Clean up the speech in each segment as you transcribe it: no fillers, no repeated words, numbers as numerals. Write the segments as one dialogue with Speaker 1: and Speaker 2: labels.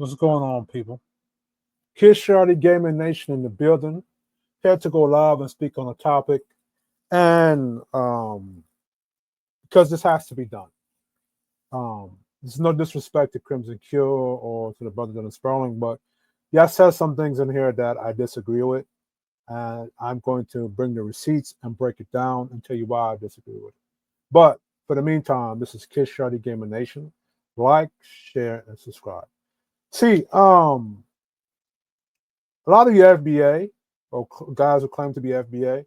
Speaker 1: What's going on, people? Kishardi Gaming Nation in the building. Had to go live and speak on a topic, and because this has to be done. There's no disrespect to Crimson Cure or to the brother Dennis Sperling, but yeah, I said some things in here that I disagree with, and I'm going to bring the receipts and break it down and tell you why I disagree with it. But for the meantime, this is Kishardi Gaming Nation. Like, share, and subscribe. See, a lot of you FBA or guys who claim to be FBA,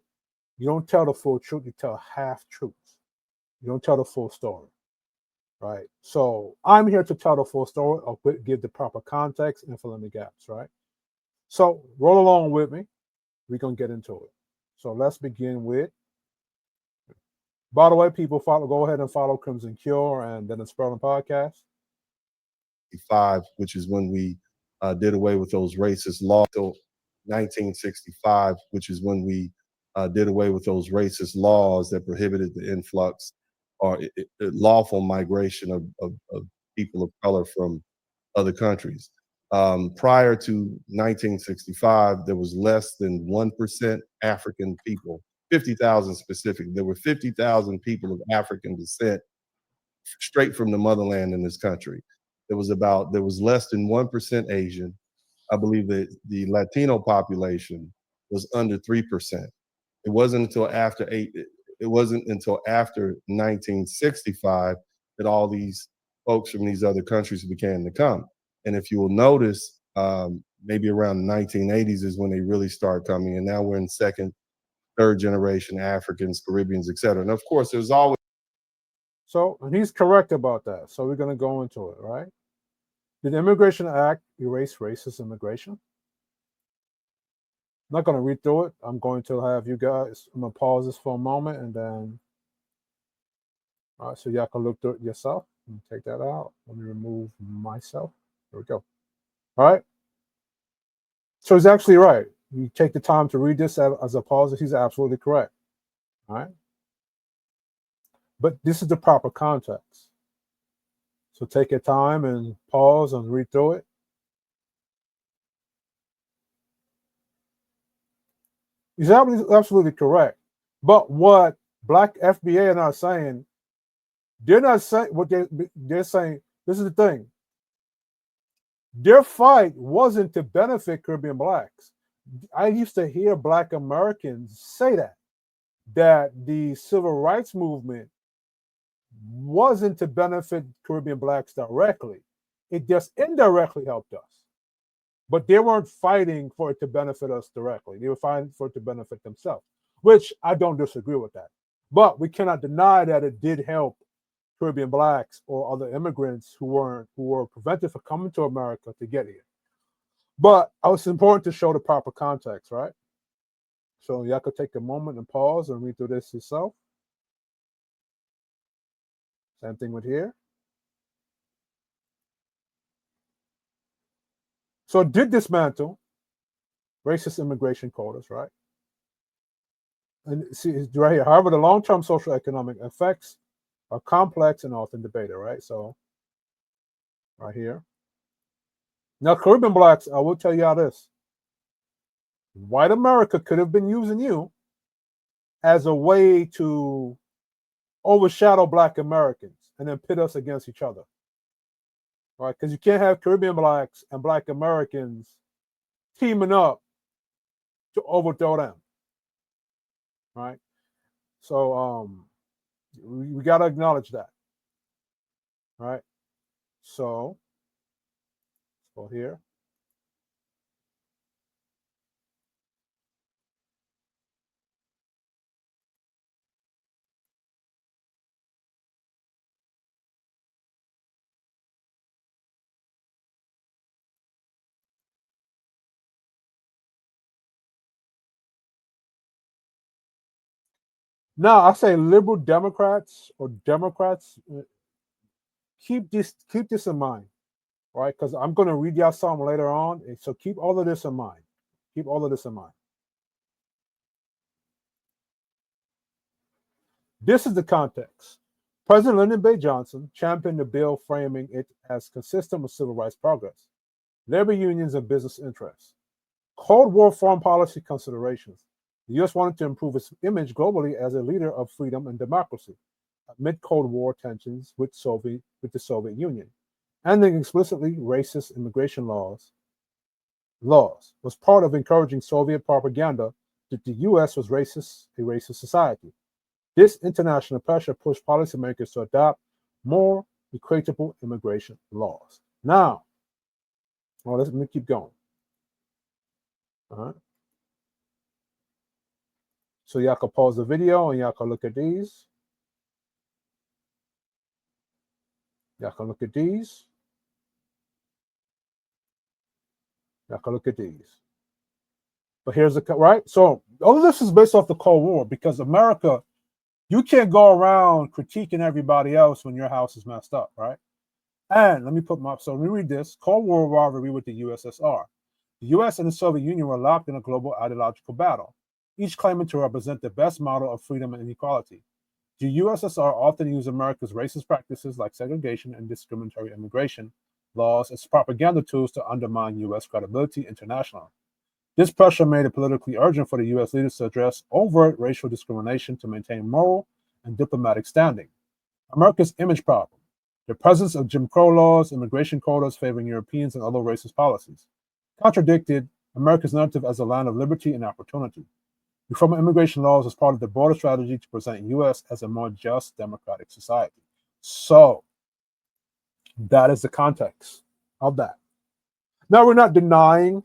Speaker 1: you don't tell the full truth, you tell half truths. You don't tell the full story, right? So I'm here to tell the full story or give the proper context and fill in the gaps, right? So roll along with me. We're going to get into it. So let's begin with, by the way, people, go ahead and follow Crimson Cure and Dennis Sperling Podcast.
Speaker 2: Which is when we did away with those racist laws. 1965, which is when we did away with those racist laws that prohibited the influx or lawful migration of people of color from other countries. Prior to 1965, there was less than 1% African people, 50,000 specific. There were 50,000 people of African descent straight from the motherland in this country. There was less than 1% Asian. I believe that the Latino population was under 3%. It wasn't until after 1965 that all these folks from these other countries began to come. And if you will notice, maybe around the 1980s is when they really started coming. And now we're in second, third generation Africans, Caribbeans, et cetera. And of course, there's always.
Speaker 1: So, and he's correct about that. So we're going to go into it, right? Did the Immigration Act erase racist immigration? I'm not going to read through it. I'm going to have you guys, I'm going to pause this for a moment and then, all right, so y'all can look through it yourself. Take that out. Let me remove myself. There we go. All right. So he's actually right. You take the time to read this as a pause. He's absolutely correct. All right. But this is the proper context. So take your time and pause and read through it. He's absolutely correct. But what Black FBA are not saying, they're not saying what they're saying. This is the thing. Their fight wasn't to benefit Caribbean blacks. I used to hear Black Americans say that the civil rights movement wasn't to benefit Caribbean blacks directly. It just indirectly helped us. But they weren't fighting for it to benefit us directly. They were fighting for it to benefit themselves, which I don't disagree with that. But we cannot deny that it did help Caribbean blacks or other immigrants who were prevented from coming to America to get here. But it's important to show the proper context, right? So y'all could take a moment and pause and read through this yourself. Same thing with here. So it did dismantle racist immigration quotas, right? And see right here. However, the long-term social economic effects are complex and often debated, right? So right here. Now, Caribbean blacks, I will tell y'all this. White America could have been using you as a way to overshadow Black Americans and then pit us against each other. Right? Because you can't have Caribbean blacks and Black Americans teaming up to overthrow them. Right? So we got to acknowledge that. Right? So let's go here. Now, I say liberal Democrats or Democrats, keep this in mind, right? Because I'm going to read y'all something later on. So keep all of this in mind. Keep all of this in mind. This is the context. President Lyndon B. Johnson championed the bill, framing it as consistent with civil rights progress. labor unions, and business interests. Cold War foreign policy considerations. The U.S. wanted to improve its image globally as a leader of freedom and democracy amid Cold War tensions with the Soviet Union. Ending explicitly racist immigration laws was part of encouraging Soviet propaganda that the U.S. was a racist society. This international pressure pushed policymakers to adopt more equitable immigration laws. Now, let me keep going. All right. So y'all can pause the video and y'all can look at these. Y'all can look at these. Y'all can look at these. But here's the right. So all of this is based off the Cold War because America, you can't go around critiquing everybody else when your house is messed up, right? And let me read this. Cold War rivalry with the USSR. The US and the Soviet Union were locked in a global ideological battle, each claiming to represent the best model of freedom and equality. The USSR often used America's racist practices like segregation and discriminatory immigration laws as propaganda tools to undermine US credibility internationally. This pressure made it politically urgent for the US leaders to address overt racial discrimination to maintain moral and diplomatic standing. America's image problem. The presence of Jim Crow laws, immigration quotas favoring Europeans, and other racist policies contradicted America's narrative as a land of liberty and opportunity. Reform of immigration laws was part of the broader strategy to present the U.S. as a more just, democratic society. So, that is the context of that. Now, we're not denying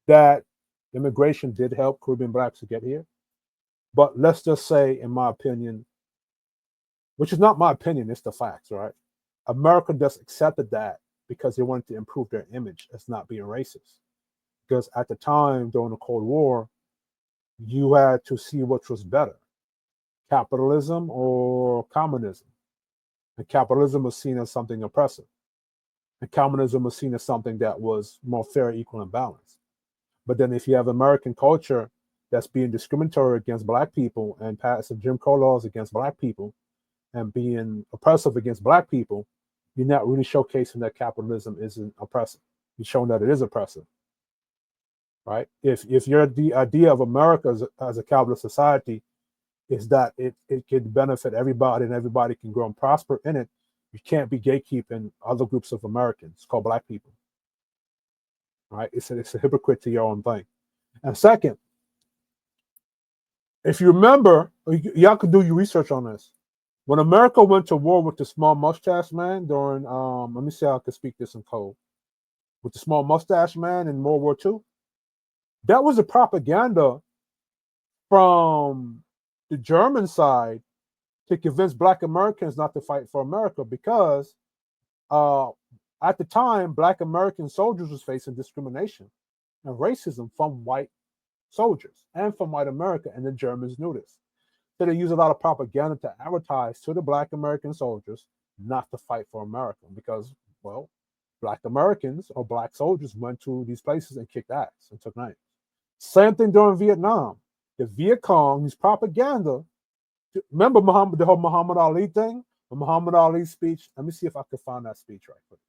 Speaker 1: that immigration did help Caribbean blacks to get here. But let's just say, in my opinion, which is not my opinion, it's the facts, right? America just accepted that because they wanted to improve their image as not being racist. Because at the time, during the Cold War, you had to see which was better, capitalism or communism. And capitalism was seen as something oppressive. And communism was seen as something that was more fair, equal, and balanced. But then if you have American culture that's being discriminatory against black people and passing Jim Crow laws against black people and being oppressive against black people, you're not really showcasing that capitalism isn't oppressive. You're showing that it is oppressive, right? If the idea of America as a capitalist society is that it can benefit everybody and everybody can grow and prosper in it, you can't be gatekeeping other groups of Americans called black people, right? It's a hypocrite to your own thing. And second, if you remember, y'all could do your research on this. When America went to war with the small mustache man during, let me see how I can speak this in code, with the small mustache man in World War II, that was a propaganda from the German side to convince black Americans not to fight for America because at the time, black American soldiers was facing discrimination and racism from white soldiers and from white America, and the Germans knew this. So they use a lot of propaganda to advertise to the black American soldiers not to fight for America because, well, black Americans or black soldiers went to these places and kicked ass and took names. Same thing during Vietnam. The Viet Cong used propaganda. Remember the whole Muhammad Ali thing? The Muhammad Ali speech. Let me see if I can find that speech right quick.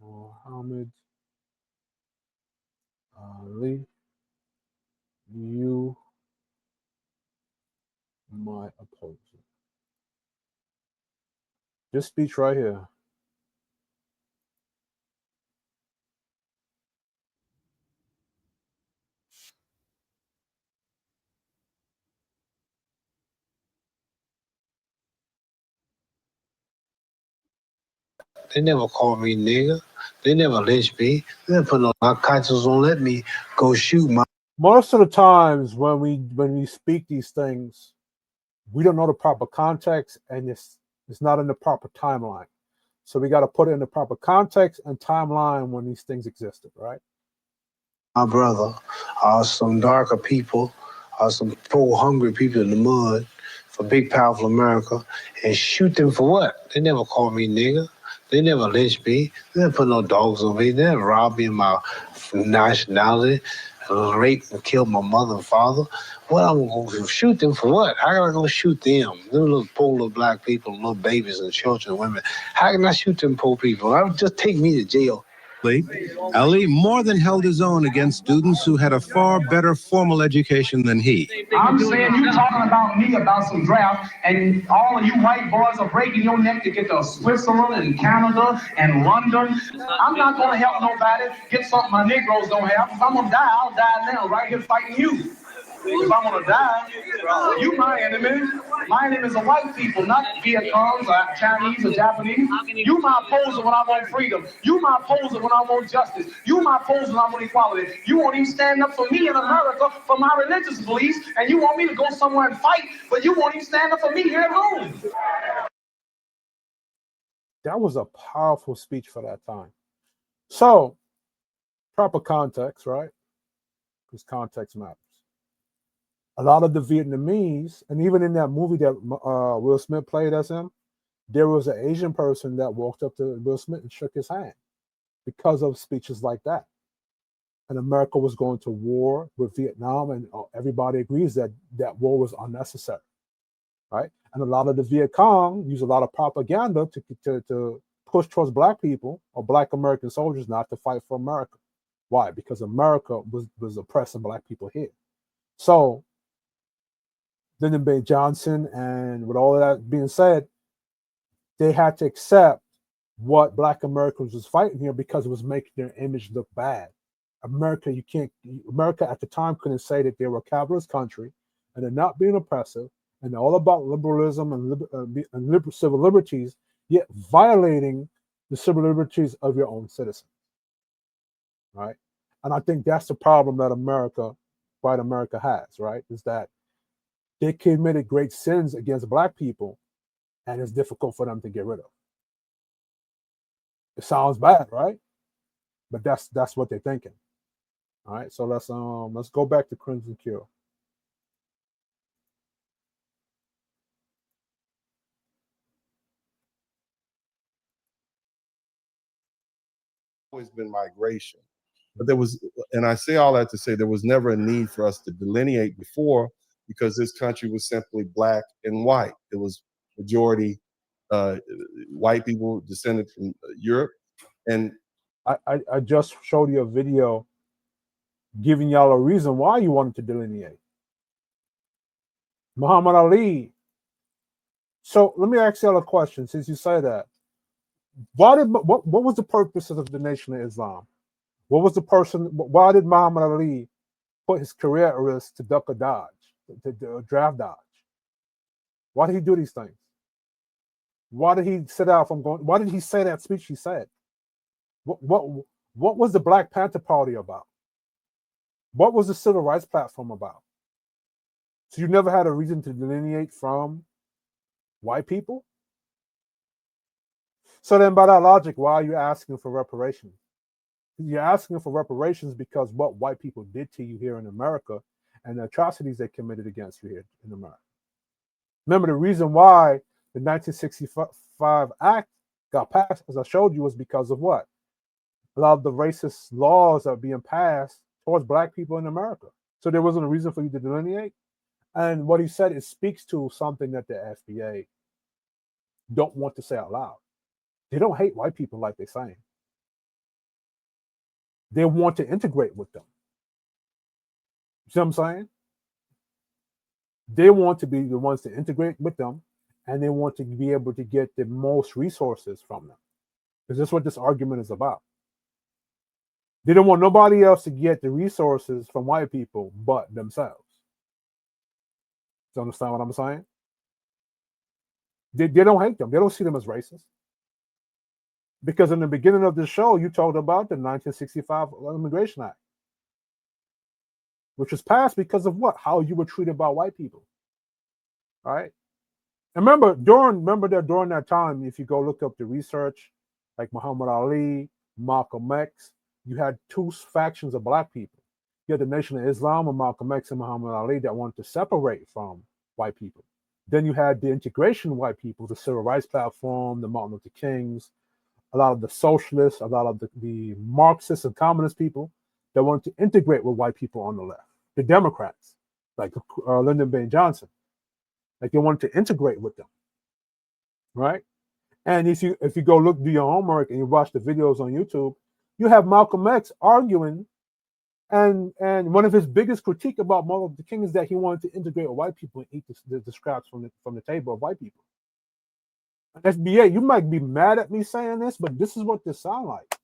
Speaker 1: Muhammad Ali, you my opposer. This speech right here.
Speaker 3: They never called me nigger. They never lynched me. They never put no conscience on let me go shoot my.
Speaker 1: Most of the times when we speak these things, we don't know the proper context and it's not in the proper timeline. So we got to put it in the proper context and timeline when these things existed, right?
Speaker 3: My brother, some darker people, some poor, hungry people in the mud for big, powerful America, and shoot them for what? They never called me nigger. They never lynched me. They never put no dogs on me. They never robbed me of my nationality, raped and killed my mother and father. What, I'm going to shoot them for what? How can I go shoot them? Them little poor little black people, little babies and children and women. How can I shoot them poor people? I would just take me to jail.
Speaker 4: Ali more than held his own against students who had a far better formal education than he.
Speaker 5: I'm saying you talking about me about some draft, and all of you white boys are breaking your neck to get to Switzerland and Canada and London. I'm not going to help nobody get something my Negroes don't have. If I'm going to die, I'll die now, right here fighting you. If I'm going to die, you my enemy. My enemies are white people, not Vietnams or Chinese or Japanese. You my opposer when I want freedom. You my opposer when I want justice. You my opposer when I want equality. You won't even stand up for me in America for my religious beliefs, and you want me to go somewhere and fight, but you won't even stand up for me here at home.
Speaker 1: That was a powerful speech for that time. So, proper context, right? Because context matters. A lot of the Vietnamese, and even in that movie that Will Smith played as him, there was an Asian person that walked up to Will Smith and shook his hand because of speeches like that. And America was going to war with Vietnam, and everybody agrees that that war was unnecessary, right? And a lot of the Viet Cong use a lot of propaganda to push towards black people or black American soldiers not to fight for America. Why? Because America was oppressing black people here. So Lyndon B. Johnson, and with all of that being said, they had to accept what black Americans was fighting here because it was making their image look bad. America at the time couldn't say that they were a capitalist country and they're not being oppressive and they're all about liberalism and civil liberties, yet violating the civil liberties of your own citizens, right? And I think that's the problem that white America has, right? Is that they committed great sins against black people, and it's difficult for them to get rid of. It sounds bad, right? But that's what they're thinking. All right, so let's go back to Crimson Cure.
Speaker 2: Always been migration, but there was, and I say all that to say there was never a need for us to delineate before, because this country was simply black and white. It was majority white people descended from Europe. And
Speaker 1: I just showed you a video giving y'all a reason why you wanted to delineate. Muhammad Ali. So let me ask y'all a question, since you say that. What was the purpose of the Nation of Islam? Why did Muhammad Ali put his career at risk to duck a dodge, to draft dodge? Why did he do these things? Why did he sit out from going? Why did he say that speech he said? What was the Black Panther Party about? What was the Civil Rights Platform about? So you never had a reason to delineate from white people? So then by that logic, why are you asking for reparations? You're asking for reparations because what white people did to you here in America and the atrocities they committed against you here in America. Remember, the reason why the 1965 Act got passed, as I showed you, was because of what? A lot of the racist laws that are being passed towards black people in America. So there wasn't a reason for you to delineate. And what he said, it speaks to something that the FBA don't want to say out loud. They don't hate white people like they're saying. They want to integrate with them. You see what I'm saying? They want to be the ones to integrate with them, and they want to be able to get the most resources from them. Because that's what this argument is about. They don't want nobody else to get the resources from white people but themselves. Do you understand what I'm saying? They don't hate them. They don't see them as racist. Because in the beginning of the show, you talked about the 1965 Immigration Act, which was passed because of what? How you were treated by white people. All right? And remember that during that time, if you go look up the research, like Muhammad Ali, Malcolm X, you had two factions of black people. You had the Nation of Islam and Malcolm X and Muhammad Ali that wanted to separate from white people. Then you had the integration of white people, the Civil Rights Platform, the Martin Luther Kings, a lot of the socialists, a lot of the Marxist and communist people that wanted to integrate with white people on the left. The Democrats, like Lyndon B. Johnson, like they wanted to integrate with them, right? And if you go do your homework and you watch the videos on YouTube, you have Malcolm X arguing, and one of his biggest critique about Martin Luther King is that he wanted to integrate with white people and eat the scraps from the table of white people. FBA, you might be mad at me saying this, but this is what this sounds like.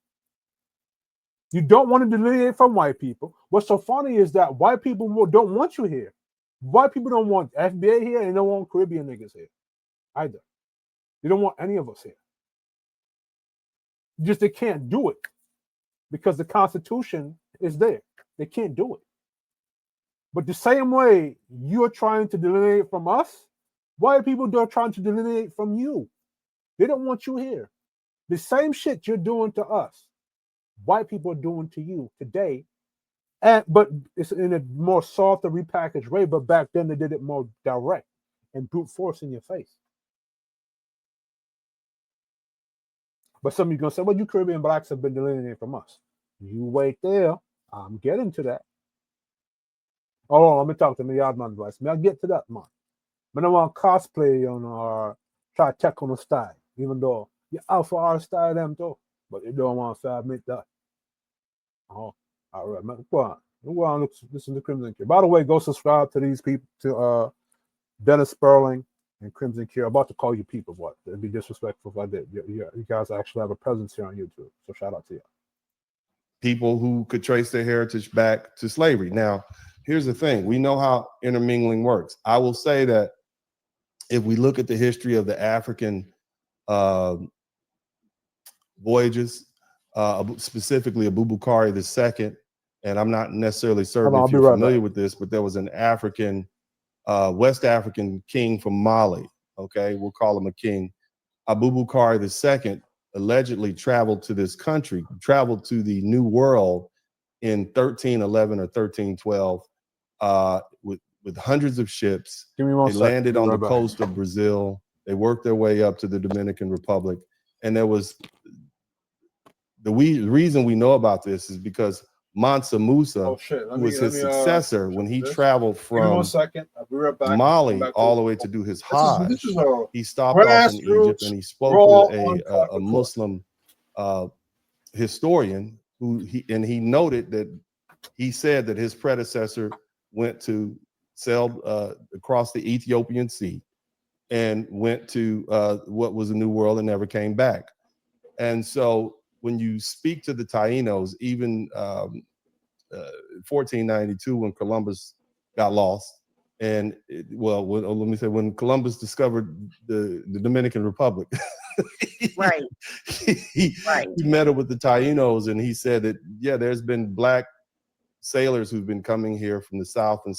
Speaker 1: You don't want to delineate from white people. What's so funny is that white people don't want you here. White people don't want FBA here, and they don't want Caribbean niggas here either. They don't want any of us here. Just they can't do it because the Constitution is there. They can't do it. But the same way you're trying to delineate from us, white people are trying to delineate from you. They don't want you here. The same shit you're doing to us, white people are doing to you today. But it's in a more softer, repackaged way. But back then they did it more direct and brute force in your face. But some of you are gonna say, well, you Caribbean blacks have been delineated from us. You wait there. I'm getting to that. Oh, let me talk to me, Yardman Vice. May I get to that, man? I don't want cosplay on or try to check on the style, even though you're out for our style them too. But you don't want to admit that. Oh, all right, man. Go on. Go on, listen to Crimson Cure. By the way, go subscribe to these people, to Dennis Sperling and Crimson Cure. I'm about to call you people, what? It'd be disrespectful if I did. You guys actually have a presence here on YouTube. So shout out to you.
Speaker 2: People who could trace their heritage back to slavery. Now, here's the thing. We know how intermingling works. I will say that if we look at the history of the African voyages, specifically Abubakar II, and I'm not necessarily certain if you're familiar with this, but there was an African, West African king from Mali, okay? We'll call him a king. Abubakar II allegedly traveled to this country, traveled to the New World in 1311 or 1312 with hundreds of ships. They landed on the coast of Brazil. They worked their way up to the Dominican Republic. And there was, the reason we know about this is because Mansa Musa was his successor when he traveled from Mali all the way to do his Hajj. He stopped off in Egypt and he spoke with a Muslim historian he noted that he said that his predecessor went to sail across the Ethiopian Sea and went to what was the New World and never came back. And so when you speak to the Tainos, even 1492 when Columbus got lost, and let me say when Columbus discovered the Dominican Republic,
Speaker 6: right.
Speaker 2: he met up with the Tainos and he said that, yeah, there's been black sailors who've been coming here from the south and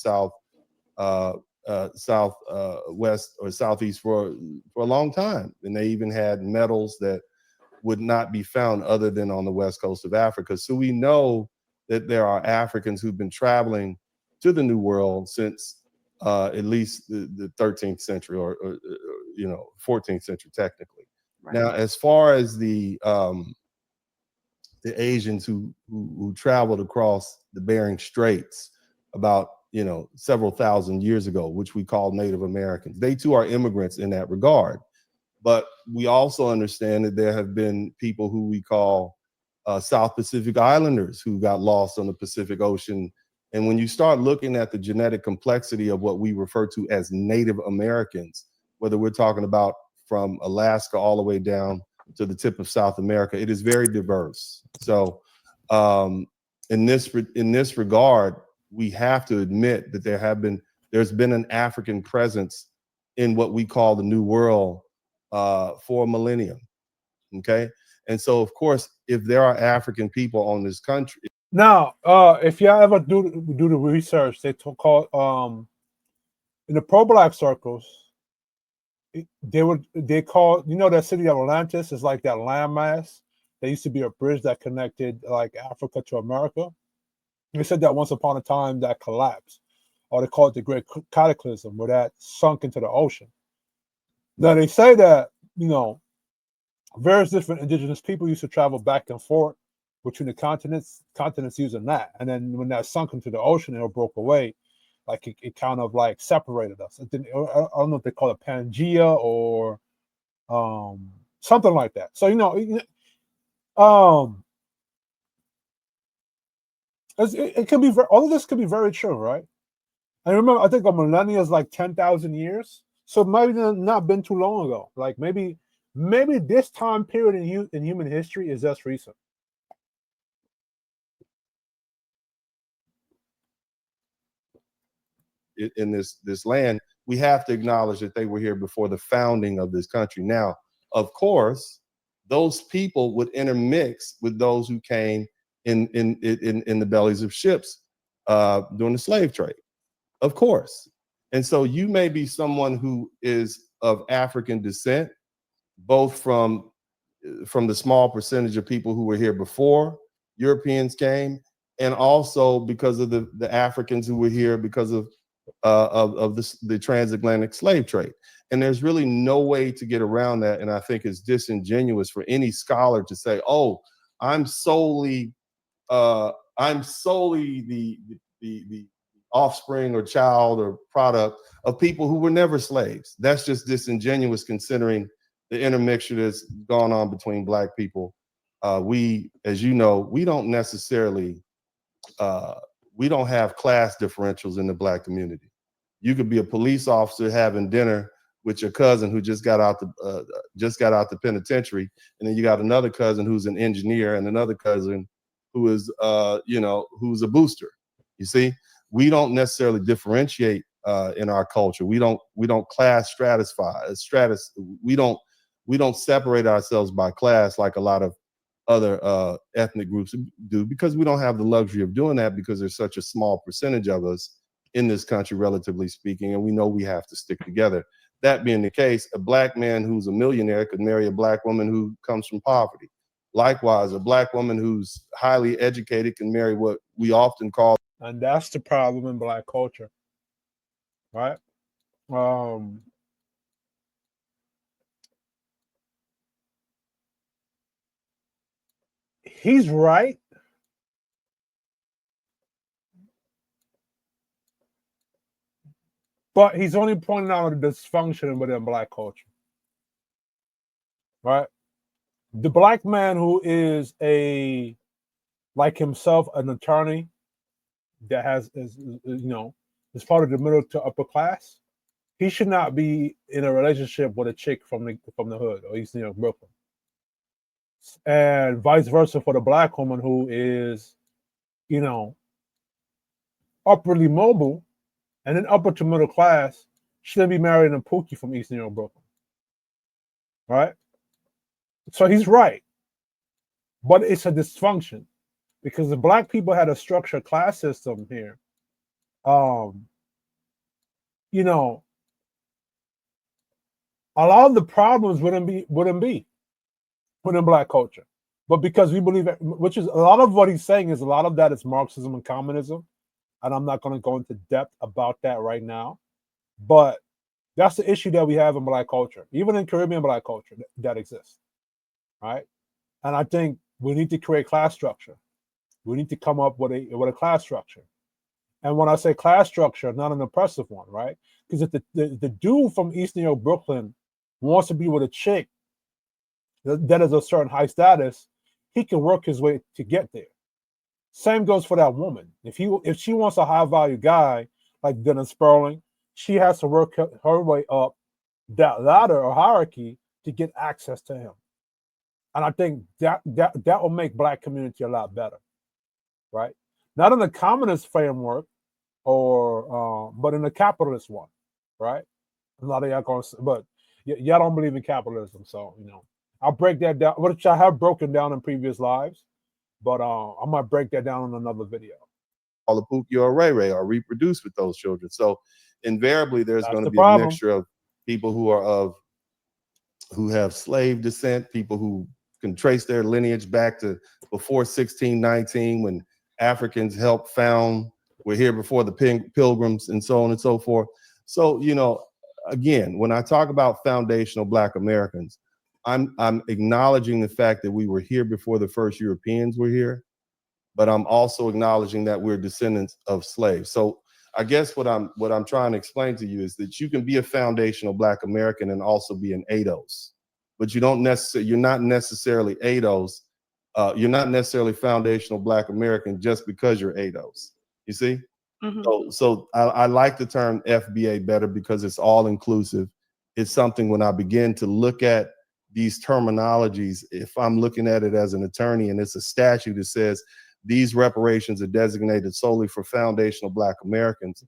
Speaker 2: west or southeast for a long time, and they even had metals that would not be found other than on the west coast of Africa. So we know that there are Africans who've been traveling to the New World since at least the 13th century or 14th century technically. Right. Now, as far as the Asians who traveled across the Bering Straits about several thousand years ago, which we call Native Americans, they too are immigrants in that regard. But we also understand that there have been people who we call South Pacific Islanders who got lost on the Pacific Ocean. And when you start looking at the genetic complexity of what we refer to as Native Americans, whether we're talking about from Alaska all the way down to the tip of South America, it is very diverse. So in this regard, we have to admit that there's been an African presence in what we call the New World for a millennium. Okay. And so, of course, if there are African people on this country.
Speaker 1: Now, if y'all ever do the research, they call in the pro-black circles, they call, that city of Atlantis is like that landmass. There used to be a bridge that connected like Africa to America. They said that once upon a time that collapsed, or they call it the Great Cataclysm, where that sunk into the ocean. Now they say that, various different indigenous people used to travel back and forth between the continents using that. And then when that sunk into the ocean and it broke away, like it kind of like separated us. It didn't, I don't know if they call it Pangea or something like that. So it can be all of this could be very true, right? I remember, I think a millennia is like 10,000 years. So maybe not been too long ago. Like maybe this time period in human history is just recent.
Speaker 2: In this land, we have to acknowledge that they were here before the founding of this country. Now, of course, those people would intermix with those who came in the bellies of ships during the slave trade, of course. And so you may be someone who is of African descent, both from the small percentage of people who were here before Europeans came, and also because of the Africans who were here because of the transatlantic slave trade. And there's really no way to get around that. And I think it's disingenuous for any scholar to say, "Oh, I'm solely the offspring or child or product of people who were never slaves." That's just disingenuous, considering the intermixture that's gone on between Black people. We, as you know, we don't necessarily we don't have class differentials in the Black community. You could be a police officer having dinner with your cousin who just got out the penitentiary, and then you got another cousin who's an engineer and another cousin who is who's a booster. You see, we don't necessarily differentiate in our culture. We don't class stratify. We don't separate ourselves by class like a lot of other ethnic groups do, because we don't have the luxury of doing that, because there's such a small percentage of us in this country, relatively speaking, and we know we have to stick together. That being the case, a Black man who's a millionaire could marry a Black woman who comes from poverty. Likewise, a Black woman who's highly educated can marry what we often call,
Speaker 1: and that's the problem in Black culture, right? He's right, but he's only pointing out the dysfunction within Black culture, right? The Black man who is like himself, an attorney that is part of the middle to upper class, he should not be in a relationship with a chick from the hood or East New York, Brooklyn. And vice versa for the Black woman who is, upwardly mobile and then upper to middle class, shouldn't be marrying a Pookie from East New York, Brooklyn. Right? So he's right. But it's a dysfunction, because the Black people had a structured class system here. A lot of the problems wouldn't be within Black culture. But because we believe, which is a lot of what he's saying, is a lot of that is Marxism and communism. And I'm not going to go into depth about that right now. But that's the issue that we have in Black culture, even in Caribbean Black culture that exists. Right? And I think we need to create class structure. We need to come up with a class structure. And when I say class structure, not an oppressive one, right? Because if the dude from East New York, Brooklyn wants to be with a chick that is a certain high status, he can work his way to get there. Same goes for that woman. If she wants a high value guy like Dennis Sperling, she has to work her way up that ladder or hierarchy to get access to him. And I think that will make Black community a lot better, right? Not in the communist framework, but in the capitalist one, right? A lot of y'all going, but y'all don't believe in capitalism, so I'll break that down, which I have broken down in previous lives, but I might break that down in another video.
Speaker 2: All the Pookie or Ray Ray are reproduced with those children. So invariably, there's going to be a mixture of people who have slave descent, people who can trace their lineage back to before 1619, when Africans helped found, were here before the Pilgrims, and so on and so forth. So, again, when I talk about foundational Black Americans, I'm acknowledging the fact that we were here before the first Europeans were here, but I'm also acknowledging that we're descendants of slaves. So I guess what I'm trying to explain to you is that you can be a foundational Black American and also be an ADOS, but you're not necessarily ADOS. You're not necessarily foundational Black American just because you're ADOS. You see? So I like the term FBA better because it's all inclusive. It's something when I begin to look at these terminologies, if I'm looking at it as an attorney and it's a statute that says these reparations are designated solely for foundational Black Americans,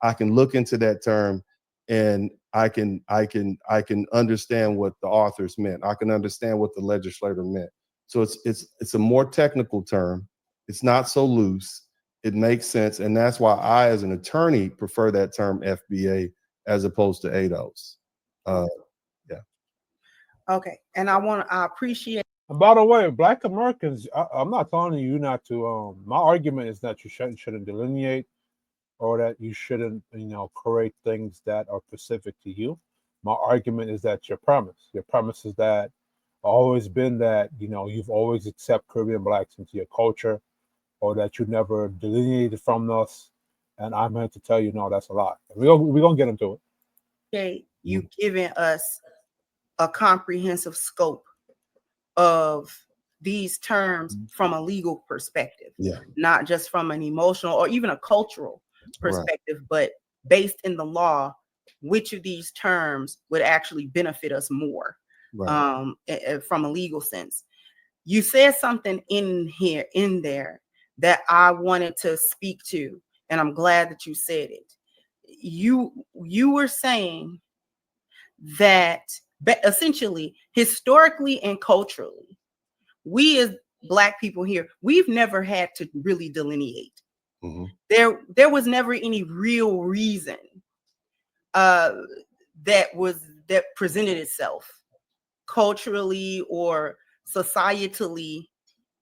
Speaker 2: I can look into that term and I can understand what the authors meant. I can understand what the legislator meant. So it's a more technical term. It's not so loose. It makes sense, and that's why I, as an attorney, prefer that term FBA as opposed to ADOS. Yeah.
Speaker 6: Okay, and I appreciate.
Speaker 1: And by the way, Black Americans, I'm not telling you not to. My argument is that you shouldn't delineate, or that you shouldn't, create things that are specific to you. My argument is that your premise is that always been that you've always accepted Caribbean Blacks into your culture, or that you never delineated from us. And I'm here to tell you, no, that's a lie. We're gonna get into it.
Speaker 6: Okay, you giving us a comprehensive scope of these terms from a legal perspective, not just from an emotional or even a cultural perspective, but based in the law, which of these terms would actually benefit us more, from a legal sense. You said something in there that I wanted to speak to, and I'm glad that you said it. You were saying that essentially, historically and culturally, we as Black people here, we've never had to really delineate. There was never any real reason that presented itself culturally or societally,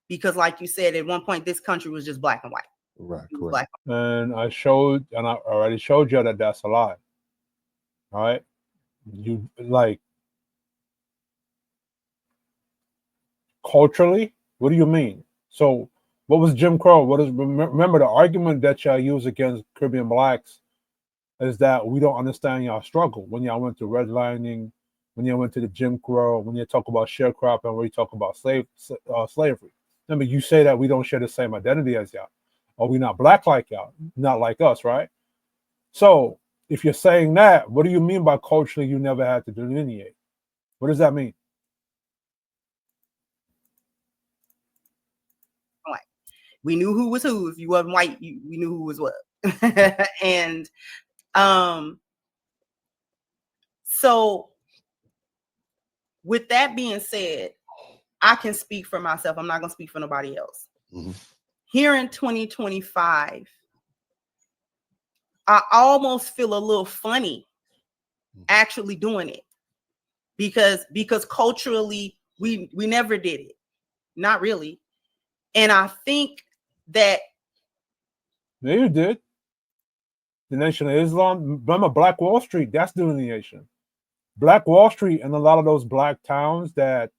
Speaker 6: because like you said, at one point this country was just black and white.
Speaker 2: Right.
Speaker 1: Black. And I already showed you that that's a lie. All right. You culturally, what do you mean? So what was Jim Crow? Remember the argument that y'all use against Caribbean Blacks is that we don't understand y'all struggle when y'all went to redlining, when you went to the Jim Crow, when you talk about sharecropping, when you talk about slavery. I mean, you say that we don't share the same identity as y'all, or we're not Black like y'all, not like us, right? So if you're saying that, what do you mean by culturally you never had to delineate? What does that mean?
Speaker 6: We knew who was who. If you wasn't white, we knew who was what. And so with that being said, I can speak for myself. I'm not going to speak for nobody else. Here in 2025, I almost feel a little funny actually doing it because culturally we never did it. Not really. And I think that
Speaker 1: you did. The Nation of Islam, remember Black Wall Street, that's delineation. Black Wall Street and a lot of those Black towns that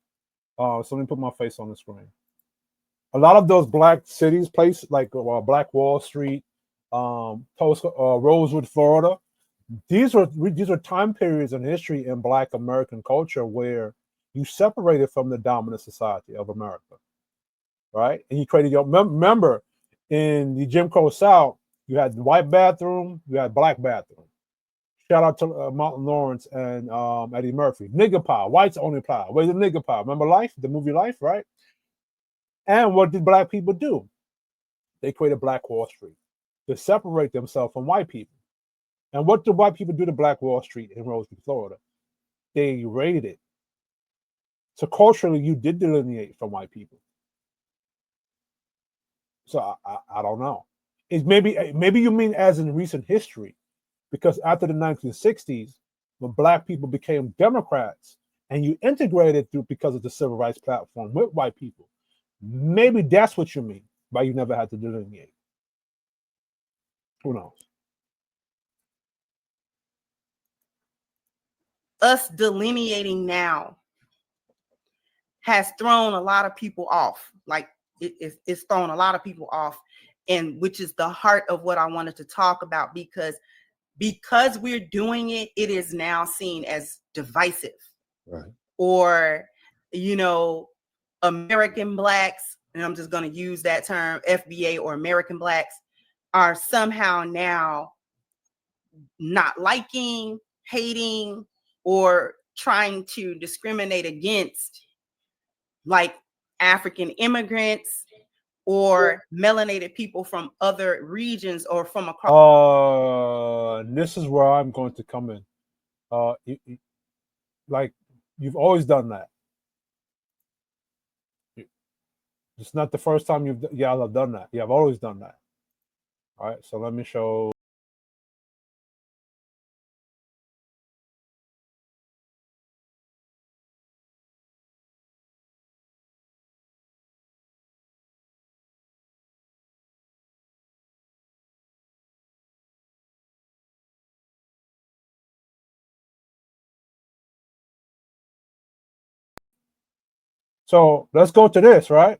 Speaker 1: so let me put my face on the screen. A lot of those Black cities, places like Black Wall Street, Rosewood, Florida. These are time periods in history in Black American culture where you separated from the dominant society of America, right? And you created your. Remember, in the Jim Crow South, you had the white bathroom, you had Black bathroom. Shout out to Martin Lawrence and Eddie Murphy. Nigger power, whites only power. Where's the nigger power? Remember Life, the movie Life, right? And what did Black people do? They created Black Wall Street to separate themselves from white people. And what did white people do to Black Wall Street in Rosewood, Florida? They raided it. So culturally, you did delineate from white people. So I don't know. Maybe you mean as in recent history, because after the 1960s, when Black people became Democrats and you integrated through because of the civil rights platform with white people, maybe that's what you mean by you never had to delineate. Who knows?
Speaker 6: Us delineating now has thrown a lot of people off. Like it's thrown a lot of people off, and which is the heart of what I wanted to talk about, because we're doing it, it is now seen as divisive.
Speaker 2: Right.
Speaker 6: Or, American Blacks, and I'm just going to use that term, FBA or American Blacks, are somehow now not liking, hating, or trying to discriminate against like African immigrants or melanated people from other regions or from across.
Speaker 1: This is where I'm going to come in. Like, you've always done that. It's not the first time y'all have done that. You have always done that. All right, so let me show. So let's go to this, right?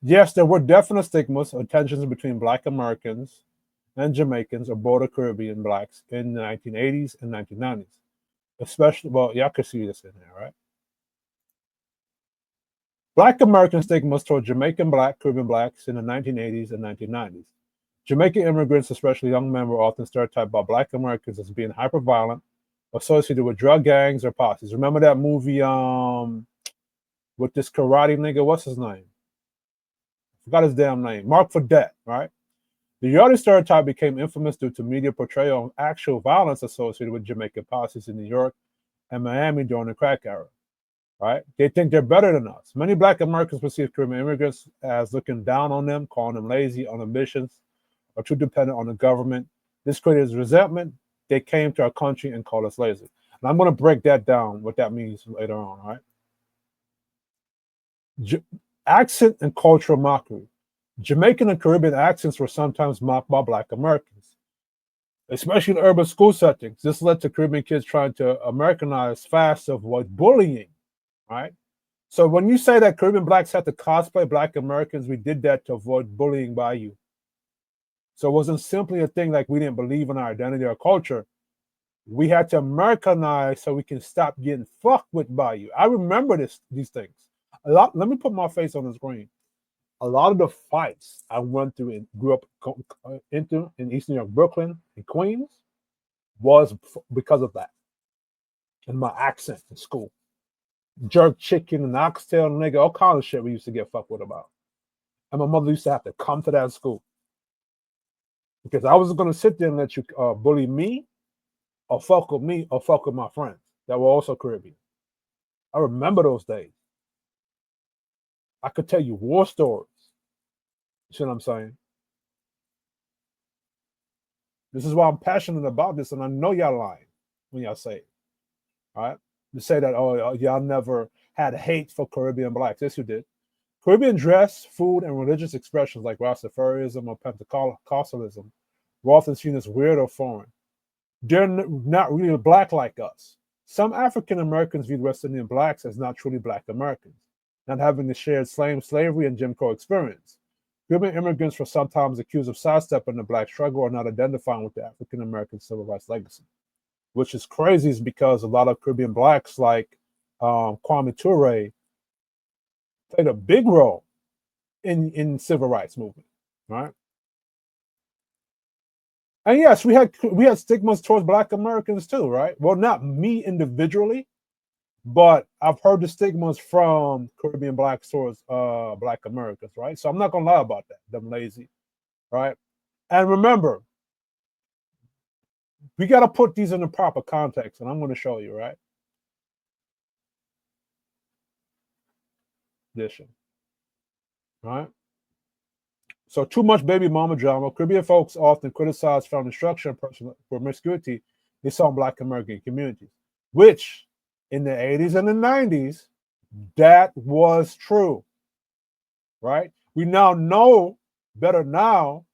Speaker 1: Yes, there were definite stigmas or tensions between Black Americans and Jamaicans or border Caribbean Blacks in the 1980s and 1990s. Especially, well, y'all can see this in there, right? Black American stigmas toward Jamaican Black, Caribbean Blacks in the 1980s and 1990s. Jamaican immigrants, especially young men, were often stereotyped by Black Americans as being hyperviolent, associated with drug gangs or posses. Remember that movie with this karate nigga? What's his name? Forgot his damn name. Mark for Debt, right? The Yardie stereotype became infamous due to media portrayal of actual violence associated with Jamaican posses in New York and Miami during the crack era, right? They think they're better than us. Many Black Americans perceive Caribbean immigrants as looking down on them, calling them lazy, unambitious, or too dependent on the government. This created resentment. They came to our country and called us lazy. And I'm going to break that down, what that means later on, right? Accent and cultural mockery. Jamaican and Caribbean accents were sometimes mocked by Black Americans, especially in urban school settings. This led to Caribbean kids trying to Americanize fast to avoid bullying, right? So when you say that Caribbean Blacks had to cosplay Black Americans, we did that to avoid bullying by you. So it wasn't simply a thing like we didn't believe in our identity or culture. We had to Americanize so we can stop getting fucked with by you. I remember these things. Let me put my face on the screen. A lot of the fights I went through and grew up into in East New York, Brooklyn, and Queens was because of that. And my accent in school. Jerk chicken and oxtail nigga, all kind of shit we used to get fucked with about. And my mother used to have to come to that school. Because I wasn't going to sit there and let you bully me or fuck with me or fuck with my friends that were also Caribbean. I remember those days. I could tell you war stories. You see what I'm saying? This is why I'm passionate about this, and I know y'all lying when y'all say it. All right? You say that, oh, y'all never had hate for Caribbean Blacks. Yes, you did. Caribbean dress, food, and religious expressions like Rastafarianism or Pentecostalism were often seen as weird or foreign. They're not really Black like us. Some African Americans viewed West Indian Blacks as not truly Black Americans, not having the shared slavery and Jim Crow experience. Caribbean immigrants were sometimes accused of sidestepping the Black struggle or not identifying with the African American civil rights legacy, which is crazy, is because a lot of Caribbean Blacks like Kwame Ture played a big role in civil rights movement, right? And yes, we had stigmas towards Black Americans too, right? Well, not me individually, but I've heard the stigmas from Caribbean Blacks towards Black Americans, right? So I'm not gonna lie about that. Them lazy, right? And remember, we got to put these in the proper context, and I'm going to show you, right? Edition, right? So too much baby mama drama. Caribbean folks often criticize family structure and personal promiscuity in some Black American communities, which in the 80s and the 90s, that was true, right? We now know better now.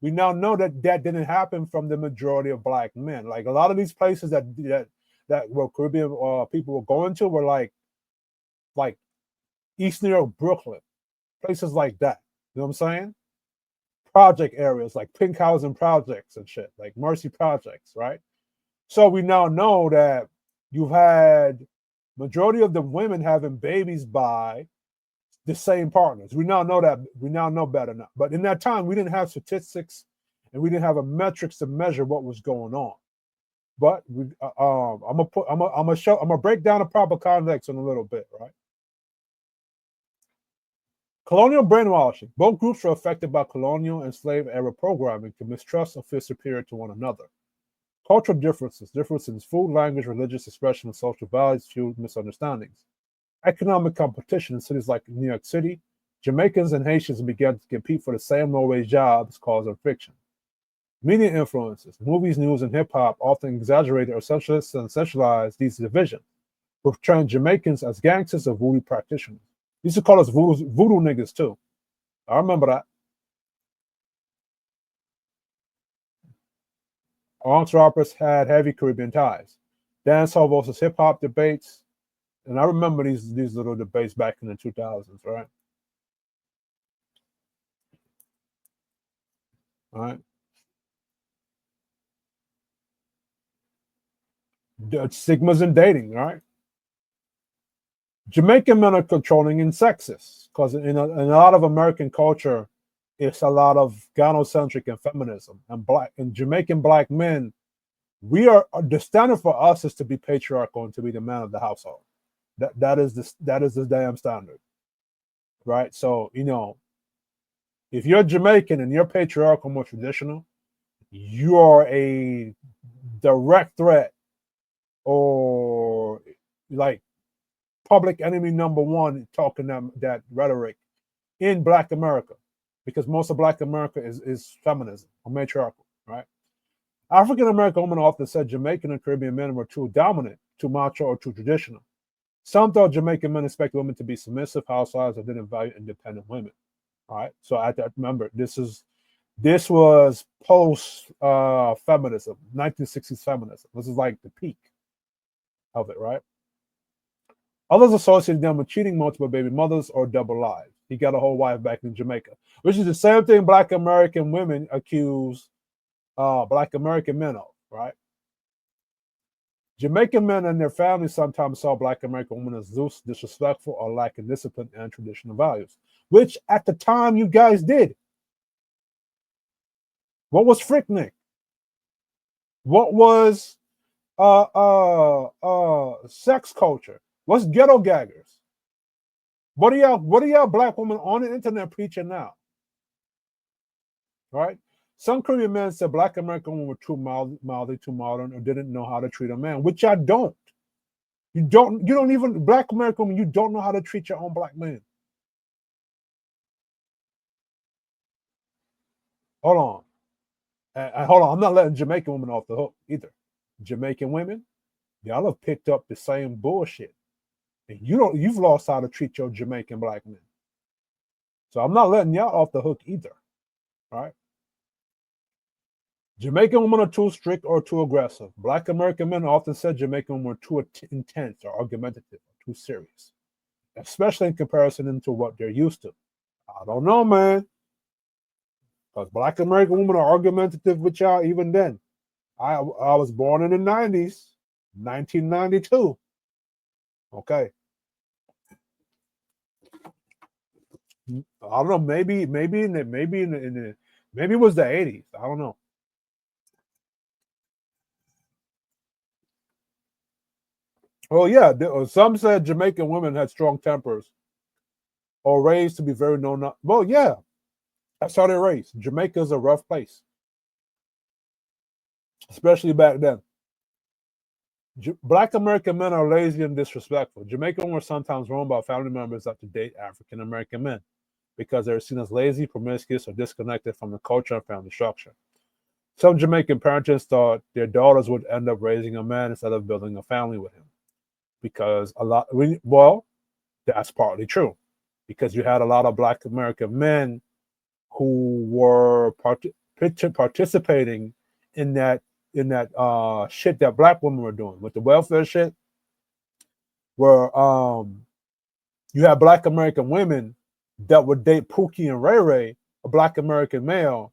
Speaker 1: We now know that that didn't happen from the majority of Black men. Like a lot of these places that that where Caribbean people were going to were like East New York, Brooklyn, places like that. You know what I'm saying? Project areas like pink housing projects and shit, like Mercy projects, right? So we now know that you've had majority of the women having babies by the same partners. We now know that. We now know better now. But in that time, we didn't have statistics and we didn't have a metrics to measure what was going on. But I'm gonna break down the proper context in a little bit, right? Colonial brainwashing. Both groups were affected by colonial and slave era programming to mistrust or feel superior to one another. Cultural differences in food, language, religious expression, and social values fueled misunderstandings. Economic competition in cities like New York City, Jamaicans and Haitians began to compete for the same low-wage jobs caused in fiction. Media influences, movies, news, and hip-hop often exaggerated or sensationalized these divisions, portraying Jamaicans as gangsters or voodoo practitioners. They used to call us voodoo niggas too. I remember that. Arms rappers had heavy Caribbean ties. Dancehall versus hip-hop debates. And I remember these little debates back in the 2000s, right? All right. The stigmas in dating, right? Jamaican men are controlling and sexist because in a lot of American culture, it's a lot of gynocentric and feminism. And Jamaican black men, the standard for us is to be patriarchal and to be the man of the household. That is the damn standard, right? So if you're Jamaican and you're patriarchal, more traditional, you are a direct threat or like public enemy number one talking that rhetoric in Black America, because most of Black America is feminism or matriarchal, right? African American women often said Jamaican and Caribbean men were too dominant, too macho, or too traditional. Some thought Jamaican men expected women to be submissive housewives or didn't value independent women. All right. So I remember this was post feminism, 1960s feminism. This is like the peak of it, right? Others associated them with cheating multiple baby mothers or double lives. He got a whole wife back in Jamaica, which is the same thing Black American women accuse Black American men of, right? Jamaican men and their families sometimes saw Black American women as loose, disrespectful, or lacking discipline and traditional values, which at the time you guys did. What was Freaknik? What was sex culture? What's ghetto gaggers? What are y'all black women on the internet preaching now? Right? Some Caribbean men said Black American women were too mildly too modern or didn't know how to treat a man, which I don't. You don't even Black American women, you don't know how to treat your own black man. Hold on. Hold on, I'm not letting Jamaican women off the hook either. Jamaican women, y'all have picked up the same bullshit. And you've lost how to treat your Jamaican black men. So I'm not letting y'all off the hook either. Right? Jamaican women are too strict or too aggressive. Black American men often said Jamaican women were too intense or argumentative or too serious, especially in comparison to what they're used to. I don't know, man. Because Black American women are argumentative with y'all even then. I was born in the 90s, 1992. Okay. I don't know. Maybe it was the 80s. I don't know. Oh yeah, some said Jamaican women had strong tempers or raised to be very known. Well, yeah, that's how they're raised. Jamaica's a rough place, especially back then. Black American men are lazy and disrespectful. Jamaican women were sometimes run by family members that to date African American men because they're seen as lazy, promiscuous, or disconnected from the culture and family structure. Some Jamaican parents thought their daughters would end up raising a man instead of building a family with him. Because that's partly true. Because you had a lot of Black American men who were participating in that shit that black women were doing with the welfare shit, where you have black American women that would date Pookie and Ray Ray, a black American male,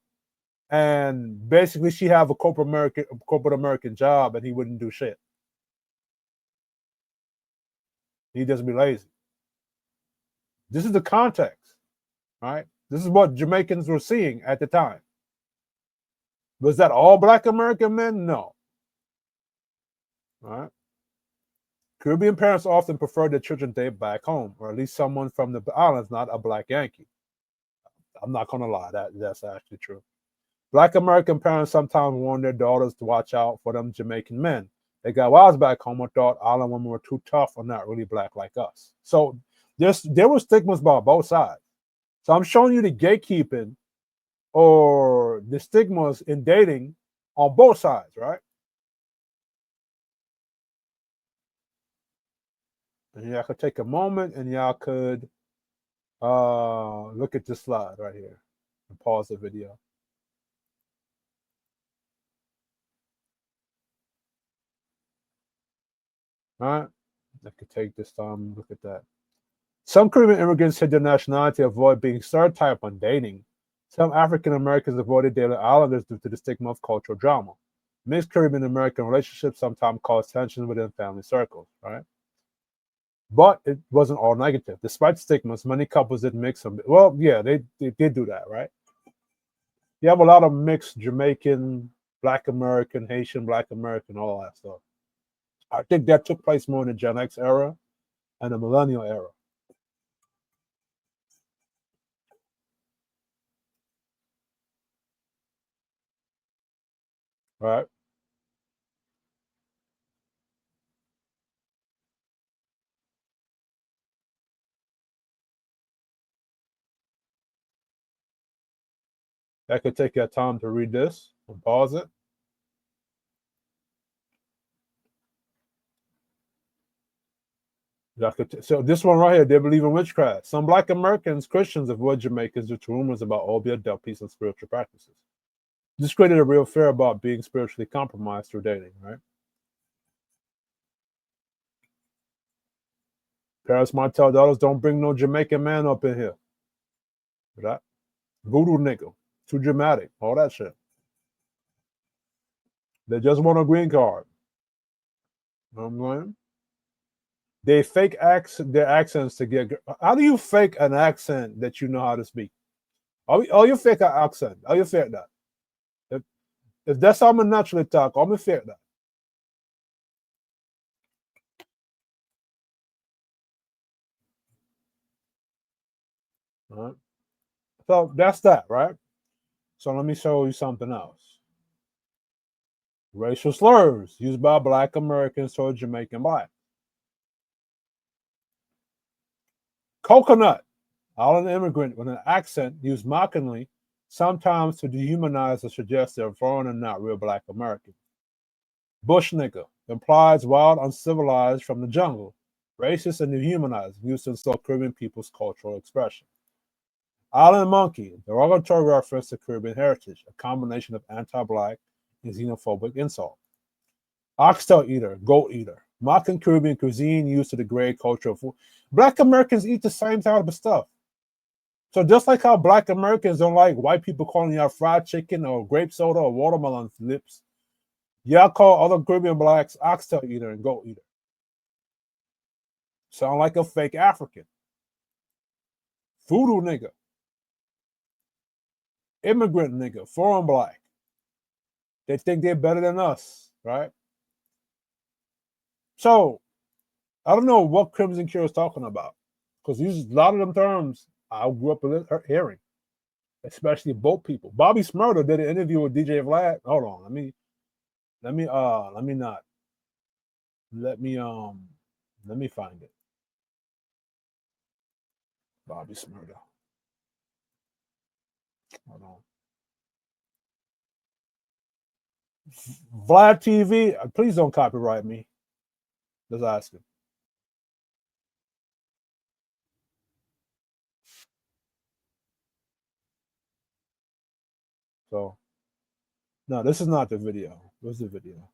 Speaker 1: and basically she have a corporate American job, and he wouldn't do shit. He'd just be lazy. This is the context, right? This is what Jamaicans were seeing at the time. Was that all black American men? No. All right. Caribbean parents often prefer their children date back home, or at least someone from the islands, not a black Yankee. I'm not going to lie, that's actually true. Black American parents sometimes warn their daughters to watch out for them Jamaican men. They got wives back home and thought island women were too tough or not really black like us. So there were stigmas about both sides. So I'm showing you the gatekeeping or the stigmas in dating on both sides, right? And y'all could take a moment and y'all could look at this slide right here and pause the video. All right, I could take this time, look at that. Some Caribbean immigrants hid their nationality to avoid being stereotyped on dating. Some African Americans avoided dating islanders due to the stigma of cultural drama. Mixed Caribbean American relationships sometimes cause tension within family circles, right? But it wasn't all negative. Despite stigmas, many couples did mix them. Well, yeah, they did do that, right? You have a lot of mixed Jamaican, Black American, Haitian, Black American, all that stuff. I think that took place more in the Gen X era and the millennial era. Right? That could take your time to read this and pause it. So this one right here, they believe in witchcraft. Some Black Americans, Christians, avoid Jamaicans due to rumors about obeah, peace, and spiritual practices. This created a real fear about being spiritually compromised through dating, right? Parents might tell daughters, don't bring no Jamaican man up in here. That voodoo nigga, too dramatic, all that shit. They just want a green card. You know what I'm saying? They fake their accents to get. How do you fake an accent that you know how to speak? Oh, you fake an accent. Oh, you fake that. If that's how I'm naturally talk, I'm fake that. All right. So that's that, right? So let me show you something else. Racial slurs used by Black Americans toward Jamaican Black. Coconut, island immigrant with an accent used mockingly, sometimes to dehumanize or suggest they're foreign and not real Black American. Bush nigger implies wild, uncivilized from the jungle, racist and dehumanizing, used to insult Caribbean people's cultural expression. Island monkey, derogatory reference to Caribbean heritage, a combination of anti-Black and xenophobic insult. Oxtail eater, goat eater, mocking Caribbean cuisine used to degrade cultural food. Black Americans eat the same type of stuff. So just like how Black Americans don't like white people calling y'all fried chicken or grape soda or watermelon lips, y'all call other Caribbean Blacks oxtail eater and goat eater. Sound like a fake African. Voodoo nigga. Immigrant nigga, foreign Black. They think they're better than us, right? So I don't know what Crimson Cure is talking about, because a lot of them terms I grew up hearing, especially boat people. Bobby Smurder did an interview with DJ Vlad. Hold on, let me find it. Bobby Smurder. Hold on. Vlad TV, please don't copyright me. Just asking. So, no, this is not the video. Where's the video?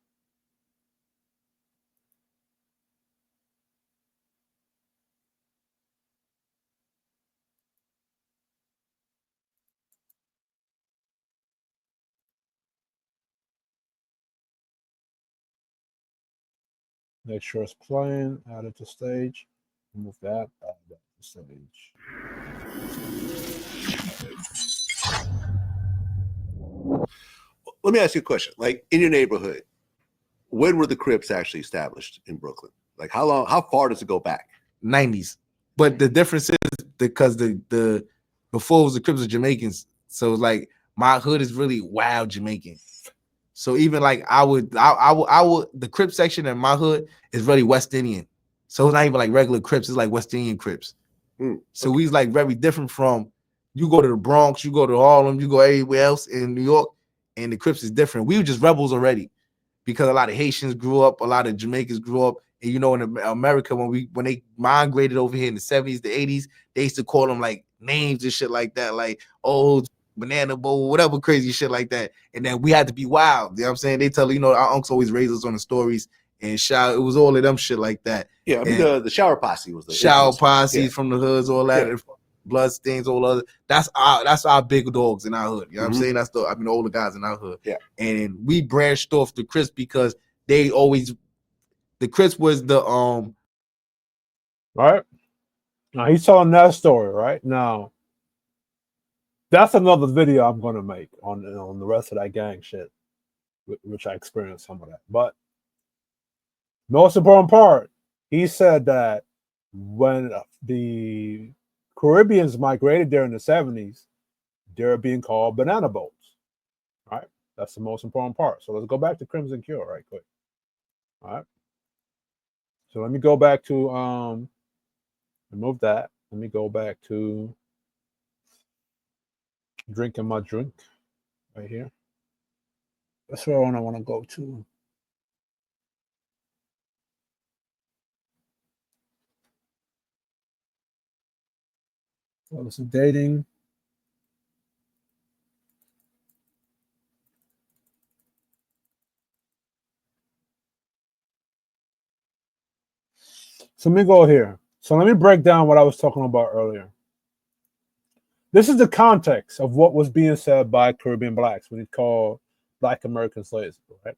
Speaker 1: Make sure it's playing. Add it to stage. Remove that. Add that to stage.
Speaker 7: Let me ask you a question. Like in your neighborhood, when were the Crips actually established in Brooklyn? Like how far does it go back?
Speaker 8: 90s. But the difference is because the before it was the Crips of Jamaicans. So it's like my hood is really wild Jamaican. So even like I would the Crip section in my hood is really West Indian. So it's not even like regular Crips, it's like West Indian Crips. So we's like very different from you go to the Bronx, you go to Harlem, you go everywhere else in New York, and the Crips is different. We were just rebels already because a lot of Haitians grew up, a lot of Jamaicans grew up. And you know, in America, when they migrated over here in the 70s, the 80s, they used to call them like names and shit like that, like old banana bowl, whatever crazy shit like that. And then we had to be wild. You know what I'm saying? They tell you know, our uncles always raised us on the stories and shout. It was all of them shit like that.
Speaker 7: Yeah, I mean the shower posse was the
Speaker 8: shower posse from the hoods, all that.
Speaker 7: Yeah.
Speaker 8: Blood stains, all other. That's our big dogs in our hood. You know what I'm saying? That's the older guys in our hood.
Speaker 7: Yeah.
Speaker 8: And we branched off the Crips because they always the Crips was the
Speaker 1: right. Now he's telling that story, right? Now that's another video I'm gonna make on the rest of that gang shit, which I experienced some of that. But most important part, he said that when the Caribbeans migrated there in the 70s, they're being called banana boats. Right? That's the most important part. So let's go back to Crimson Cure right quick. All right. So let me go back to remove that. Let me go back to drinking my drink right here. That's where I want to go to. So this is dating. So let me go here. So let me break down what I was talking about earlier. This is the context of what was being said by Caribbean blacks when he called Black American slaves. Right?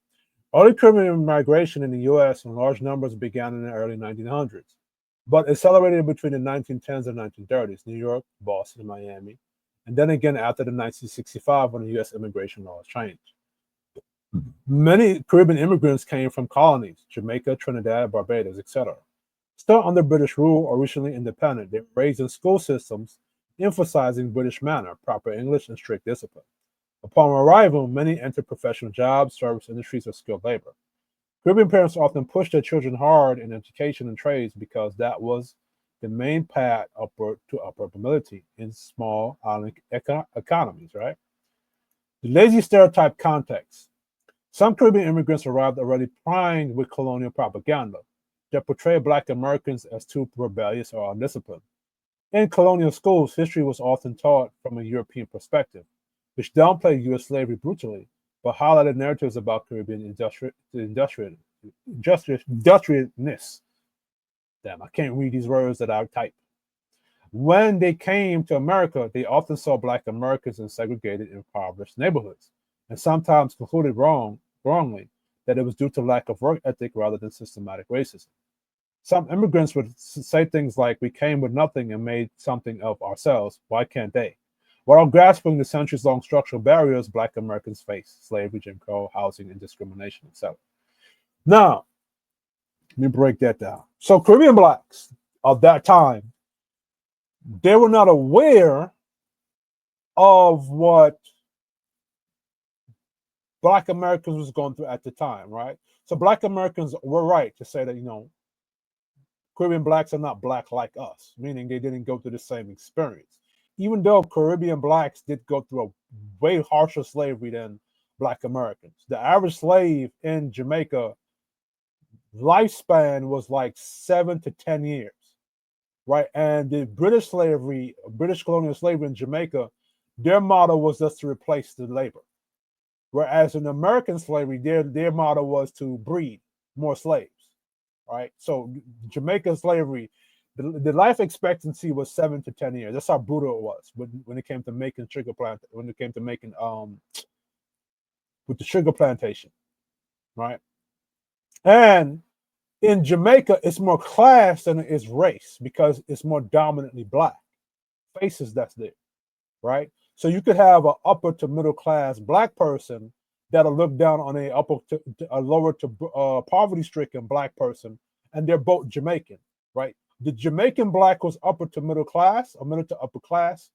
Speaker 1: Early Caribbean migration in the U.S. in large numbers began in the early 1900s, but accelerated between the 1910s and 1930s, New York, Boston, and Miami, and then again after the 1965 when the U.S. immigration laws changed. Many Caribbean immigrants came from colonies, Jamaica, Trinidad, Barbados, etc. Still under British rule or recently independent, they were raised in school systems emphasizing British manner, proper English, and strict discipline. Upon arrival, many entered professional jobs, service industries, or skilled labor. Caribbean parents often pushed their children hard in education and trades because that was the main path upward to upward mobility in small island economies, right? The lazy stereotype context. Some Caribbean immigrants arrived already primed with colonial propaganda that portrayed Black Americans as too rebellious or undisciplined. In colonial schools, history was often taught from a European perspective, which downplayed U.S. slavery brutally, but highlighted narratives about Caribbean industriousness. Damn, I can't read these words that I type. When they came to America, they often saw Black Americans in segregated, impoverished neighborhoods, and sometimes concluded wrongly that it was due to lack of work ethic rather than systematic racism. Some immigrants would say things like, we came with nothing and made something of ourselves. Why can't they? While grasping the centuries-long structural barriers Black Americans face, slavery, Jim Crow, housing, and discrimination, etc. Now, let me break that down. So Caribbean blacks of that time, they were not aware of what Black Americans was going through at the time, right? So Black Americans were right to say that, Caribbean blacks are not Black like us, meaning they didn't go through the same experience. Even though Caribbean blacks did go through a way harsher slavery than Black Americans. The average slave in Jamaica lifespan was like 7 to 10 years, right? And the British colonial slavery in Jamaica, their motto was just to replace the labor. Whereas in American slavery, their model was to breed more slaves, right? So Jamaican slavery, the life expectancy was 7 to 10 years. That's how brutal it was when it came to making sugar plant, when it came to making with the sugar plantation, right? And in Jamaica, it's more class than it is race because it's more dominantly black faces that's there, right? So you could have an upper to middle class black person that'll look down on a lower to poverty stricken black person, and they're both Jamaican, right? The Jamaican black was upper to middle class or middle to upper class.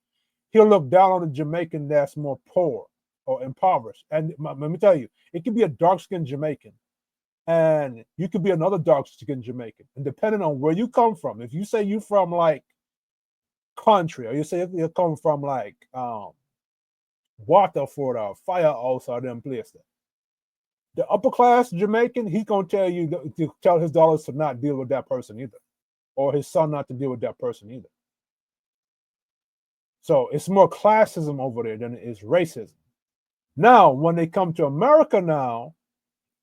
Speaker 1: He'll look down on the Jamaican that's more poor or impoverished. And let me tell you, it could be a dark skinned Jamaican, and you could be another dark skinned Jamaican. And depending on where you come from, if you say you're from like country, or you say you come from like Waterford or Firehouse or them places, the upper class Jamaican, he's gonna tell you to tell his daughters to not deal with that person either, or his son not to deal with that person either. So it's more classism over there than it is racism. Now, when they come to America now,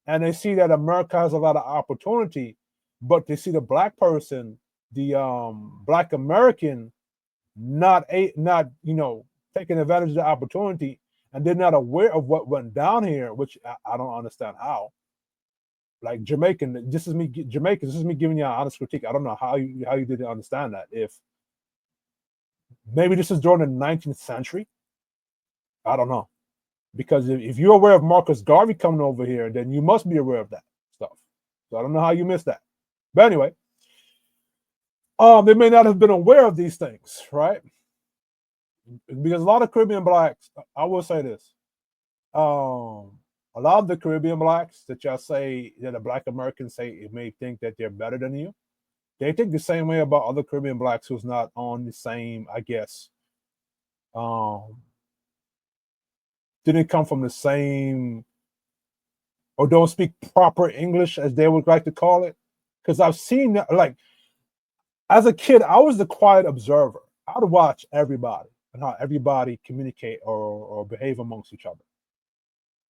Speaker 1: and they see that America has a lot of opportunity, but they see the black person, the black American, not taking advantage of the opportunity, and they're not aware of what went down here, which I don't understand how. Like Jamaican, this is me giving you an honest critique. I don't know how you didn't understand that. If maybe this is during the 19th century, I don't know. Because if you're aware of Marcus Garvey coming over here, then you must be aware of that stuff. So I don't know how you missed that. But anyway, they may not have been aware of these things, right? Because a lot of Caribbean blacks, I will say this, a lot of the Caribbean blacks that y'all say, that the black Americans say it may think that they're better than you, they think the same way about other Caribbean blacks who's not on the same, I guess, didn't come from the same, or don't speak proper English, as they would like to call it. Because I've seen that, like, as a kid, I was the quiet observer. I would watch everybody and how everybody communicate or behave amongst each other.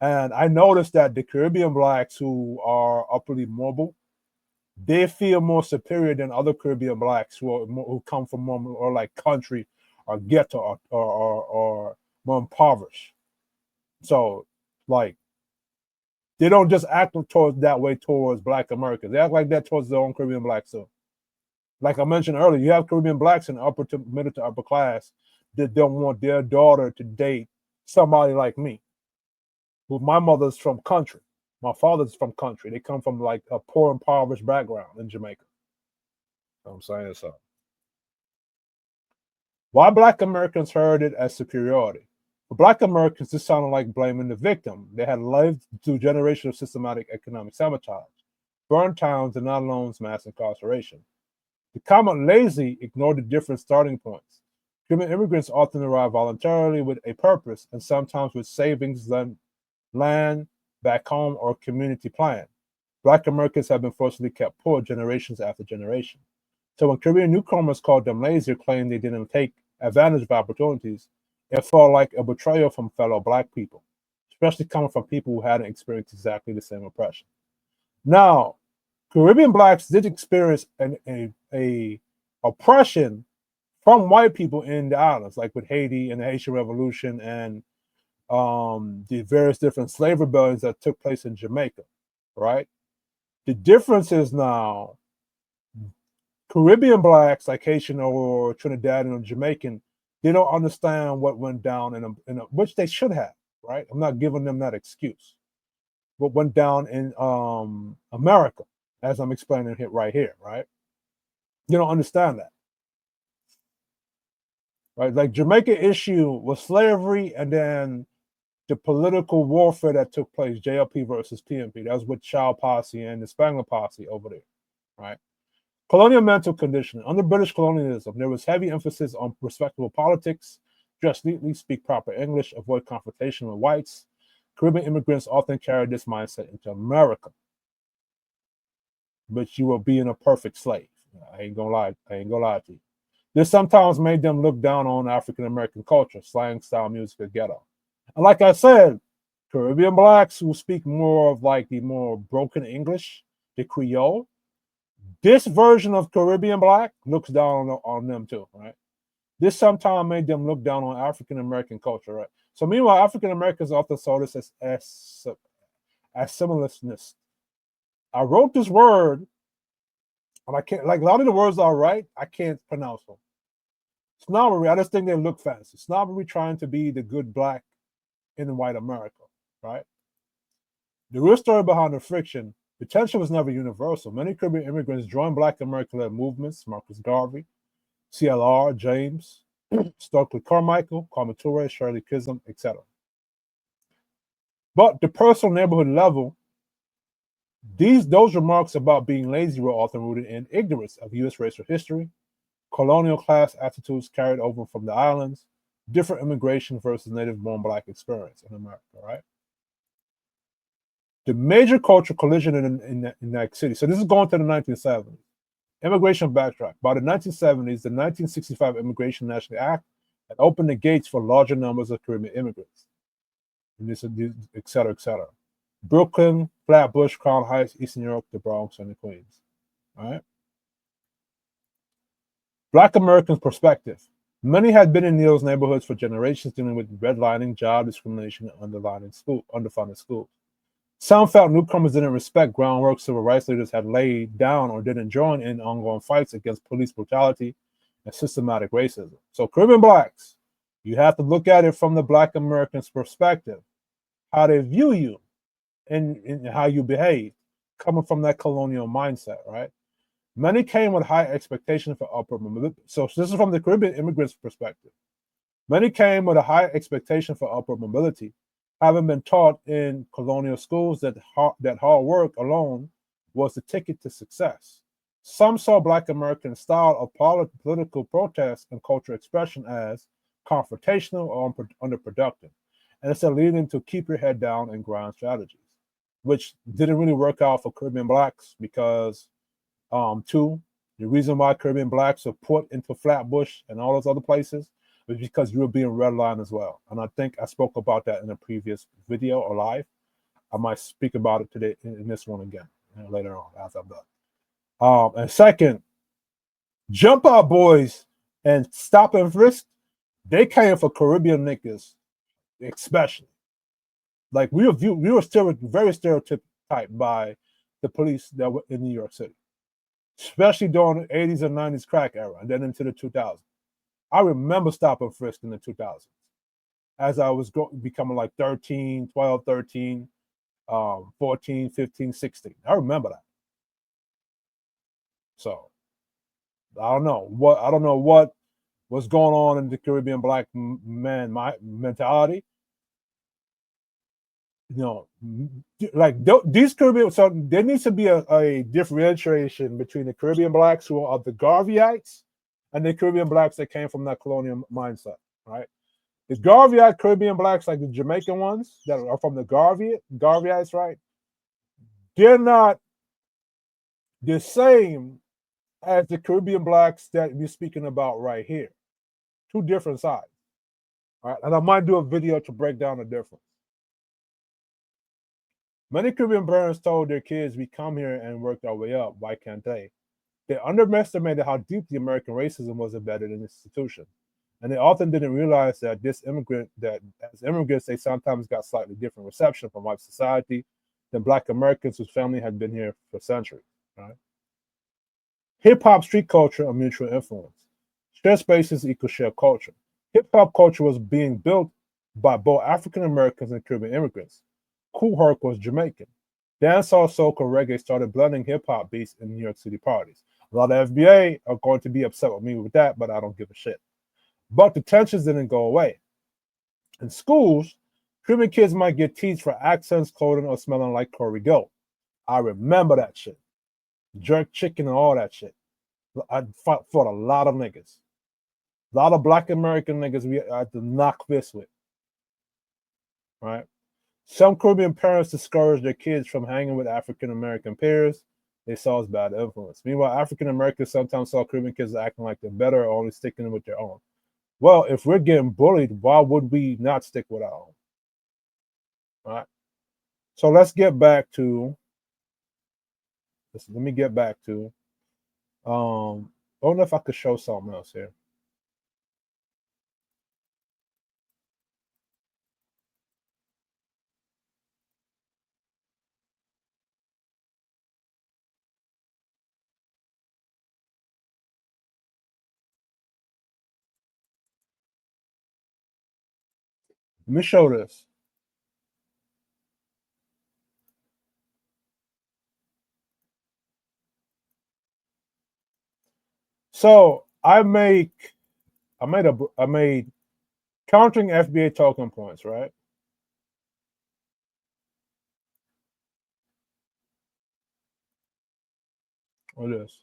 Speaker 1: And I noticed that the Caribbean blacks who are upperly mobile, they feel more superior than other Caribbean blacks who come from more or like country or ghetto or more impoverished. So, like, they don't just act towards that way towards Black Americans. They act like that towards their own Caribbean blacks too. Like I mentioned earlier, you have Caribbean blacks in upper to middle to upper class that don't want their daughter to date somebody like me. Who my mother's from country, my father's from country. They come from like a poor, impoverished background in Jamaica. You know what I'm saying? So, why Black Americans heard it as superiority? For Black Americans, this sounded like blaming the victim. They had lived through generations of systematic economic sabotage, burned towns, and not alone mass incarceration. The comment lazy ignored the different starting points. Cuban immigrants often arrive voluntarily with a purpose and sometimes with savings, land back home, or community plan. Black Americans have been forcibly kept poor generations after generation. So when Caribbean newcomers called them lazy or claimed they didn't take advantage of opportunities, it felt like a betrayal from fellow Black people, especially coming from people who hadn't experienced exactly the same oppression. Now, Caribbean Blacks did experience a oppression from white people in the islands, like with Haiti and the Haitian Revolution and the various different slave rebellions that took place in Jamaica, right? The difference is now Caribbean blacks like Haitian or Trinidadian or Jamaican, they don't understand what went down in which they should have, right? I'm not giving them that excuse. What went down in America, as I'm explaining it right here, right? You don't understand that. Right? Like Jamaica issue was slavery and then the political warfare that took place, JLP versus PNP. That was with Child Posse and the Spangler Posse over there, right? Colonial mental conditioning. Under British colonialism, there was heavy emphasis on respectable politics, dress neatly, speak proper English, avoid confrontation with whites. Caribbean immigrants often carried this mindset into America. But you were being a perfect slave. I ain't gonna lie to you. This sometimes made them look down on African American culture, slang style music, or ghetto. And like I said, Caribbean blacks who speak more of like the more broken English, the Creole. This version of Caribbean black looks down on them too, right? This sometimes made them look down on African American culture, right? So meanwhile, African Americans often saw this as assimilateness. I wrote this word, and I can't, like a lot of the words are right, I can't pronounce them. Snobbery, I just think they look fancy. Snobbery trying to be the good black in white America, right? The real story behind the friction, the tension was never universal. Many Caribbean immigrants joined Black American-led movements, Marcus Garvey, CLR, James, Stokely Carmichael, Kwame Ture, Shirley Chisholm, etc. But the personal neighborhood level, those remarks about being lazy were often rooted in ignorance of U.S. racial history, colonial class attitudes carried over from the islands, different immigration versus native-born black experience in America, right? The major cultural collision in that city. So this is going to the 1970s. Immigration backtrack. By the 1970s, the 1965 Immigration National Act had opened the gates for larger numbers of Caribbean immigrants, and this, et cetera, et cetera. Brooklyn, Flatbush, Crown Heights, Eastern New York, the Bronx, and the Queens. All right. Black Americans' perspective. Many had been in those neighborhoods for generations, dealing with redlining, job discrimination, and underfunded schools. Some felt newcomers didn't respect groundwork civil rights leaders had laid down or didn't join in ongoing fights against police brutality and systematic racism. So Caribbean blacks, you have to look at it from the Black Americans' perspective, how they view you and how you behave, coming from that colonial mindset, right? Many came with high expectations for upward mobility. So this is from the Caribbean immigrants' perspective. Many came with a high expectation for upward mobility, having been taught in colonial schools that hard work alone was the ticket to success. Some saw Black American style of political protest and cultural expression as confrontational or underproductive, and instead leading to keep your head down and grind strategies, which didn't really work out for Caribbean blacks because, the reason why Caribbean blacks were put into Flatbush and all those other places was because you were being redlined as well. And I think I spoke about that in a previous video or live. I might speak about it today in this one again later on as I'm done. And second, Jump Out Boys and Stop and Frisk, they came for Caribbean niggas, especially. Like we were still very stereotyped by the police that were in New York City, especially during the 80s and 90s crack era, and then into the 2000s. I remember Stop and Frisk in the 2000s as I was becoming like 13, 12, 13, 14, 15, 16. I remember that. So I don't know what was going on in the Caribbean black man mentality. You know, like these Caribbean, so there needs to be a differentiation between the Caribbean blacks who are the Garveyites and the Caribbean blacks that came from that colonial mindset, right? The Garveyite Caribbean blacks, like the Jamaican ones that are from the Garveyites, right? They're not the same as the Caribbean blacks that we're speaking about right here. Two different sides, all right? And I might do a video to break down the difference. Many Caribbean parents told their kids, we come here and work our way up. Why can't they? They underestimated how deep the American racism was embedded in the institution. And they often didn't realize that as immigrants, they sometimes got slightly different reception from white society than Black Americans whose family had been here for centuries, right? Hip-hop, street culture, and mutual influence. Shared spaces equal shared culture. Hip-hop culture was being built by both African Americans and Caribbean immigrants. Kool Herc was Jamaican. Dancehall, soca, reggae started blending hip-hop beats in New York City parties. A lot of FBA are going to be upset with me with that, but I don't give a shit. But the tensions didn't go away. In schools, Caribbean kids might get teased for accents, clothing, or smelling like Corey Goat. I remember that shit. Jerk chicken and all that shit. I fought a lot of niggas. A lot of Black American niggas we had to knock fists with. Right? Some Caribbean parents discouraged their kids from hanging with African American peers they saw as bad influence. Meanwhile, African Americans sometimes saw Caribbean kids acting like they're better or only sticking with their own. Well, if we're getting bullied, why would we not stick with our own? All right. So let's get back to. Let me get back to. I don't know if I could show something else here. Let me show this. So I made countering FBA talking points, right? What is?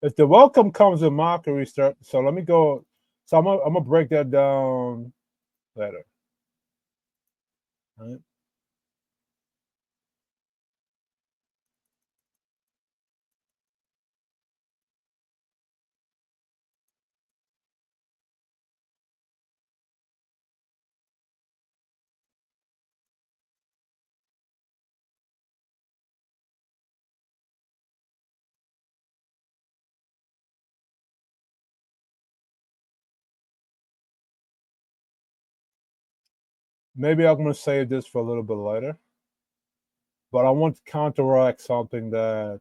Speaker 1: If the welcome comes in mockery, start. So let me go. So I'm gonna break that down later. Right? Maybe I'm gonna save this for a little bit later, but I want to counteract something that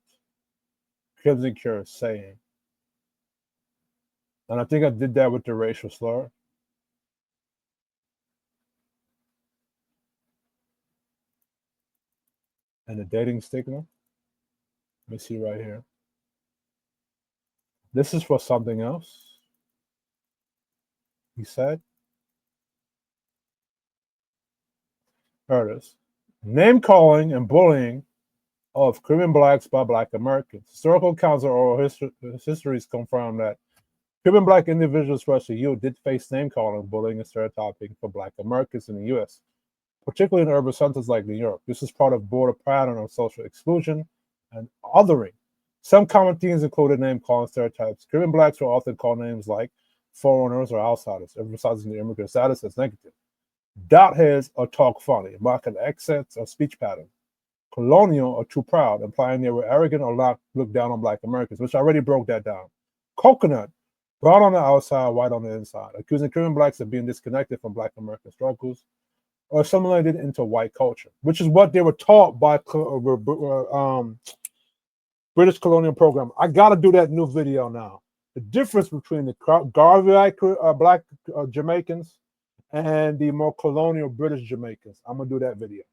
Speaker 1: Crimson Cure is saying, and I think I did that with the racial slur and the dating stigma. Let me see right here. This is for something else. He said, there it is. Name calling and bullying of Caribbean blacks by Black Americans. Historical accounts or oral histories confirm that Caribbean black individuals, especially youth, did face name calling, bullying, and stereotyping for Black Americans in the U.S., particularly in urban centers like New York. This is part of broader pattern of social exclusion and othering. Some common themes included name calling stereotypes. Caribbean blacks were often called names like foreigners or outsiders, emphasizing their immigrant status as negative. Dot heads or talk funny, mocking accents or speech patterns. Colonial or too proud, implying they were arrogant or looked down on Black Americans, which I already broke that down. Coconut, brown on the outside, white on the inside, accusing Caribbean blacks of being disconnected from Black American struggles or assimilated into white culture, which is what they were taught by British colonial program. I got to do that new video now. The difference between the Garveyite Black Jamaicans and the more colonial British Jamaicans. I'm going to do that video.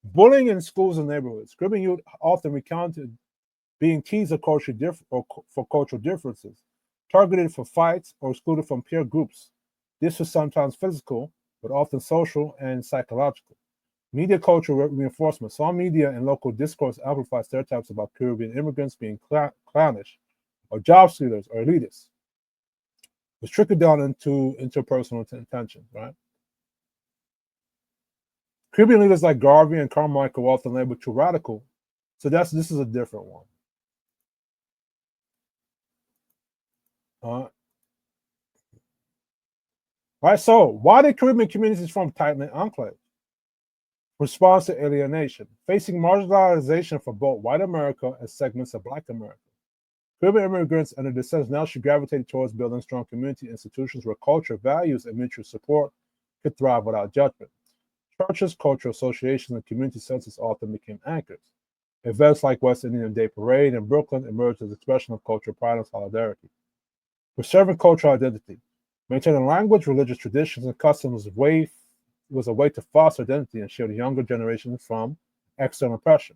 Speaker 1: Bullying in schools and neighborhoods. Caribbean youth often recounted being teased for cultural differences, targeted for fights, or excluded from peer groups. This was sometimes physical, but often social and psychological. Media cultural reinforcement. Some media and local discourse amplify stereotypes about Caribbean immigrants being clownish, or job stealers, or elitists, which trickled down into interpersonal tension, right? Caribbean leaders like Garvey and Carmichael were often labeled too radical, so this is a different one. All right, so why did Caribbean communities form tight-knit enclaves? Response to alienation, facing marginalization for both white America and segments of Black America. Caribbean immigrants and their descendants now should gravitate towards building strong community institutions where culture, values, and mutual support could thrive without judgment. Churches, cultural associations, and community centers often became anchors. Events like West Indian Day Parade in Brooklyn emerged as expression of cultural pride and solidarity. Preserving cultural identity, maintaining language, religious traditions, and customs was a way to foster identity and shield younger generations from external pressure.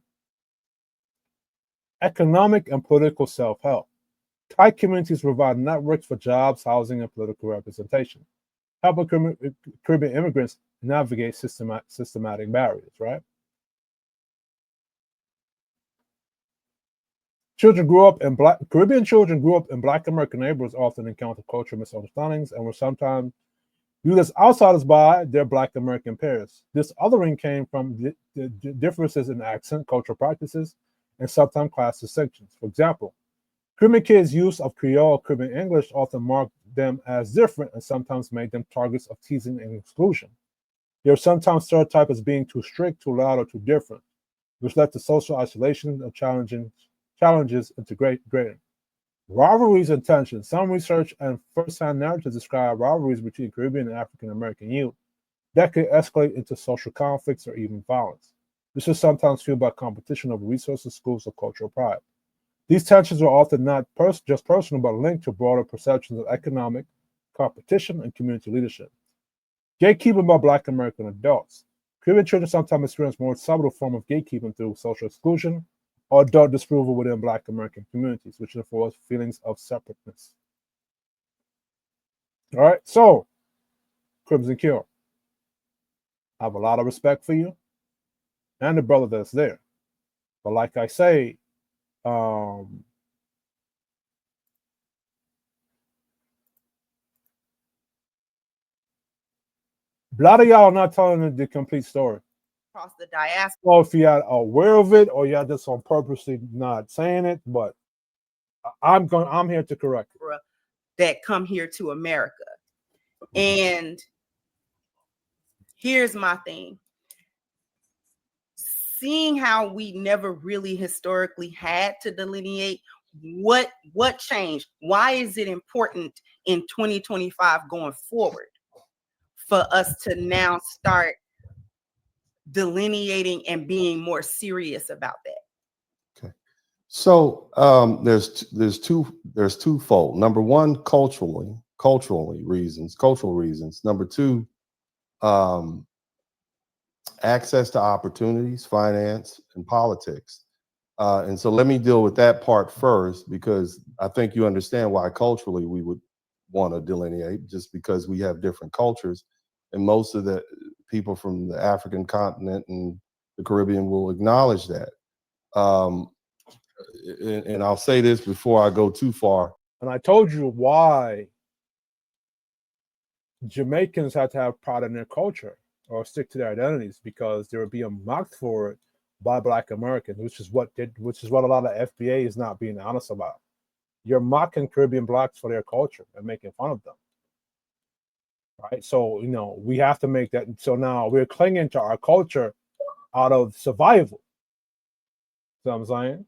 Speaker 1: Economic and political self-help. Tight communities provide networks for jobs, housing, and political representation, helping Caribbean immigrants navigate systematic barriers, right? Caribbean children grew up in Black American neighborhoods, often encountered cultural misunderstandings and were sometimes viewed as outsiders by their Black American peers. This othering came from the differences in accent, cultural practices, and sometimes class distinctions. For example, Caribbean kids' use of Creole Caribbean English often marked them as different and sometimes made them targets of teasing and exclusion. They are sometimes stereotyped as being too strict, too loud, or too different, which led to social isolation and challenges integrating. Rivalries and tensions. Some research and first-hand narratives describe rivalries between Caribbean and African American youth that could escalate into social conflicts or even violence. This is sometimes fueled by competition over resources, schools, or cultural pride. These tensions are often not just personal, but linked to broader perceptions of economic competition and community leadership. Gatekeeping by Black American adults. Caribbean children sometimes experience more subtle form of gatekeeping through social exclusion or adult disapproval within Black American communities, which enforce feelings of separateness. All right, so Crimson Cure, I have a lot of respect for you and the brother that's there. But like I say, a lot of y'all are not telling the complete story.
Speaker 6: Across the diaspora.
Speaker 1: Well, if you're aware of it or you're just on purposely not saying it, but I'm here to correct it.
Speaker 6: That come here to America. And here's my thing. Seeing how we never really historically had to delineate what changed, why is it important in 2025 going forward for us to now start delineating and being more serious about that?
Speaker 2: Okay, so there's twofold. Number one, cultural reasons. Number two, access to opportunities, finance, and politics. And so let me deal with that part first, because I think you understand why culturally we would want to delineate, just because we have different cultures, and most of the people from the African continent and the Caribbean will acknowledge that. And I'll say this before I go too far.
Speaker 1: And I told you why Jamaicans had to have pride in their culture or stick to their identities, because they were being mocked for it by Black Americans, which is what a lot of FBA is not being honest about. You're mocking Caribbean Blacks for their culture and making fun of them. Right? So, we have to make that. So now we're clinging to our culture out of survival. You know what I'm saying?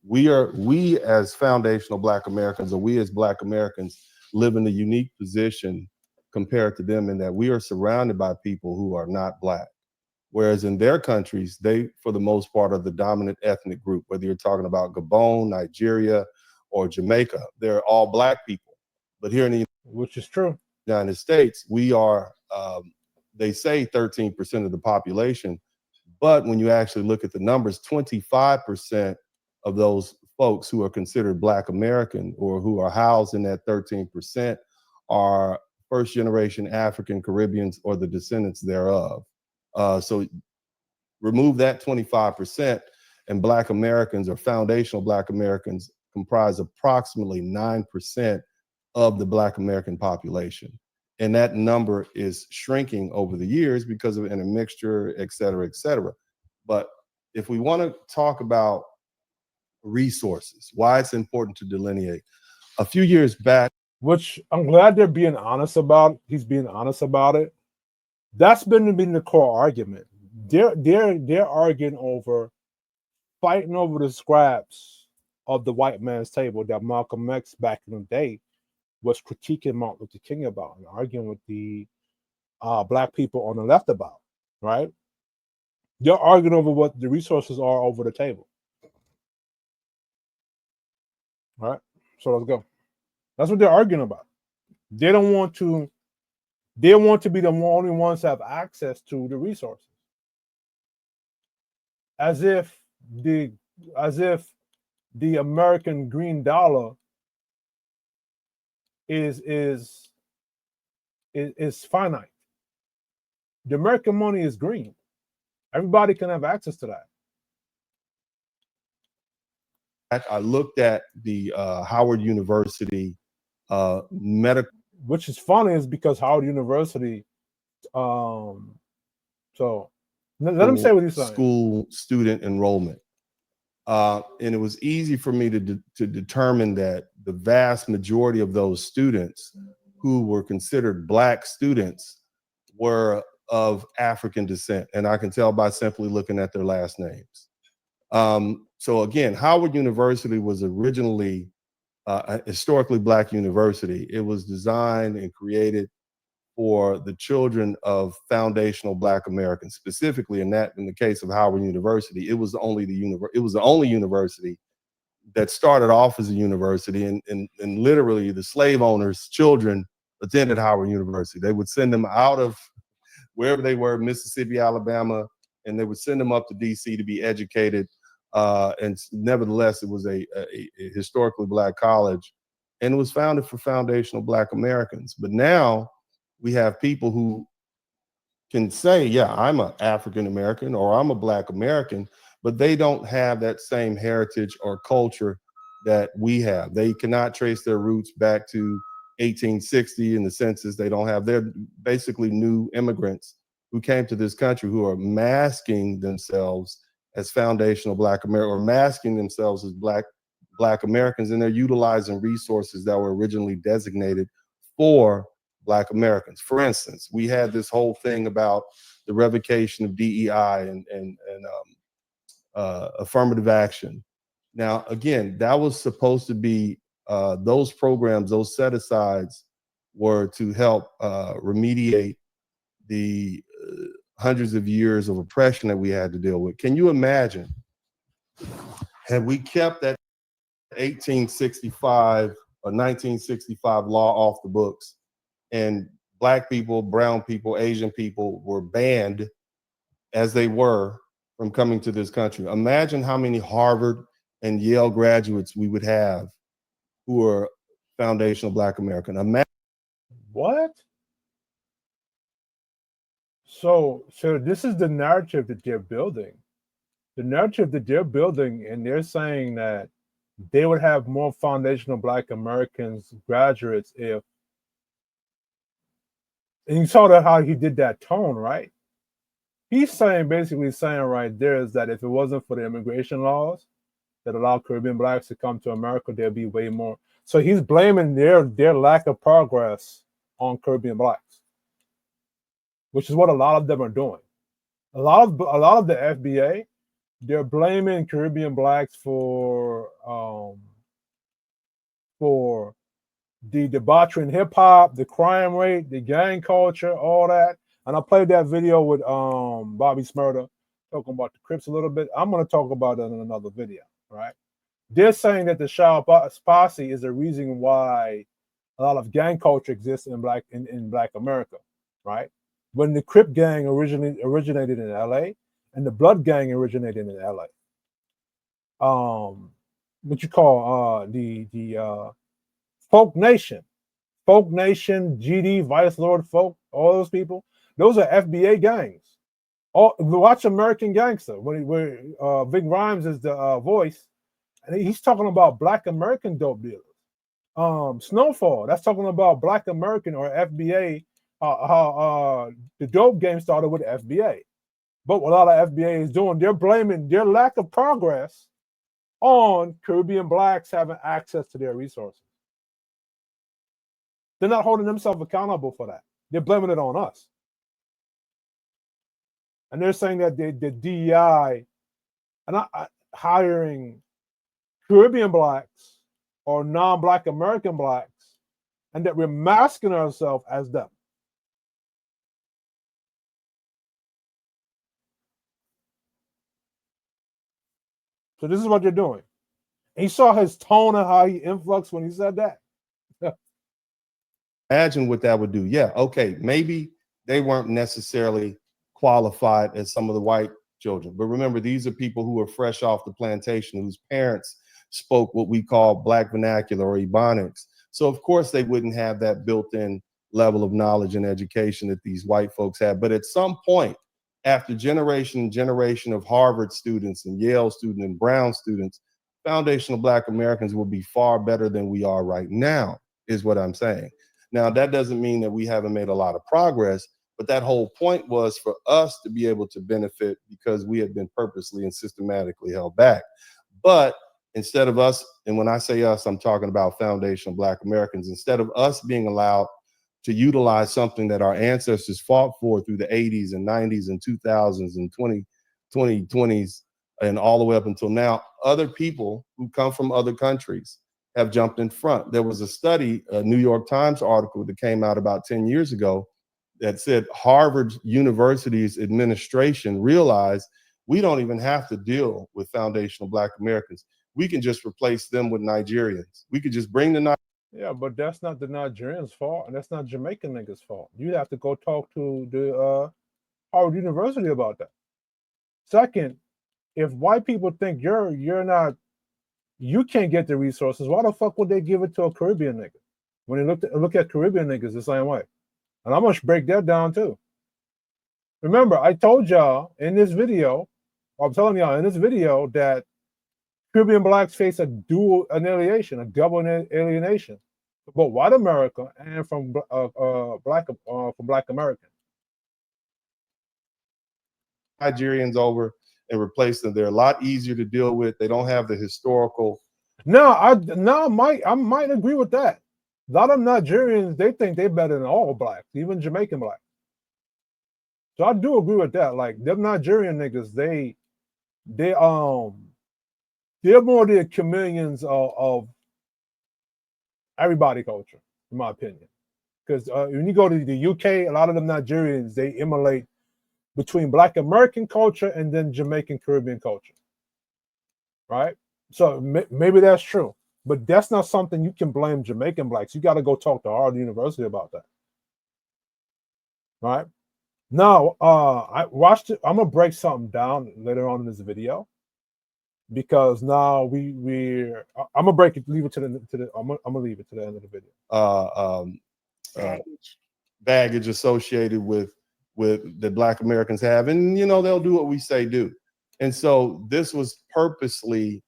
Speaker 2: We as foundational Black Americans, or we as Black Americans, live in a unique position compared to them, in that we are surrounded by people who are not Black. Whereas in their countries, they, for the most part, are the dominant ethnic group, whether you're talking about Gabon, Nigeria, or Jamaica, they're all Black people. But here in the
Speaker 1: which is true,
Speaker 2: United States, we are, they say 13% of the population, but when you actually look at the numbers, 25% of those folks who are considered Black American, or who are housed in that 13%, are first generation African Caribbeans or the descendants thereof. So remove that 25%, and Black Americans, or foundational Black Americans, comprise approximately 9% of the Black American population. And that number is shrinking over the years because of intermixture, et cetera, et cetera. But if we want to talk about resources, why it's important to delineate, a few years back,
Speaker 1: which I'm glad they're being honest about. He's being honest about it. That's been the core argument. They're arguing over, fighting over the scraps of the white man's table that Malcolm X back in the day was critiquing Martin Luther King about, and arguing with the Black people on the left about, right? They're arguing over what the resources are over the table. All right, so let's go. That's what they're arguing about. They don't want to. They want to be the only ones that have access to the resources, as if the American green dollar is finite. The American money is green. Everybody can have access to that.
Speaker 2: I looked at the Howard University medical,
Speaker 1: which is funny, is because Howard University. So let him say what he's saying.
Speaker 2: School student enrollment. And it was easy for me to determine that the vast majority of those students who were considered Black students were of African descent. And I can tell by simply looking at their last names. So again, Howard University was originally a historically Black university. It was designed and created for the children of foundational Black Americans, specifically in the case of Howard University. It was the only university that started off as a university, and literally the slave owners' children attended Howard University. They would send them out of wherever they were, Mississippi, Alabama, and they would send them up to DC to be educated. And nevertheless, it was a historically Black college, and it was founded for foundational Black Americans. But now we have people who can say, yeah, I'm an African American or I'm a Black American, but they don't have that same heritage or culture that we have. They cannot trace their roots back to 1860 in the census. They're basically new immigrants who came to this country who are masking themselves as foundational Black Americans, or masking themselves as Black Americans, and they're utilizing resources that were originally designated for Black Americans. For instance, we had this whole thing about the revocation of DEI and affirmative action. Now, again, that was supposed to be those programs, those set-asides were to help remediate the hundreds of years of oppression that we had to deal with. Can you imagine, had we kept that 1865 or 1965 law off the books, and Black people, brown people, Asian people were banned as they were from coming to this country? Imagine how many Harvard and Yale graduates we would have who are foundational Black American. Imagine.
Speaker 1: What? So this is the narrative that they're building. The narrative that they're building, and they're saying that they would have more foundational Black Americans graduates if, and you saw that how he did that tone, right? He's basically saying right there is that if it wasn't for the immigration laws that allow Caribbean Blacks to come to America, there'd be way more. So he's blaming their lack of progress on Caribbean Blacks, which is what a lot of them are doing. A lot of the FBA, they're blaming Caribbean Blacks for the debauchery in hip hop, the crime rate, the gang culture, all that. And I played that video with Bobby Smurda talking about the Crips a little bit. I'm going to talk about that in another video, right? They're saying that the Shaw Posse is the reason why a lot of gang culture exists in Black America, right? When the Crip gang originated in LA, and the Blood gang originated in LA. What you call the Folk Nation, GD, Vice Lord Folk, all those people, those are FBA gangs. Watch American Gangster, where Big Rhymes is the voice, and he's talking about Black American dope dealers. Snowfall, that's talking about Black American or FBA, how the dope game started with FBA. But what a lot of FBA is doing, they're blaming their lack of progress on Caribbean Blacks having access to their resources. They're not holding themselves accountable for that. They're blaming it on us. And they're saying that the DEI are not hiring Caribbean Blacks or non-Black American Blacks, and that we're masking ourselves as them. So this is what you're doing. And you saw his tone and how he influxed when he said that.
Speaker 2: Imagine what that would do. Yeah, okay, maybe they weren't necessarily qualified as some of the white children, but remember, these are people who are fresh off the plantation, whose parents spoke what we call Black vernacular or Ebonics. So of course they wouldn't have that built-in level of knowledge and education that these white folks have. But at some point, after generation and generation of Harvard students and Yale students and Brown students, foundational Black Americans will be far better than we are right now, is what I'm saying. Now, that doesn't mean that we haven't made a lot of progress, but that whole point was for us to be able to benefit because we had been purposely and systematically held back. But instead of us, and when I say us, I'm talking about foundational Black Americans, instead of us being allowed to utilize something that our ancestors fought for through the 80s and 90s and 2000s and 2020s and all the way up until now, other people who come from other countries have jumped in front. There was a study, a New York Times article that came out about 10 years ago that said Harvard University's administration realized we don't even have to deal with foundational Black Americans. We can just replace them with Nigerians. We could just bring the
Speaker 1: Yeah, but that's not the Nigerians' fault, and that's not Jamaican niggas' fault. You have to go talk to the Harvard University about that. Second, if white people think you're not, you can't get the resources, why the fuck would they give it to a Caribbean nigga? When they look at Caribbean niggas the same way. And I'm gonna break that down too. Remember, I told y'all in this video, I'm telling y'all in this video that Caribbean blacks face a dual annihilation, a double alienation, both white America and from black American.
Speaker 2: Nigerians over and replace them. They're a lot easier to deal with. They don't have the historical.
Speaker 1: I might agree with that. A lot of Nigerians, they think they're better than all blacks, even Jamaican blacks. So I do agree with that. Like them Nigerian niggas, they're more the chameleons of everybody culture, in my opinion. Because when you go to the UK, a lot of them Nigerians, they emulate between Black American culture and then Jamaican Caribbean culture, right? So maybe that's true, but that's not something you can blame Jamaican blacks. You got to go talk to Harvard University about that, right? Now, I watched it. I'm gonna break something down later on in this video because now I'm gonna break it. Leave it to the. I'm gonna leave it to the end of the video.
Speaker 2: Baggage associated with that Black Americans have, and you know they'll do what we say do, and so this was purposely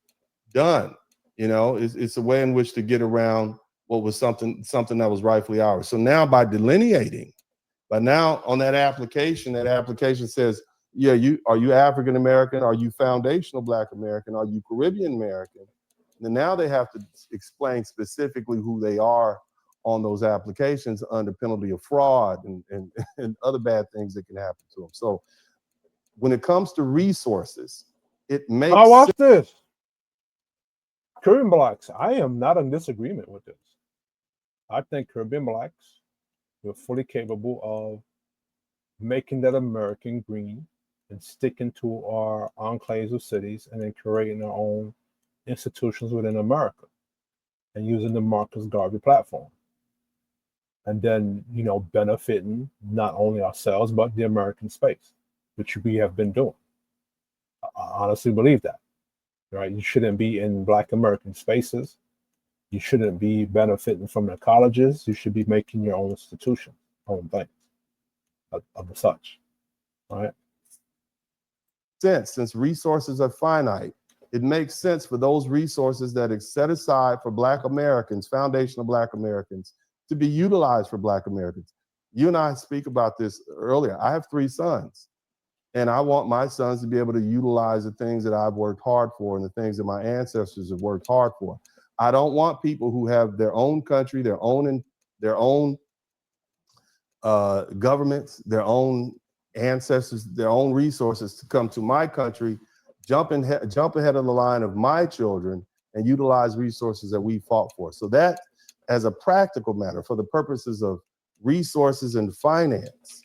Speaker 2: done. You know, it's a way in which to get around what was something that was rightfully ours. So now by delineating. But now on that application says, yeah, are you African American? Are you foundational Black American? Are you Caribbean American? And now they have to explain specifically who they are on those applications under penalty of fraud and other bad things that can happen to them. So when it comes to resources, it makes
Speaker 1: watch this. Caribbean blacks, I am not in disagreement with this. I think Caribbean blacks, we're fully capable of making that American green and sticking to our enclaves of cities and then creating our own institutions within America and using the Marcus Garvey platform. And then, benefiting not only ourselves, but the American space, which we have been doing. I honestly believe that, right? You shouldn't be in Black American spaces. You shouldn't be benefiting from the colleges. You should be making your own institution, own things of the such, right?
Speaker 2: Since resources are finite, it makes sense for those resources that are set aside for Black Americans, foundational Black Americans, to be utilized for Black Americans. You and I speak about this earlier. I have 3 sons, and I want my sons to be able to utilize the things that I've worked hard for and the things that my ancestors have worked hard for. I don't want people who have their own country, their own governments, their own ancestors, their own resources to come to my country, jump ahead of the line of my children and utilize resources that we fought for. So that, as a practical matter, for the purposes of resources and finance,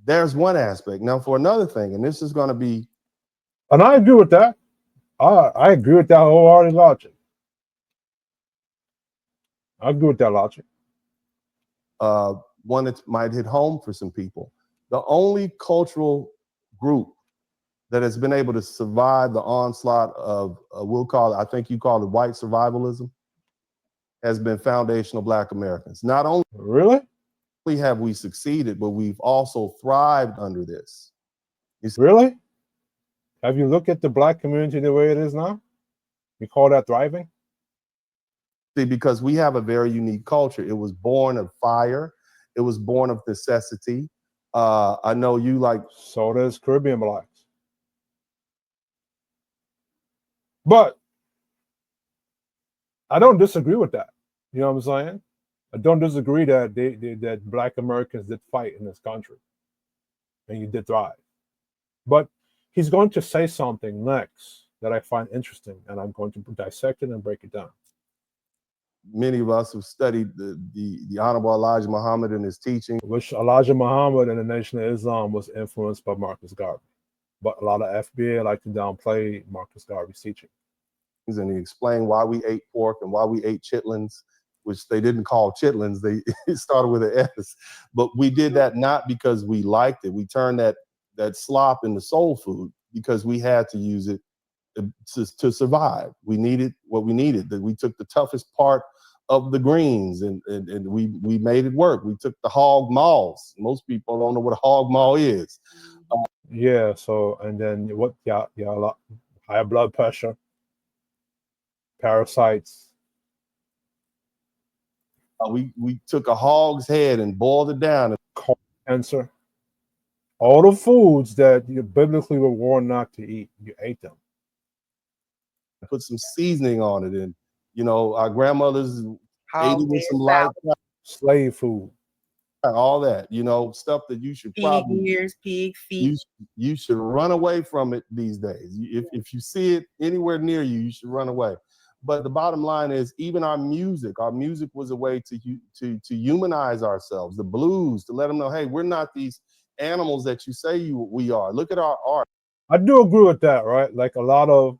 Speaker 2: there's one aspect. Now, for another thing, and this is going to be,
Speaker 1: and I agree with that. I agree with that wholehearted logic. I agree with that logic.
Speaker 2: One that might hit home for some people. The only cultural group that has been able to survive the onslaught of, I think you call it white survivalism, has been foundational Black Americans. Not only have we succeeded, but we've also thrived under this.
Speaker 1: Really? Have you looked at the Black community the way it is now? You call that thriving?
Speaker 2: See, because we have a very unique culture. It was born of fire. It was born of necessity. I know you like.
Speaker 1: So does Caribbean blacks. But I don't disagree with that. You know what I'm saying? I don't disagree that that Black Americans did fight in this country, and you did thrive. But he's going to say something next that I find interesting, and I'm going to dissect it and break it down.
Speaker 2: Many of us who studied the Honorable Elijah Muhammad and his teaching,
Speaker 1: which Elijah Muhammad and the Nation of Islam was influenced by Marcus Garvey, but a lot of FBA like to downplay Marcus Garvey's teaching.
Speaker 2: And he explained why we ate pork and why we ate chitlins, which they didn't call chitlins. They it started with an S, but we did that not because we liked it. We turned that slop into soul food because we had to use it to survive. We needed what we needed. That we took the toughest part of the greens and we made it work. We took the hog maws. Most people don't know what a hog maw is.
Speaker 1: Yeah. So and then what? Yeah. High blood pressure, parasites.
Speaker 2: We took a hog's head and boiled it down.
Speaker 1: Cancer. All the foods that you biblically were warned not to eat, you ate them.
Speaker 2: Put some seasoning on it, and you know our grandmothers ate it with some light
Speaker 1: slave food,
Speaker 2: all that. You know, stuff that you should probably
Speaker 6: ears, pig feet.
Speaker 2: You should run away from it these days. If you see it anywhere near you, you should run away. But the bottom line is, even our music was a way to humanize ourselves. The blues, to let them know, hey, we're not these animals that you say we are. Look at our art.
Speaker 1: I do agree with that, right? Like a lot of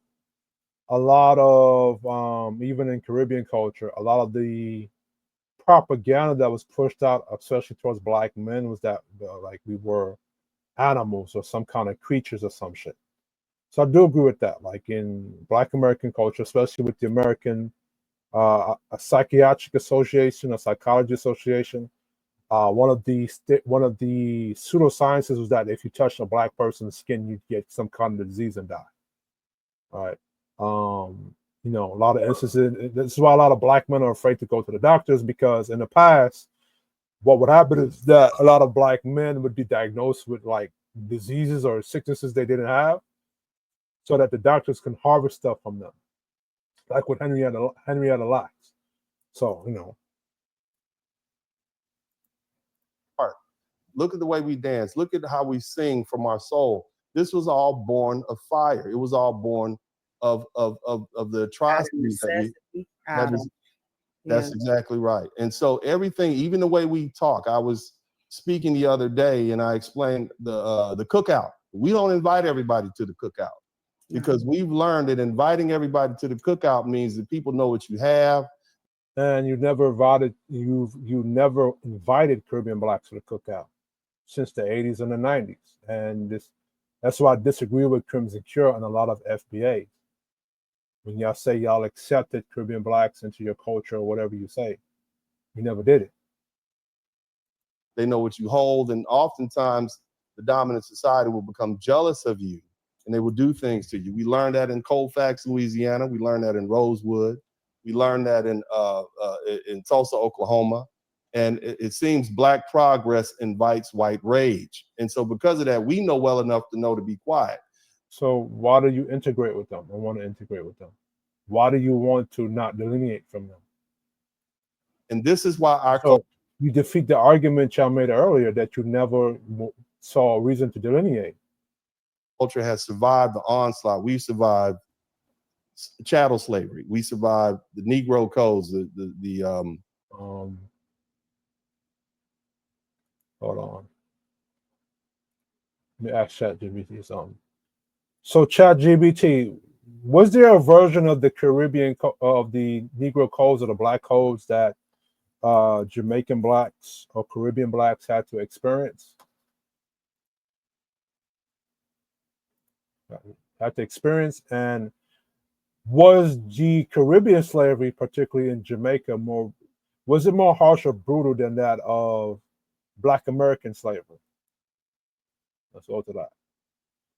Speaker 1: even in Caribbean culture, a lot of the propaganda that was pushed out, especially towards Black men, was that like we were animals or some kind of creatures or some shit. So I do agree with that. Like in Black American culture, especially with the American a psychiatric association, a psychology association, one of the pseudosciences was that if you touch a Black person's skin, you get some kind of disease and die. All right. You know, a lot of instances. This is why a lot of Black men are afraid to go to the doctors, because in the past, what would happen is that a lot of Black men would be diagnosed with like diseases or sicknesses they didn't have, so that the doctors can harvest stuff from them, like with Henrietta Lacks. So, you know.
Speaker 2: Look at the way we dance. Look at how we sing from our soul. This was all born of fire. It was all born of the atrocities that we. That's exactly right. And so everything, even the way we talk. I was speaking the other day, and I explained the cookout. We don't invite everybody to the cookout, because we've learned that inviting everybody to the cookout means that people know what you have.
Speaker 1: And you never invited Caribbean Blacks to the cookout since the 80s and the 90s. And that's why I disagree with Crimson Cure and a lot of FBA. When y'all say y'all accepted Caribbean Blacks into your culture or whatever you say, you never did it.
Speaker 2: They know what you hold, and oftentimes the dominant society will become jealous of you, and they will do things to you. We learned that in Colfax, Louisiana. We learned that in Rosewood. We learned that in Tulsa, Oklahoma. And it seems Black progress invites white rage. And so because of that, we know well enough to know to be quiet.
Speaker 1: So why do you integrate with them and want to integrate with them? Why do you want to not delineate from them?
Speaker 2: And this is why
Speaker 1: you defeat the argument y'all made earlier that you never saw a reason to delineate.
Speaker 2: Culture has survived the onslaught. We survived chattel slavery. We survived the Negro codes.
Speaker 1: Hold on. Let me ask ChatGPT something. So ChatGPT, was there a version of the Caribbean of the Negro codes or the Black codes that Jamaican Blacks or Caribbean Blacks had to experience? And was the Caribbean slavery, particularly in Jamaica, was it more harsh or brutal than that of Black American slavery? Let's go to that.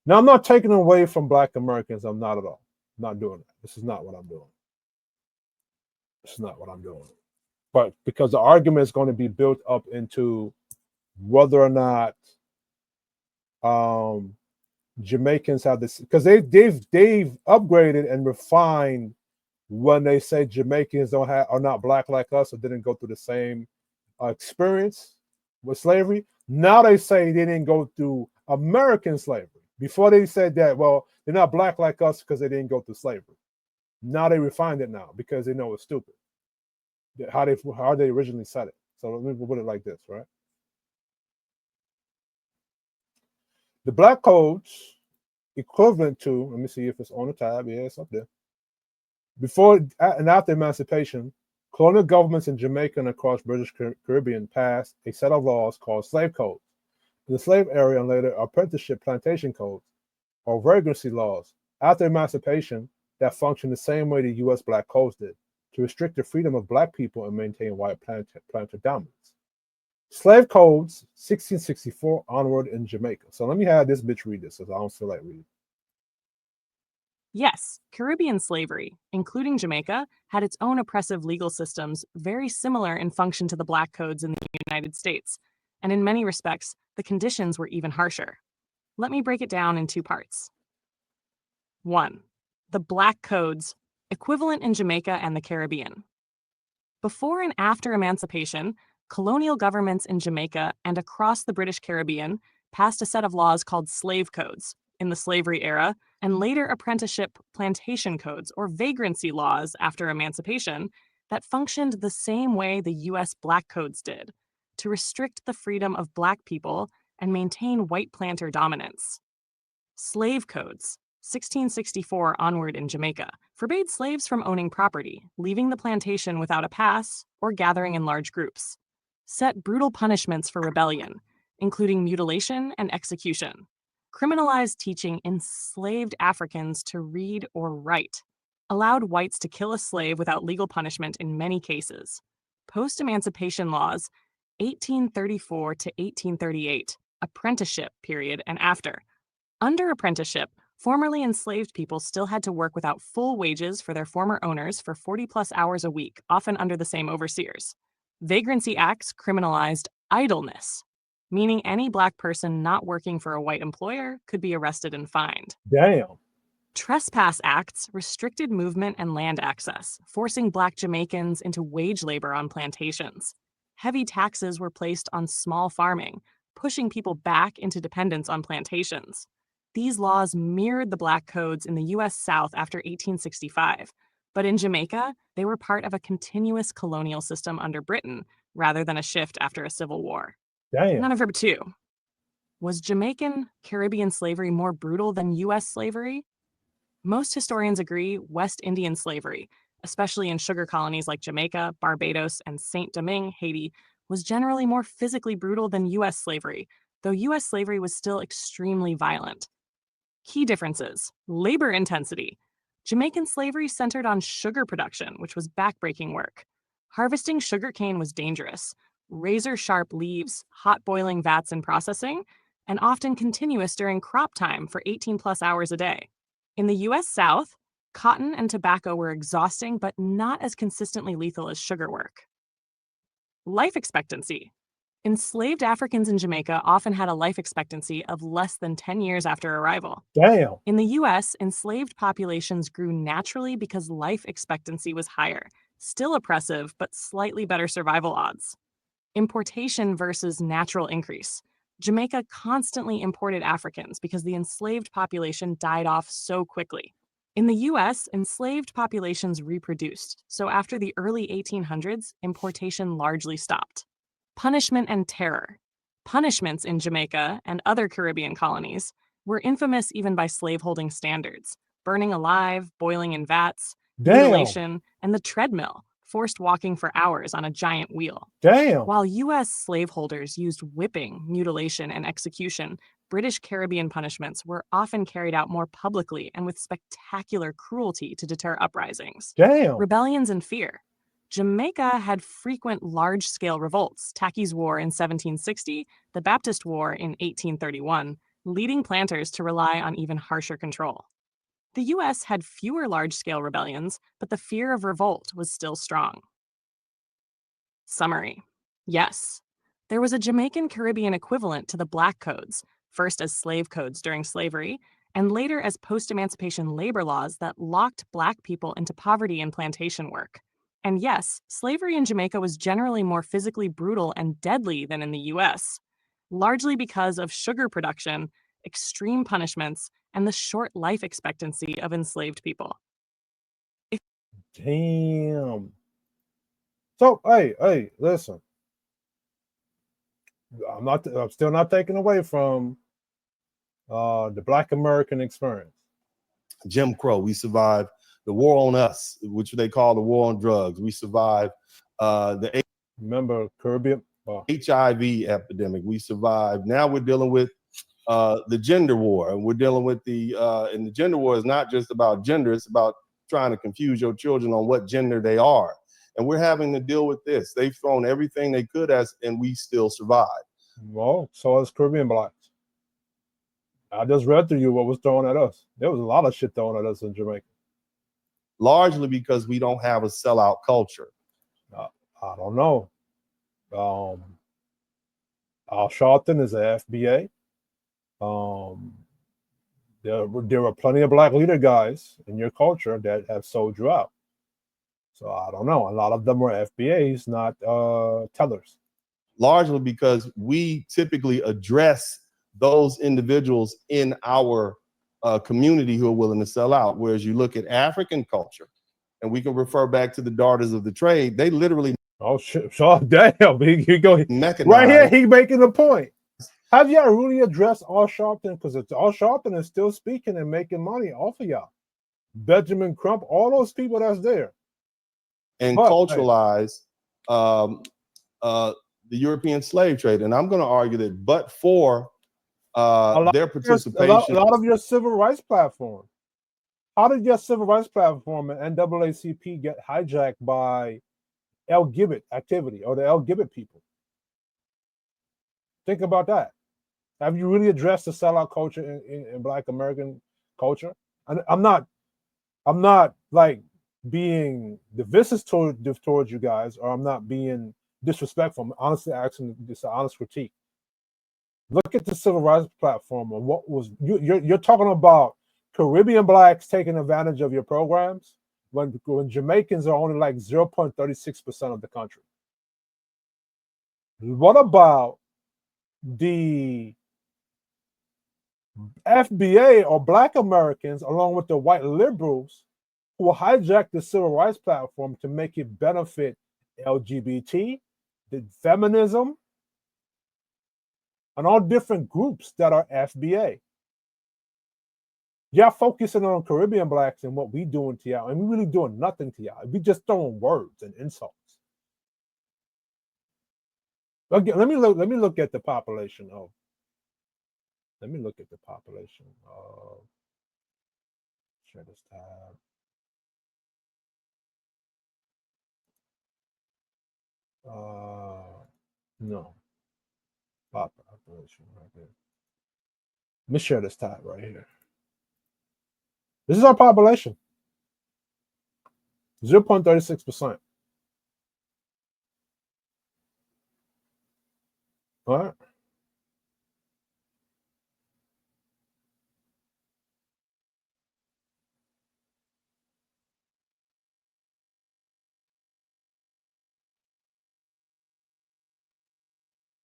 Speaker 1: Now, I'm not taking away from Black Americans. I'm not at all. I'm not doing that. This is not what I'm doing. This is not what I'm doing. But because the argument is going to be built up into whether or not Jamaicans have this because they've upgraded and refined when they say Jamaicans are not black like us or didn't go through the same experience with slavery. Now they say they didn't go through American slavery. Before they said that, well, they're not black like us because they didn't go through slavery. Now they refined it now because they know it's stupid. How they originally said it. So let me put it like this, right? The black codes equivalent to, let me see if it's on the tab. Yeah, it's up there. Before and after emancipation, colonial governments in Jamaica and across British Caribbean passed a set of laws called slave codes. In the slave area and later apprenticeship plantation codes, or vagrancy laws, after emancipation that functioned the same way the U.S. black codes did, to restrict the freedom of black people and maintain white planter dominance. Slave codes, 1664 onward in Jamaica. So let me have this bitch read this, because I don't feel like reading.
Speaker 9: Yes, Caribbean slavery, including Jamaica, had its own oppressive legal systems very similar in function to the black codes in the United States, and in many respects, the conditions were even harsher. Let me break it down in two parts. 1. The black codes, equivalent in Jamaica and the Caribbean. Before and after emancipation, colonial governments in Jamaica and across the British Caribbean passed a set of laws called slave codes in the slavery era, and later apprenticeship plantation codes or vagrancy laws after emancipation that functioned the same way the U.S. black codes did, to restrict the freedom of black people and maintain white planter dominance. Slave codes, 1664 onward in Jamaica, forbade slaves from owning property, leaving the plantation without a pass, or gathering in large groups. Set brutal punishments for rebellion, including mutilation and execution. Criminalized teaching enslaved Africans to read or write. Allowed whites to kill a slave without legal punishment in many cases. Post-emancipation laws, 1834 to 1838, apprenticeship period and after. Under apprenticeship, formerly enslaved people still had to work without full wages for their former owners for 40-plus hours a week, often under the same overseers. Vagrancy acts criminalized idleness, meaning any black person not working for a white employer could be arrested and fined.
Speaker 1: Damn.
Speaker 9: Trespass acts restricted movement and land access, forcing black Jamaicans into wage labor on plantations. Heavy taxes were placed on small farming, pushing people back into dependence on plantations. These laws mirrored the black codes in the U.S. South after 1865, but in Jamaica, they were part of a continuous colonial system under Britain, rather than a shift after a civil war.
Speaker 1: Damn.
Speaker 9: None of number 2. Was Jamaican Caribbean slavery more brutal than U.S. slavery? Most historians agree West Indian slavery, especially in sugar colonies like Jamaica, Barbados, and Saint-Domingue, Haiti, was generally more physically brutal than U.S. slavery, though U.S. slavery was still extremely violent. Key differences: labor intensity. Jamaican slavery centered on sugar production, which was backbreaking work. Harvesting sugarcane was dangerous. Razor-sharp leaves, hot boiling vats and processing, and often continuous during crop time for 18-plus hours a day. In the U.S. South, cotton and tobacco were exhausting but not as consistently lethal as sugar work. Life expectancy. Enslaved Africans in Jamaica often had a life expectancy of less than 10 years after arrival.
Speaker 1: Damn.
Speaker 9: In the U.S., enslaved populations grew naturally because life expectancy was higher, still oppressive, but slightly better survival odds. Importation versus natural increase. Jamaica constantly imported Africans because the enslaved population died off so quickly. In the U.S., enslaved populations reproduced, so after the early 1800s, importation largely stopped. Punishment and terror. Punishments in Jamaica and other Caribbean colonies were infamous even by slaveholding standards: burning alive, boiling in vats, mutilation, and the treadmill, forced walking for hours on a giant wheel.
Speaker 1: Damn.
Speaker 9: While U.S. slaveholders used whipping, mutilation, and execution, British Caribbean punishments were often carried out more publicly and with spectacular cruelty to deter uprisings.
Speaker 1: Damn.
Speaker 9: Rebellions and fear. Jamaica had frequent large-scale revolts: Tacky's War in 1760, the Baptist War in 1831, leading planters to rely on even harsher control. The U.S. had fewer large-scale rebellions, but the fear of revolt was still strong. Summary. Yes, there was a Jamaican Caribbean equivalent to the Black Codes, first as slave codes during slavery, and later as post-emancipation labor laws that locked Black people into poverty and plantation work. And yes, slavery in Jamaica was generally more physically brutal and deadly than in the US, largely because of sugar production, extreme punishments, and the short life expectancy of enslaved people.
Speaker 1: Damn. So, hey, listen. I'm still not taking away from the Black American experience.
Speaker 2: Jim Crow. We survived the war on us, which they call the war on drugs. We survived
Speaker 1: remember Caribbean
Speaker 2: HIV epidemic. We survived. Now we're dealing with the gender war, and we're dealing with and the gender war is not just about gender. It's about trying to confuse your children on what gender they are. And we're having to deal with this. They've thrown everything they could at us, and we still survive.
Speaker 1: Well, so as Caribbean Blacks. I just read to you what was thrown at us. There was a lot of shit thrown at us in Jamaica.
Speaker 2: Largely because we don't have a sellout culture.
Speaker 1: I don't know. Al Sharpton is a FBA. There were plenty of Black leader guys in your culture that have sold you out. So I don't know. A lot of them were FBAs, not tellers.
Speaker 2: Largely because we typically address those individuals in our community who are willing to sell out. Whereas you look at African culture, and we can refer back to the Daughters of the Trade, they literally...
Speaker 1: Oh, shit. Oh, damn. He go
Speaker 2: mechanized.
Speaker 1: Right here, he making a point. Have y'all really addressed Al Sharpton? Because Al Sharpton is still speaking and making money off of y'all. Benjamin Crump, all those people that's there.
Speaker 2: And culturalize the European slave trade. And I'm going to argue that but for their participation...
Speaker 1: A lot of your civil rights platform. How did your civil rights platform and NAACP get hijacked by LGBT activity or the LGBT people? Think about that. Have you really addressed the sellout culture in Black American culture? And I'm not like being divisive towards you guys, or I'm not being disrespectful. I'm honestly asking this an honest critique. Look at the civil rights platform and what was you're talking about Caribbean Blacks taking advantage of your programs when Jamaicans are only like 0.36% of the country. What about the FBA or Black Americans, along with the white liberals, who hijacked the civil rights platform to make it benefit LGBT, the feminism, and all different groups that are FBA? Y'all focusing on Caribbean Blacks and what we doing to y'all, and we really doing nothing to y'all. We just throwing words and insults. Again, let me look at the population of. Let me look at the population of. Share this tab. No. Population right here. Let me share this tab right here. This is our population. 0.36%. All right.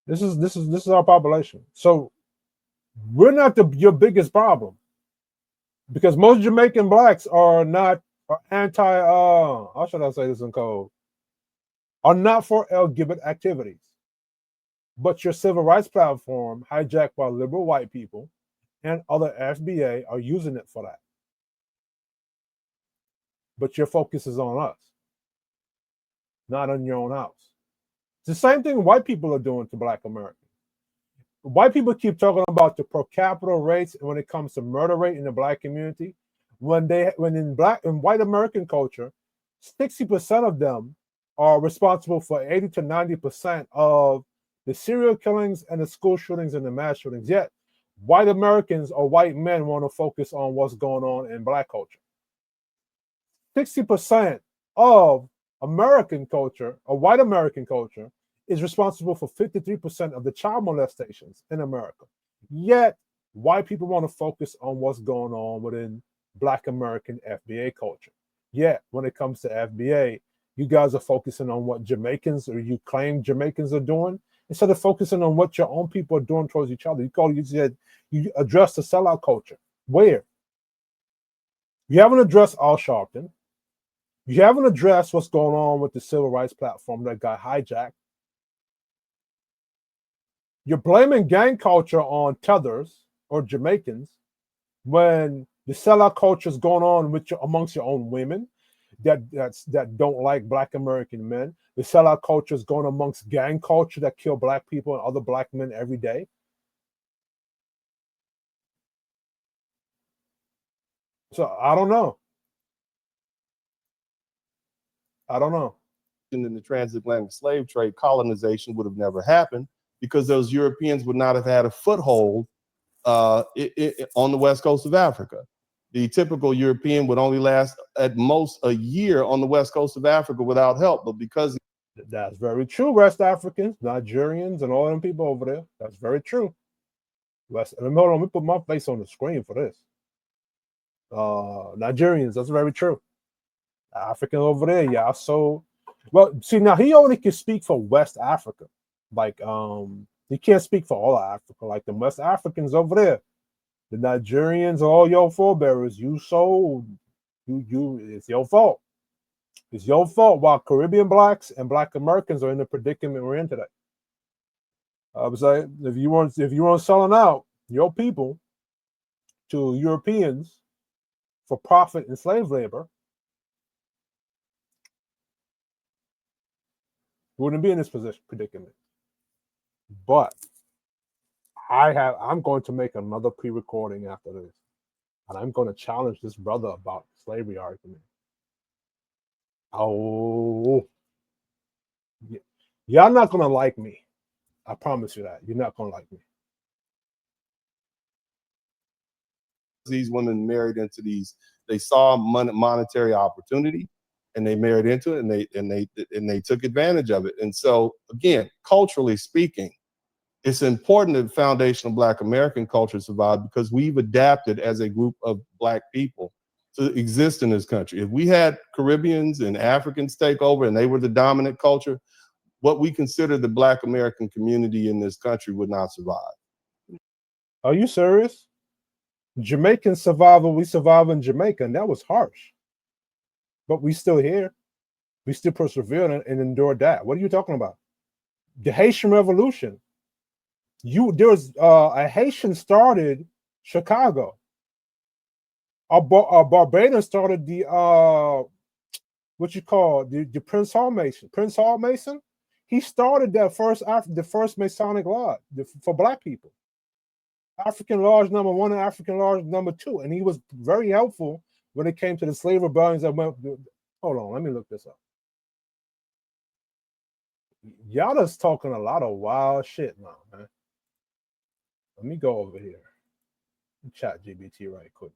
Speaker 1: This is our population. So we're not your biggest problem, because most Jamaican Blacks are anti. How should I say this in code? Are not for LGBT activities. But your civil rights platform, hijacked by liberal white people and other FBA, are using it for that. But your focus is on us, not on your own house. It's the same thing white people are doing to Black Americans. White people keep talking about the per capita rates when it comes to murder rate in the Black community. When in white American culture, 60% of them are responsible for 80 to 90% of the serial killings and the school shootings and the mass shootings. Yet, white Americans or white men want to focus on what's going on in Black culture. 60% of American culture, or white American culture, is responsible for 53% of the child molestations in America. Yet, white people want to focus on what's going on within Black American FBA culture. Yet, when it comes to FBA, you guys are focusing on what Jamaicans or you claim Jamaicans are doing instead of focusing on what your own people are doing towards each other. You said you address the sellout culture. Where? You haven't addressed Al Sharpton. You haven't addressed what's going on with the civil rights platform that got hijacked. You're blaming gang culture on tethers or Jamaicans when the sellout culture is going on with amongst your own women that don't like Black American men. The sellout culture is going amongst gang culture that kill Black people and other Black men every day. So I don't know.
Speaker 2: In the transatlantic slave trade, colonization would have never happened because those Europeans would not have had a foothold on the west coast of Africa. The typical European would only last at most a year on the west coast of Africa without help. But because
Speaker 1: that's very true, West Africans, Nigerians, and all them people over there. That's very true. Hold on, let me put my face on the screen for this. Nigerians, that's very true. Africans over there, yeah. So, well, see, now he only can speak for West Africa. Like, he can't speak for all of Africa. Like the West Africans over there, the Nigerians, all your forebearers, you sold, it's your fault. It's your fault while Caribbean Blacks and Black Americans are in the predicament we're in today. I was like, if you weren't selling out your people to Europeans for profit and slave labor, we wouldn't be in this predicament. But I'm going to make another pre-recording after this, and I'm going to challenge this brother about slavery argument. Oh, y'all not going to like me. I promise you that. You're not going to like me.
Speaker 2: These women married into these, they saw monetary opportunity and they married into it and they took advantage of it. And so again, culturally speaking, it's important that the foundation of Black American culture survive because we've adapted as a group of Black people to exist in this country. If we had Caribbeans and Africans take over and they were the dominant culture, what we consider the Black American community in this country would not survive.
Speaker 1: Are you serious? Jamaicans survive when we survive in Jamaica, and that was harsh. But we still here. We still persevere and endured that. What are you talking about? The Haitian Revolution. There was a Haitian started Chicago. Barbados started the the Prince Hall Mason. Prince Hall Mason. He started that the first Masonic lodge for Black people. African Lodge number 1 and African Lodge number 2, and he was very helpful when it came to the slave rebellions that went. Hold on, let me look this up. Y'all just talking a lot of wild shit now, man. Let me go over here. Chat GBT right quick.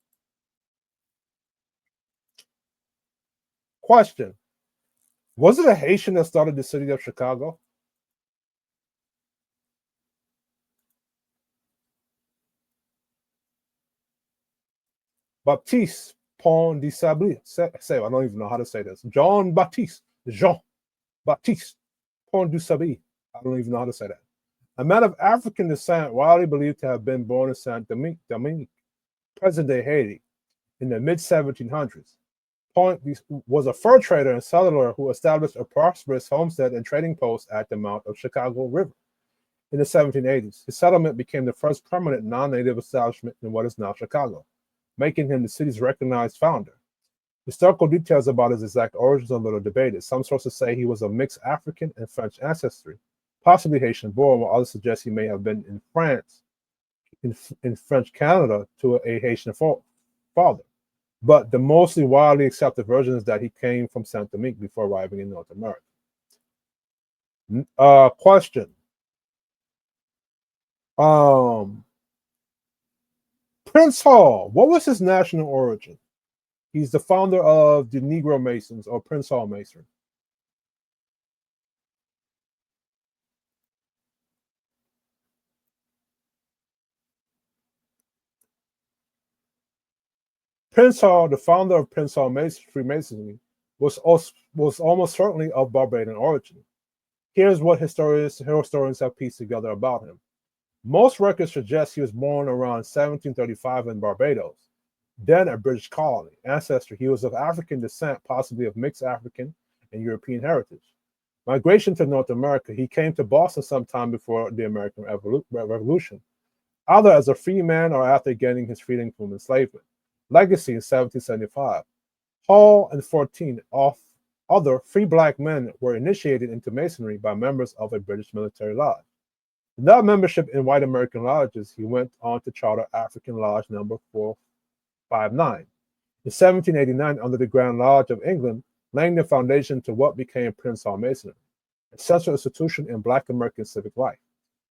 Speaker 1: Question: was it a Haitian that started the city of Chicago? Baptiste Pont de Sabri. Say, I don't even know how to say this. Jean Baptiste Pont de Sabri. I don't even know how to say that. A man of African descent, widely believed to have been born in Saint Domingue, present-day Haiti, in the mid-1700s. Pont was a fur trader and settler who established a prosperous homestead and trading post at the mouth of Chicago River. In the 1780s, his settlement became the first permanent non-native establishment in what is now Chicago, making him the city's recognized founder. Historical details about his exact origins are a little debated. Some sources say he was of mixed African and French ancestry, possibly Haitian-born, while others suggest he may have been in France, in French Canada, to a Haitian father. But the mostly widely accepted version is that he came from Saint Domingue before arriving in North America. Question. Prince Hall, what was his national origin? He's the founder of the Negro Masons or Prince Hall Masonry. Prince Hall, the founder of Prince Hall Freemasonry, was almost certainly of Barbadian origin. Here's what historians have pieced together about him. Most records suggest he was born around 1735 in Barbados, then a British colony. Ancestry, he was of African descent, possibly of mixed African and European heritage. Migration to North America, he came to Boston sometime before the American Revolution, either as a free man or after gaining his freedom from enslavement. Legacy in 1775. Hall and 14 other free black men were initiated into Masonry by members of a British military lodge. Without membership in white American lodges, he went on to charter African Lodge number 459. In 1789, under the Grand Lodge of England, laying the foundation to what became Prince Hall Masonry, a central institution in black American civic life.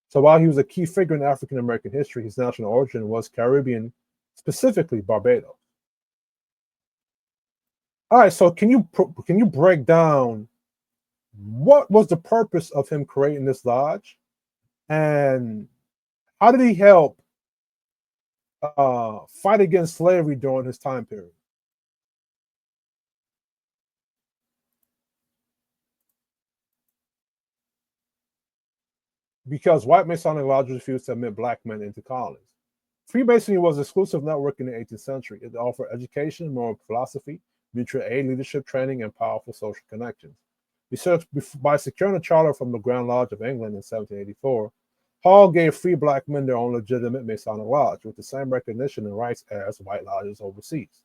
Speaker 1: So while he was a key figure in African American history, his national origin was Caribbean, specifically Barbados. All right, so can you break down what was the purpose of him creating this lodge, and how did he help fight against slavery during his time period? Because white Masonic lodges refused to admit black men into colonies. Freemasonry was an exclusive network in the 18th century. It offered education, moral philosophy, mutual aid, leadership training, and powerful social connections. By securing a charter from the Grand Lodge of England in 1784, Hall gave free black men their own legitimate Masonic lodge with the same recognition and rights as white lodges overseas.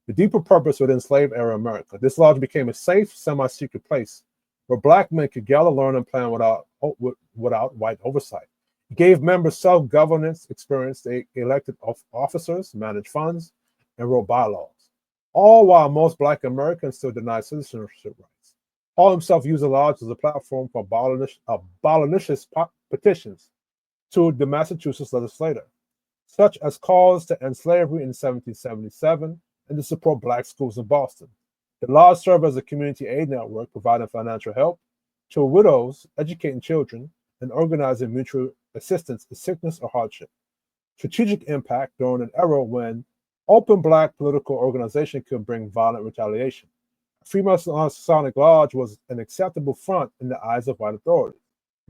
Speaker 1: The deeper purpose within slave-era America, this lodge became a safe, semi-secret place where black men could gather, learn, and plan without white oversight. It gave members self-governance experience. They elected officers, managed funds, and wrote bylaws, all while most black Americans still denied citizenship rights. Hall himself used the lodge as a platform for abolitionist petitions to the Massachusetts legislature, such as calls to end slavery in 1777 and to support black schools in Boston. The lodge served as a community aid network, providing financial help to widows, educating children, and organizing mutual assistance in sickness or hardship. Strategic impact during an era when open black political organization could bring violent retaliation. Freemasonic Lodge was an acceptable front in the eyes of white authorities.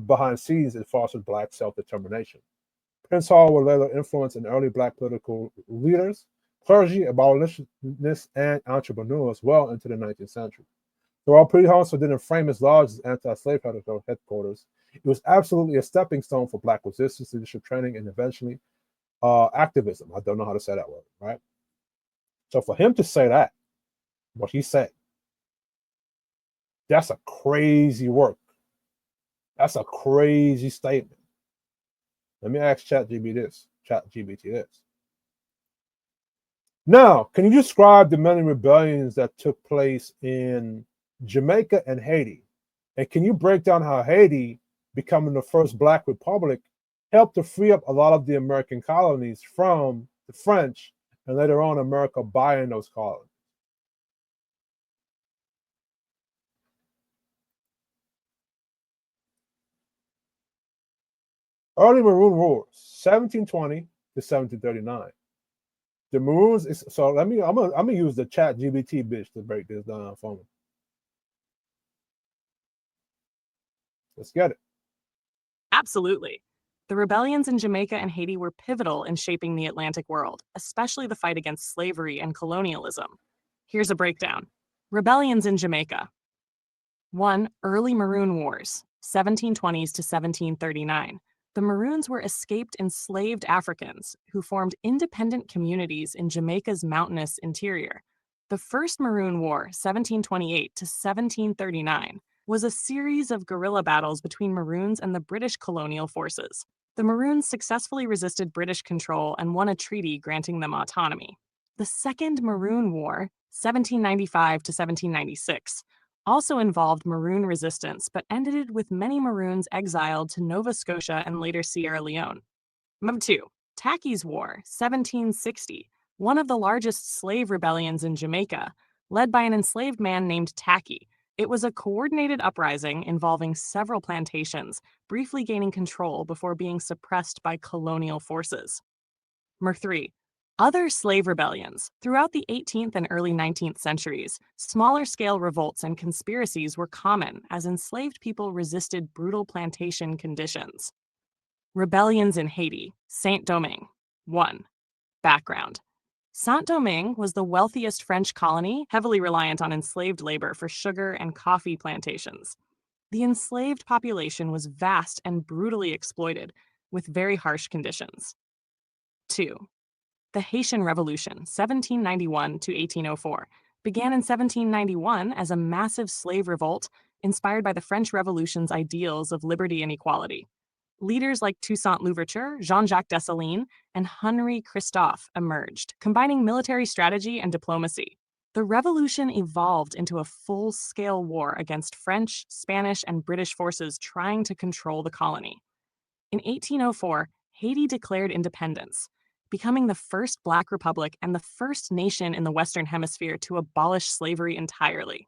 Speaker 1: Behind scenes, it fostered black self-determination. Prince Hall would later influence in early black political leaders, clergy, abolitionists, and entrepreneurs well into the 19th century. So while Prince Hall didn't frame his lodge as anti-slave headquarters, it was absolutely a stepping stone for black resistance, leadership training, and eventually activism. I don't know how to say that word, right? So for him to say that, what he said, that's a crazy work. That's a crazy statement. Let me ask ChatGPT this. Now, can you describe the many rebellions that took place in Jamaica and Haiti? And can you break down how Haiti, becoming the first black republic, helped to free up a lot of the American colonies from the French, and later on America buying those colonies? Early Maroon Wars, 1720 to 1739. The Maroons is so. I'm gonna use the ChatGPT bitch to break this down for me. Let's get it.
Speaker 9: Absolutely. The rebellions in Jamaica and Haiti were pivotal in shaping the Atlantic world, especially the fight against slavery and colonialism. Here's a breakdown. Rebellions in Jamaica. 1. Early Maroon Wars, 1720s to 1739. The Maroons were escaped enslaved Africans who formed independent communities in Jamaica's mountainous interior. The First Maroon War, 1728 to 1739, was a series of guerrilla battles between Maroons and the British colonial forces. The Maroons successfully resisted British control and won a treaty granting them autonomy. The Second Maroon War, 1795 to 1796, also involved Maroon resistance, but ended with many Maroons exiled to Nova Scotia and later Sierra Leone. Number 2, Tacky's War, 1760, one of the largest slave rebellions in Jamaica, led by an enslaved man named Tacky. It was a coordinated uprising involving several plantations, briefly gaining control before being suppressed by colonial forces. Number 3, Other slave rebellions. Throughout the 18th and early 19th centuries, smaller scale revolts and conspiracies were common as enslaved people resisted brutal plantation conditions. Rebellions in Haiti, Saint-Domingue. 1. Background. Saint-Domingue was the wealthiest French colony, heavily reliant on enslaved labor for sugar and coffee plantations. The enslaved population was vast and brutally exploited, with very harsh conditions. 2. The Haitian Revolution, 1791 to 1804, began in 1791 as a massive slave revolt inspired by the French Revolution's ideals of liberty and equality. Leaders like Toussaint Louverture, Jean-Jacques Dessalines, and Henri Christophe emerged, combining military strategy and diplomacy. The revolution evolved into a full-scale war against French, Spanish, and British forces trying to control the colony. In 1804, Haiti declared independence, becoming the first Black republic and the first nation in the Western Hemisphere to abolish slavery entirely.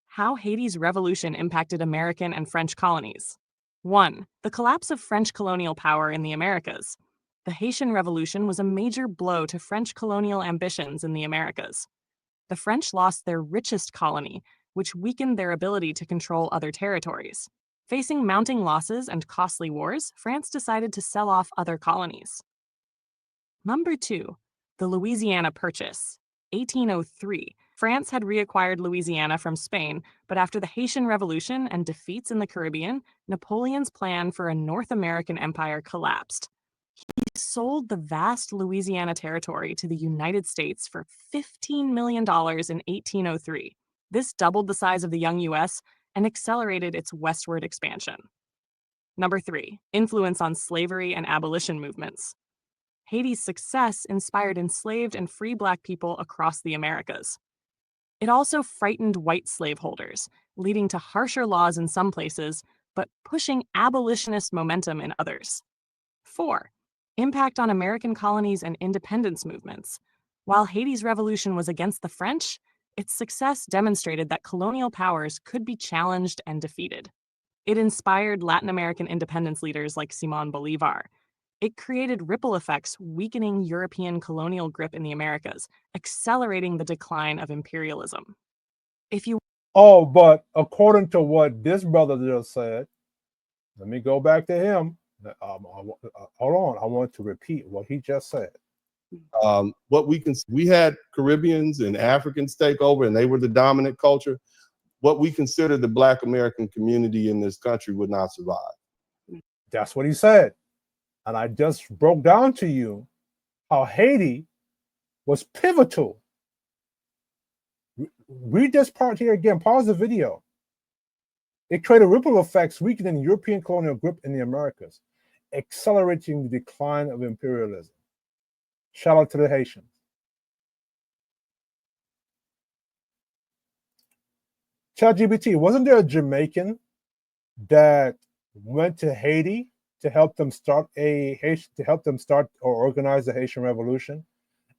Speaker 9: How Haiti's revolution impacted American and French colonies. 1. The collapse of French colonial power in the Americas. The Haitian Revolution was a major blow to French colonial ambitions in the Americas. The French lost their richest colony, which weakened their ability to control other territories. Facing mounting losses and costly wars, France decided to sell off other colonies. Number 2. The Louisiana Purchase. 1803. France had reacquired Louisiana from Spain, but after the Haitian Revolution and defeats in the Caribbean, Napoleon's plan for a North American empire collapsed. He sold the vast Louisiana territory to the United States for $15 million in 1803. This doubled the size of the young U.S. and accelerated its westward expansion. Number 3. Influence on slavery and abolition movements. Haiti's success inspired enslaved and free Black people across the Americas. It also frightened white slaveholders, leading to harsher laws in some places, but pushing abolitionist momentum in others. 4. Impact on American colonies and independence movements. While Haiti's revolution was against the French, its success demonstrated that colonial powers could be challenged and defeated. It inspired Latin American independence leaders like Simón Bolívar. It created ripple effects, weakening European colonial grip in the Americas, accelerating the decline of imperialism.
Speaker 1: Oh, but according to what this brother just said, let me go back to him. Hold on, I want to repeat what he just said.
Speaker 2: We had Caribbeans and Africans take over, and they were the dominant culture. What we consider the Black American community in this country would not survive.
Speaker 1: That's what he said. And I just broke down to you how Haiti was pivotal. Read this part here again. Pause the video. It created ripple effects weakening European colonial grip in the Americas, accelerating the decline of imperialism. Shout out to the Haitians. ChatGPT, wasn't there a Jamaican that went to Haiti to help them start or organize the Haitian Revolution?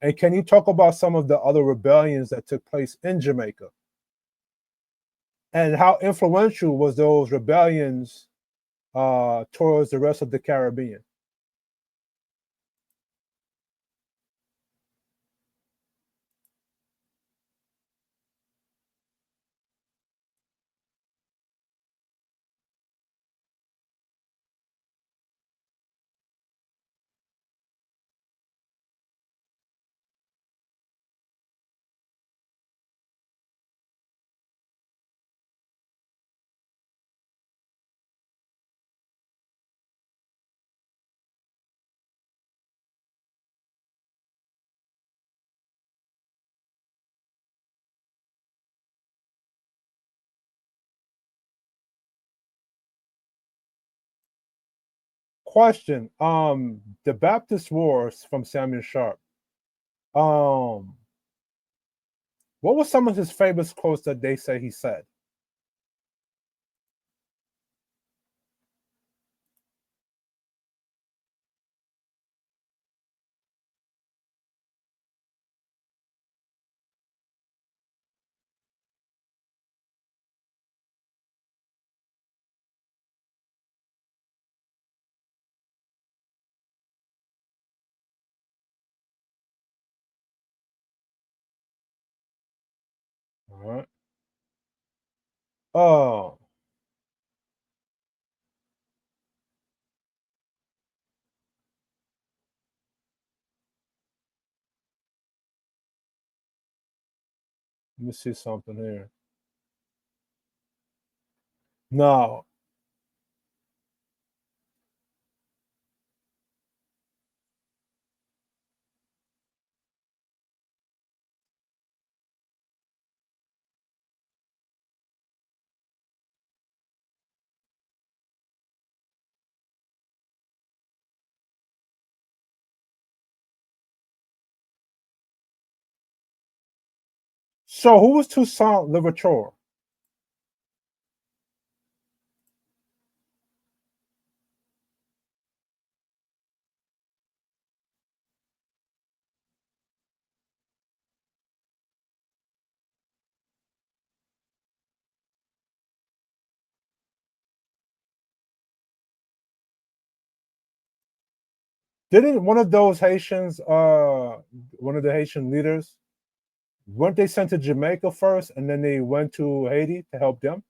Speaker 1: And can you talk about some of the other rebellions that took place in Jamaica? And how influential was those rebellions towards the rest of the Caribbean? Question. The Baptist Wars from Samuel Sharp. What was some of his famous quotes that they say he said? All right. Oh. Let me see something here. No. So who was Toussaint Louverture? Didn't one of those Haitians, one of the Haitian leaders, weren't they sent to Jamaica first and then they went to Haiti to help them?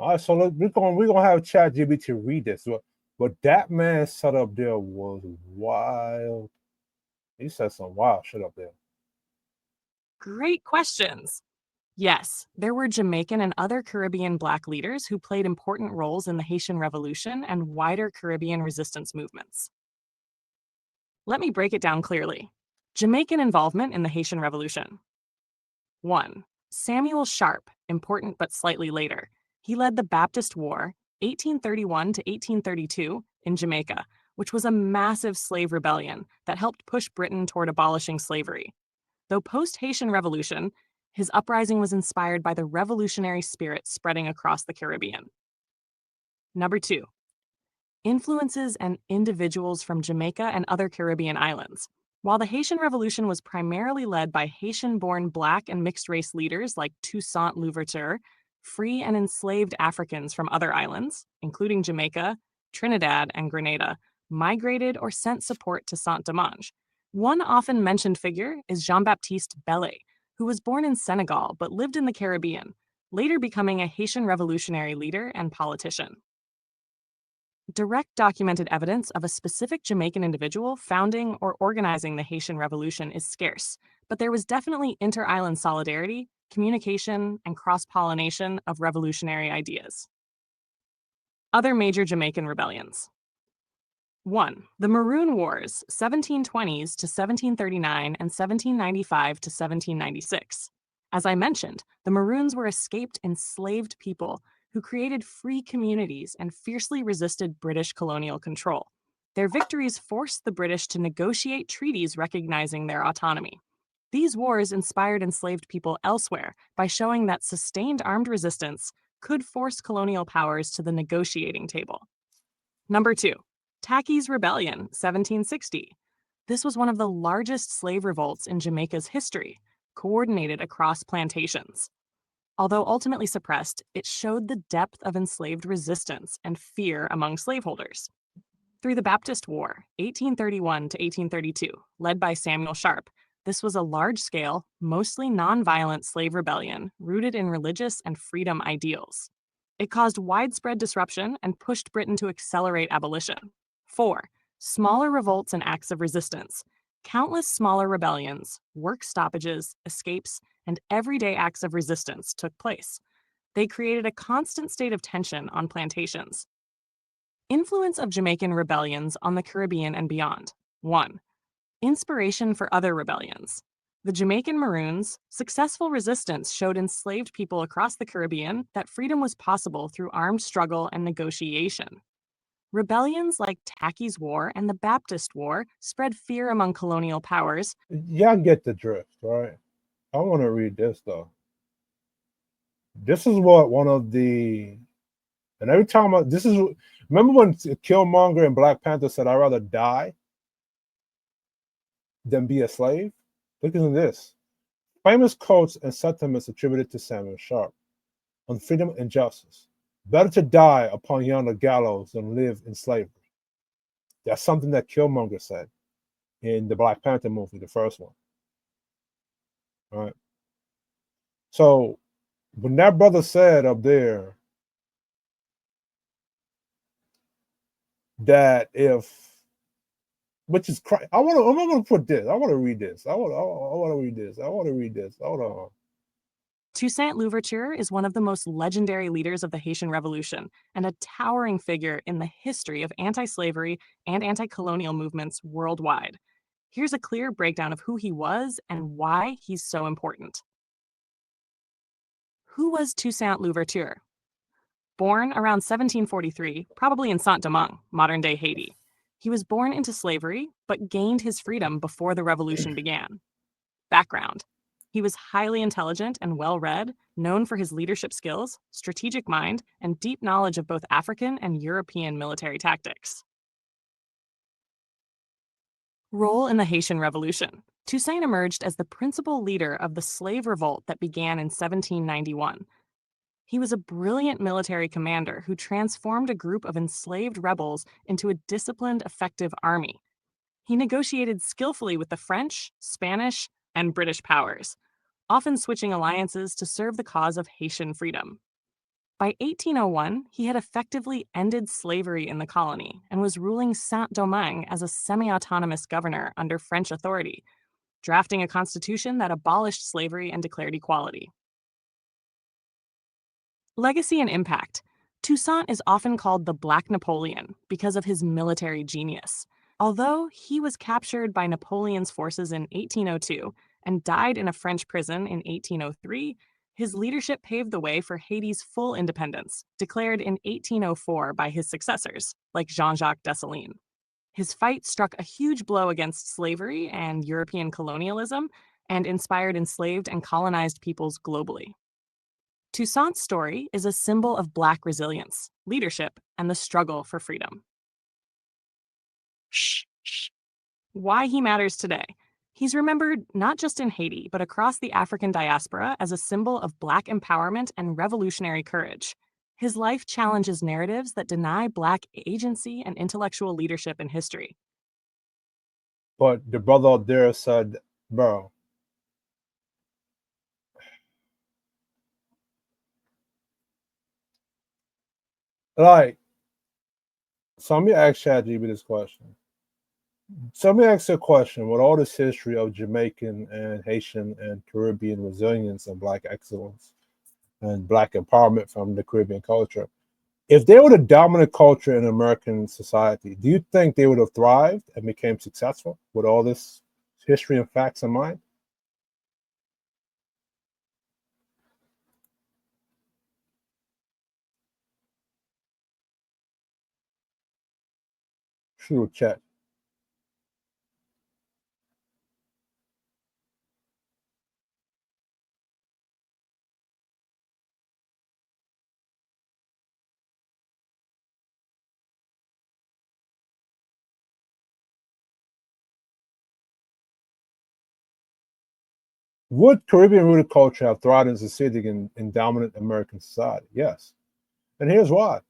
Speaker 1: All right, so we're gonna have ChatGPT read this. But that man set up there was wild. He said some wild shit up there.
Speaker 9: Great questions. Yes, there were Jamaican and other Caribbean Black leaders who played important roles in the Haitian Revolution and wider Caribbean resistance movements. Let me break it down clearly. Jamaican involvement in the Haitian Revolution. 1. Samuel Sharp, important but slightly later. He led the Baptist War, 1831 to 1832, in Jamaica, which was a massive slave rebellion that helped push Britain toward abolishing slavery. Though post-Haitian Revolution, his uprising was inspired by the revolutionary spirit spreading across the Caribbean. Number 2. Influences and individuals from Jamaica and other Caribbean islands. While the Haitian Revolution was primarily led by Haitian-born Black and mixed-race leaders like Toussaint Louverture, free and enslaved Africans from other islands, including Jamaica, Trinidad, and Grenada, migrated or sent support to Saint-Domingue. One often mentioned figure is Jean-Baptiste Bellay, who was born in Senegal but lived in the Caribbean, later becoming a Haitian revolutionary leader and politician. Direct documented evidence of a specific Jamaican individual founding or organizing the Haitian Revolution is scarce, but there was definitely inter-island solidarity, communication, and cross-pollination of revolutionary ideas. Other major Jamaican rebellions. 1. The Maroon Wars, 1720s to 1739 and 1795 to 1796. As I mentioned, the Maroons were escaped enslaved people who created free communities and fiercely resisted British colonial control. Their victories forced the British to negotiate treaties recognizing their autonomy. These wars inspired enslaved people elsewhere by showing that sustained armed resistance could force colonial powers to the negotiating table. Number 2. Tacky's Rebellion, 1760. This was one of the largest slave revolts in Jamaica's history, coordinated across plantations. Although ultimately suppressed, it showed the depth of enslaved resistance and fear among slaveholders. Through the Baptist War, 1831 to 1832, led by Samuel Sharp, this was a large-scale, mostly non-violent slave rebellion rooted in religious and freedom ideals. It caused widespread disruption and pushed Britain to accelerate abolition. 4. Smaller revolts and acts of resistance. Countless smaller rebellions, work stoppages, escapes, and everyday acts of resistance took place. They created a constant state of tension on plantations. Influence of Jamaican rebellions on the Caribbean and beyond. 1. Inspiration for other rebellions. The Jamaican Maroons' successful resistance showed enslaved people across the Caribbean that freedom was possible through armed struggle and negotiation. Rebellions like Tacky's War and the Baptist War spread fear among colonial powers.
Speaker 1: Y'all get the drift, right? I want to read this though. This is what one of the, and every time remember when Killmonger and Black Panther said, "I'd rather die than be a slave." Look at this. Famous quotes and sentiments attributed to Samuel Sharp on freedom and justice. Better to die upon yonder gallows than live in slavery. That's something that Killmonger said in the Black Panther movie, the first one. All right. So when that brother said up there that which is crazy. I'm gonna put this. I want to read this. I want to read this. I want to read this. Hold on.
Speaker 9: Toussaint Louverture is one of the most legendary leaders of the Haitian Revolution and a towering figure in the history of anti-slavery and anti-colonial movements worldwide. Here's a clear breakdown of who he was and why he's so important. Who was Toussaint Louverture? Born around 1743, probably in Saint-Domingue, modern-day Haiti. He was born into slavery, but gained his freedom before the revolution began. Background. He was highly intelligent and well-read, known for his leadership skills, strategic mind, and deep knowledge of both African and European military tactics. Role in the Haitian Revolution. Toussaint emerged as the principal leader of the slave revolt that began in 1791. He was a brilliant military commander who transformed a group of enslaved rebels into a disciplined, effective army. He negotiated skillfully with the French, Spanish, and British powers, often switching alliances to serve the cause of Haitian freedom. By 1801, he had effectively ended slavery in the colony and was ruling Saint-Domingue as a semi-autonomous governor under French authority, drafting a constitution that abolished slavery and declared equality. Legacy and impact. Toussaint is often called the Black Napoleon because of his military genius. Although he was captured by Napoleon's forces in 1802 and died in a French prison in 1803, his leadership paved the way for Haiti's full independence, declared in 1804 by his successors, like Jean-Jacques Dessalines. His fight struck a huge blow against slavery and European colonialism and inspired enslaved and colonized peoples globally. Toussaint's story is a symbol of Black resilience, leadership, and the struggle for freedom. Why he matters today. He's remembered not just in Haiti, but across the African diaspora as a symbol of Black empowerment and revolutionary courage. His life challenges narratives that deny Black agency and intellectual leadership in history.
Speaker 1: But the brother up there said, bro, like, so let me ask ChatGPT this question. So let me ask you a question. With all this history of Jamaican and Haitian and Caribbean resilience and Black excellence and Black empowerment from the Caribbean culture, if they were the dominant culture in American society, do you think they would have thrived and became successful with all this history and facts in mind? True, chat. Would Caribbean rooted culture have thrived and succeeded in dominant American society? Yes. And here's why.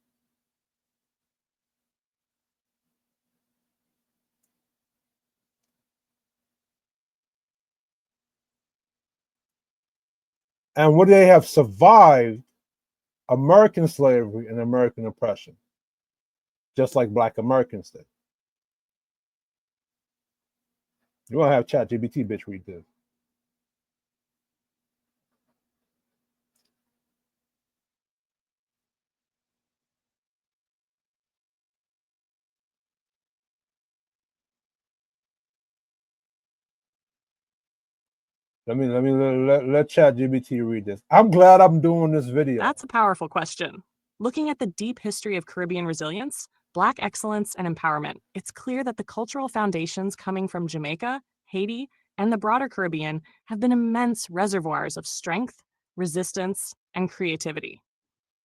Speaker 1: And would they have survived American slavery and American oppression, just like Black Americans did? You want to have ChatGPT bitch read this. Let ChatGPT read this. I'm glad I'm doing this video.
Speaker 9: That's a powerful question. Looking at the deep history of Caribbean resilience, Black excellence, and empowerment, it's clear that the cultural foundations coming from Jamaica, Haiti, and the broader Caribbean have been immense reservoirs of strength, resistance, and creativity.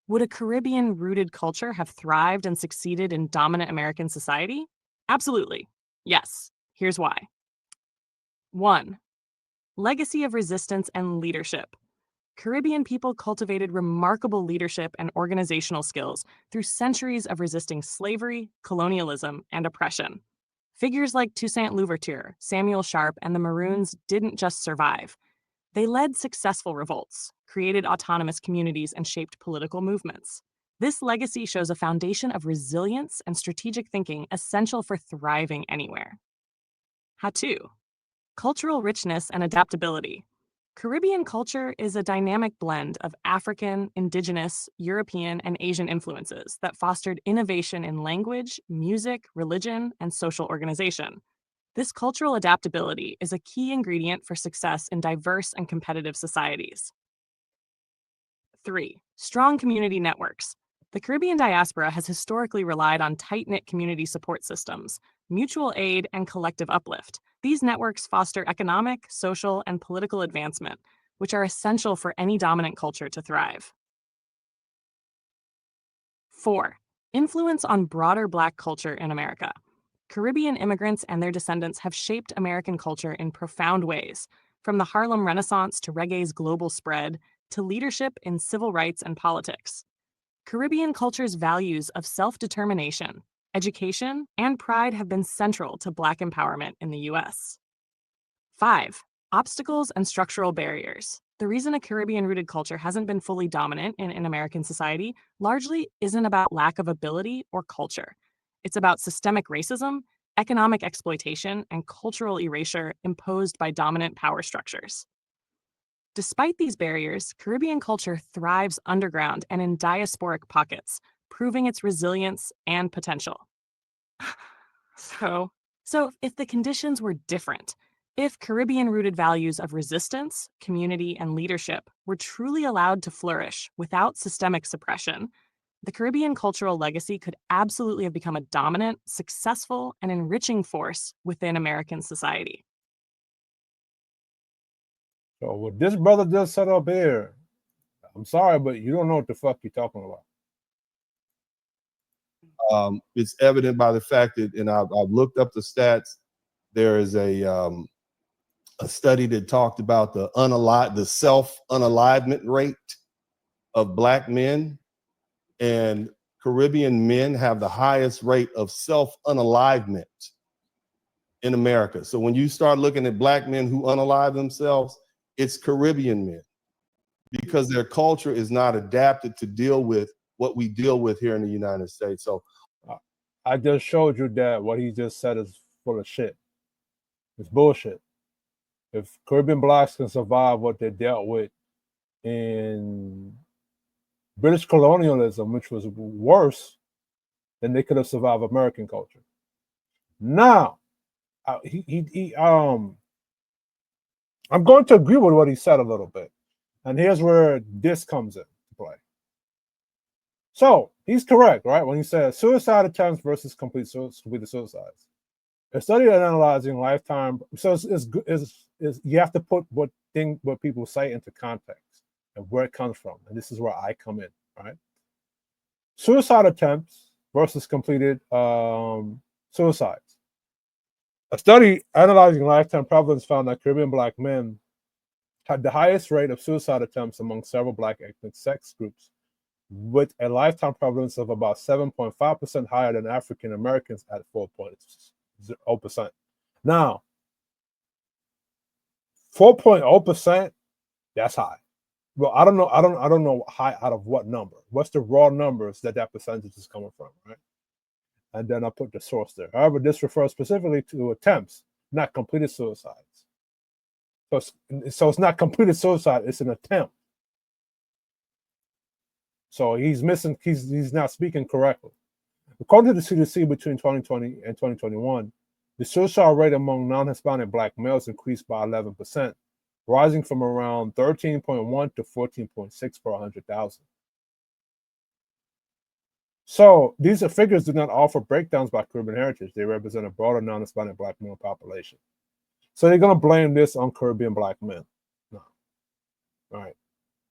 Speaker 9: Would a Caribbean-rooted culture have thrived and succeeded in dominant American society? Absolutely. Yes. Here's why. 1. Legacy of resistance and leadership. Caribbean people cultivated remarkable leadership and organizational skills through centuries of resisting slavery, colonialism, and oppression. Figures like Toussaint Louverture, Samuel Sharp, and the Maroons didn't just survive. They led successful revolts, created autonomous communities, and shaped political movements. This legacy shows a foundation of resilience and strategic thinking essential for thriving anywhere. 2. Cultural richness and adaptability. Caribbean culture is a dynamic blend of African, indigenous, European, and Asian influences that fostered innovation in language, music, religion, and social organization. This cultural adaptability is a key ingredient for success in diverse and competitive societies. 3. Strong community networks. The Caribbean diaspora has historically relied on tight-knit community support systems, mutual aid, and collective uplift. These networks foster economic, social, and political advancement, which are essential for any dominant culture to thrive. 4. Influence on broader Black culture in America. Caribbean immigrants and their descendants have shaped American culture in profound ways, from the Harlem Renaissance to reggae's global spread to leadership in civil rights and politics. Caribbean culture's values of self-determination, education, and pride have been central to Black empowerment in the U.S. 5. Obstacles and structural barriers. The reason a Caribbean-rooted culture hasn't been fully dominant in American society largely isn't about lack of ability or culture. It's about systemic racism, economic exploitation, and cultural erasure imposed by dominant power structures. Despite these barriers, Caribbean culture thrives underground and in diasporic pockets, proving its resilience and potential. So if the conditions were different, if Caribbean-rooted values of resistance, community, and leadership were truly allowed to flourish without systemic suppression, the Caribbean cultural legacy could absolutely have become a dominant, successful, and enriching force within American society.
Speaker 1: So what this brother just set up here, I'm sorry, but you don't know what the fuck you're talking about.
Speaker 2: It's evident by the fact that, and I've looked up the stats. There is a study that talked about the self-unalivement rate of Black men, and Caribbean men have the highest rate of self-unalivement in America. So when you start looking at Black men who unalive themselves, it's Caribbean men, because their culture is not adapted to deal with what we deal with here in the United States. So
Speaker 1: I just showed you that what he just said is full of shit. It's bullshit. If Caribbean Blacks can survive what they dealt with in British colonialism, which was worse, then they could have survived American culture. Now, I'm going to agree with what he said a little bit. And here's where this comes into play. So he's correct, right? When he says suicide attempts versus complete suicides. A study analyzing lifetime, so you have to put what people say into context and where it comes from. And this is where I come in, right? Suicide attempts versus completed suicides. A study analyzing lifetime prevalence found that Caribbean Black men had the highest rate of suicide attempts among several Black ethnic sex groups, with a lifetime prevalence of about 7.5% higher than African Americans at 4.0%. Now, 4.0%, that's high. Well, I don't know high out of what number. What's the raw numbers that percentage is coming from, right? And then I put the source there. However, this refers specifically to attempts, not completed suicides. So it's not completed suicide, it's an attempt. So he's missing, he's not speaking correctly. According to the CDC, between 2020 and 2021, the suicide rate among non-Hispanic Black males increased by 11%, rising from around 13.1 to 14.6 per 100,000. So these figures do not offer breakdowns by Caribbean heritage. They represent a broader non-Hispanic Black male population. So they're going to blame this on Caribbean Black men. No. All right.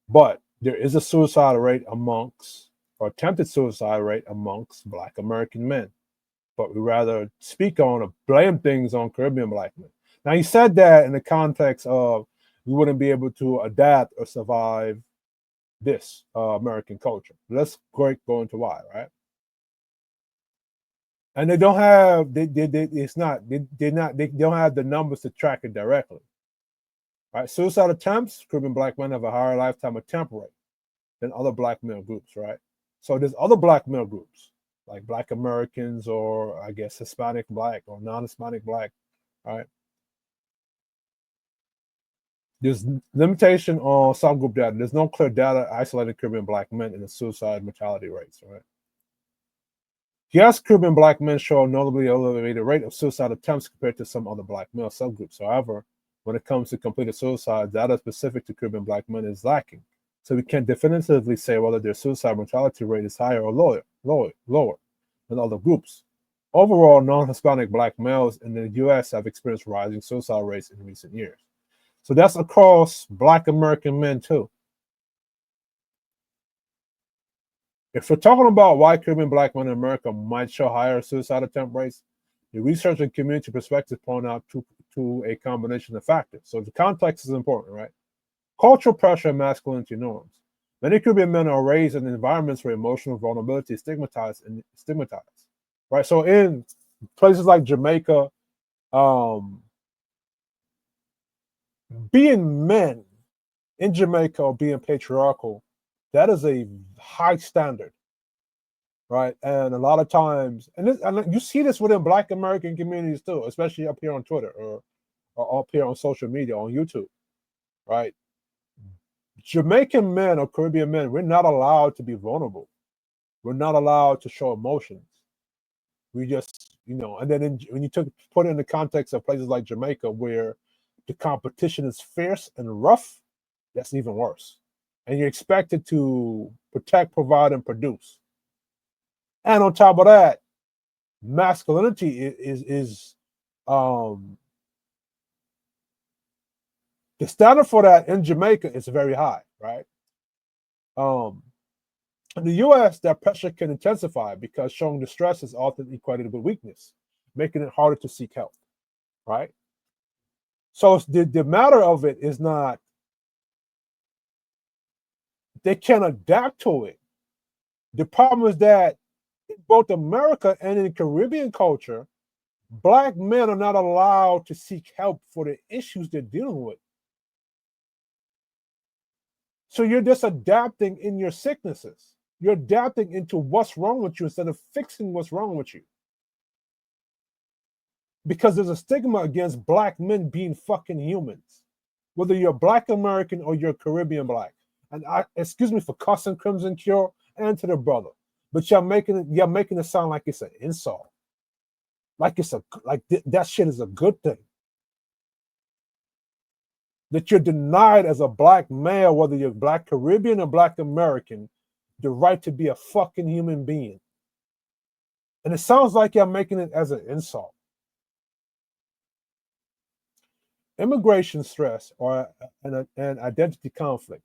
Speaker 1: But there is a suicide rate amongst, or attempted suicide rate amongst Black American men. But we rather speak on or blame things on Caribbean Black men. Now, he said that in the context of we wouldn't be able to adapt or survive this American culture. Let's go into why, right? And they don't have they don't have the numbers to track it directly. Right? Suicide attempts, Caribbean Black men have a higher lifetime attempt rate than other Black male groups, right? So there's other Black male groups like Black Americans, or I guess Hispanic Black or non-Hispanic Black, right? There's limitation on subgroup data. There's no clear data isolating Caribbean Black men in the suicide mortality rates, right? Yes, Caribbean Black men show a notably elevated rate of suicide attempts compared to some other Black male subgroups. However, when it comes to completed suicide, data specific to Caribbean Black men is lacking. So we can't definitively say whether their suicide mortality rate is higher or lower than other groups. Overall, non-Hispanic Black males in the U.S. have experienced rising suicide rates in recent years. So that's across Black American men too. If we're talking about why Caribbean Black men in America might show higher suicide attempt rates, the research and community perspective point out to a combination of factors. So the context is important, right? Cultural pressure and masculinity norms. Many Caribbean men are raised in environments where emotional vulnerability is stigmatized, right? So in places like Jamaica, being men in Jamaica or being patriarchal, that is a high standard, right? And a lot of times, and you see this within Black American communities too, especially up here on Twitter or up here on social media, on YouTube, right? Jamaican men or Caribbean men, we're not allowed to be vulnerable. We're not allowed to show emotions. We just, and then when you put it in the context of places like Jamaica, where the competition is fierce and rough, that's even worse. And you're expected to protect, provide, and produce. And on top of that, masculinity is the standard for that in Jamaica is very high, right? In the US, that pressure can intensify because showing distress is often equated with weakness, making it harder to seek help, right? So the matter of it is not they can adapt to it. The problem is that in both America and in Caribbean culture, Black men are not allowed to seek help for the issues they're dealing with. So you're just adapting in your sicknesses. You're adapting into what's wrong with you instead of fixing what's wrong with you. Because there's a stigma against Black men being fucking humans, whether you're Black American or you're Caribbean Black. And excuse me for cussing Crimson Cure and to the brother, but you're making it sound like it's an insult, like that shit is a good thing. That you're denied as a Black male, whether you're Black Caribbean or Black American, the right to be a fucking human being. And it sounds like you're making it as an insult. Immigration stress or an identity conflict.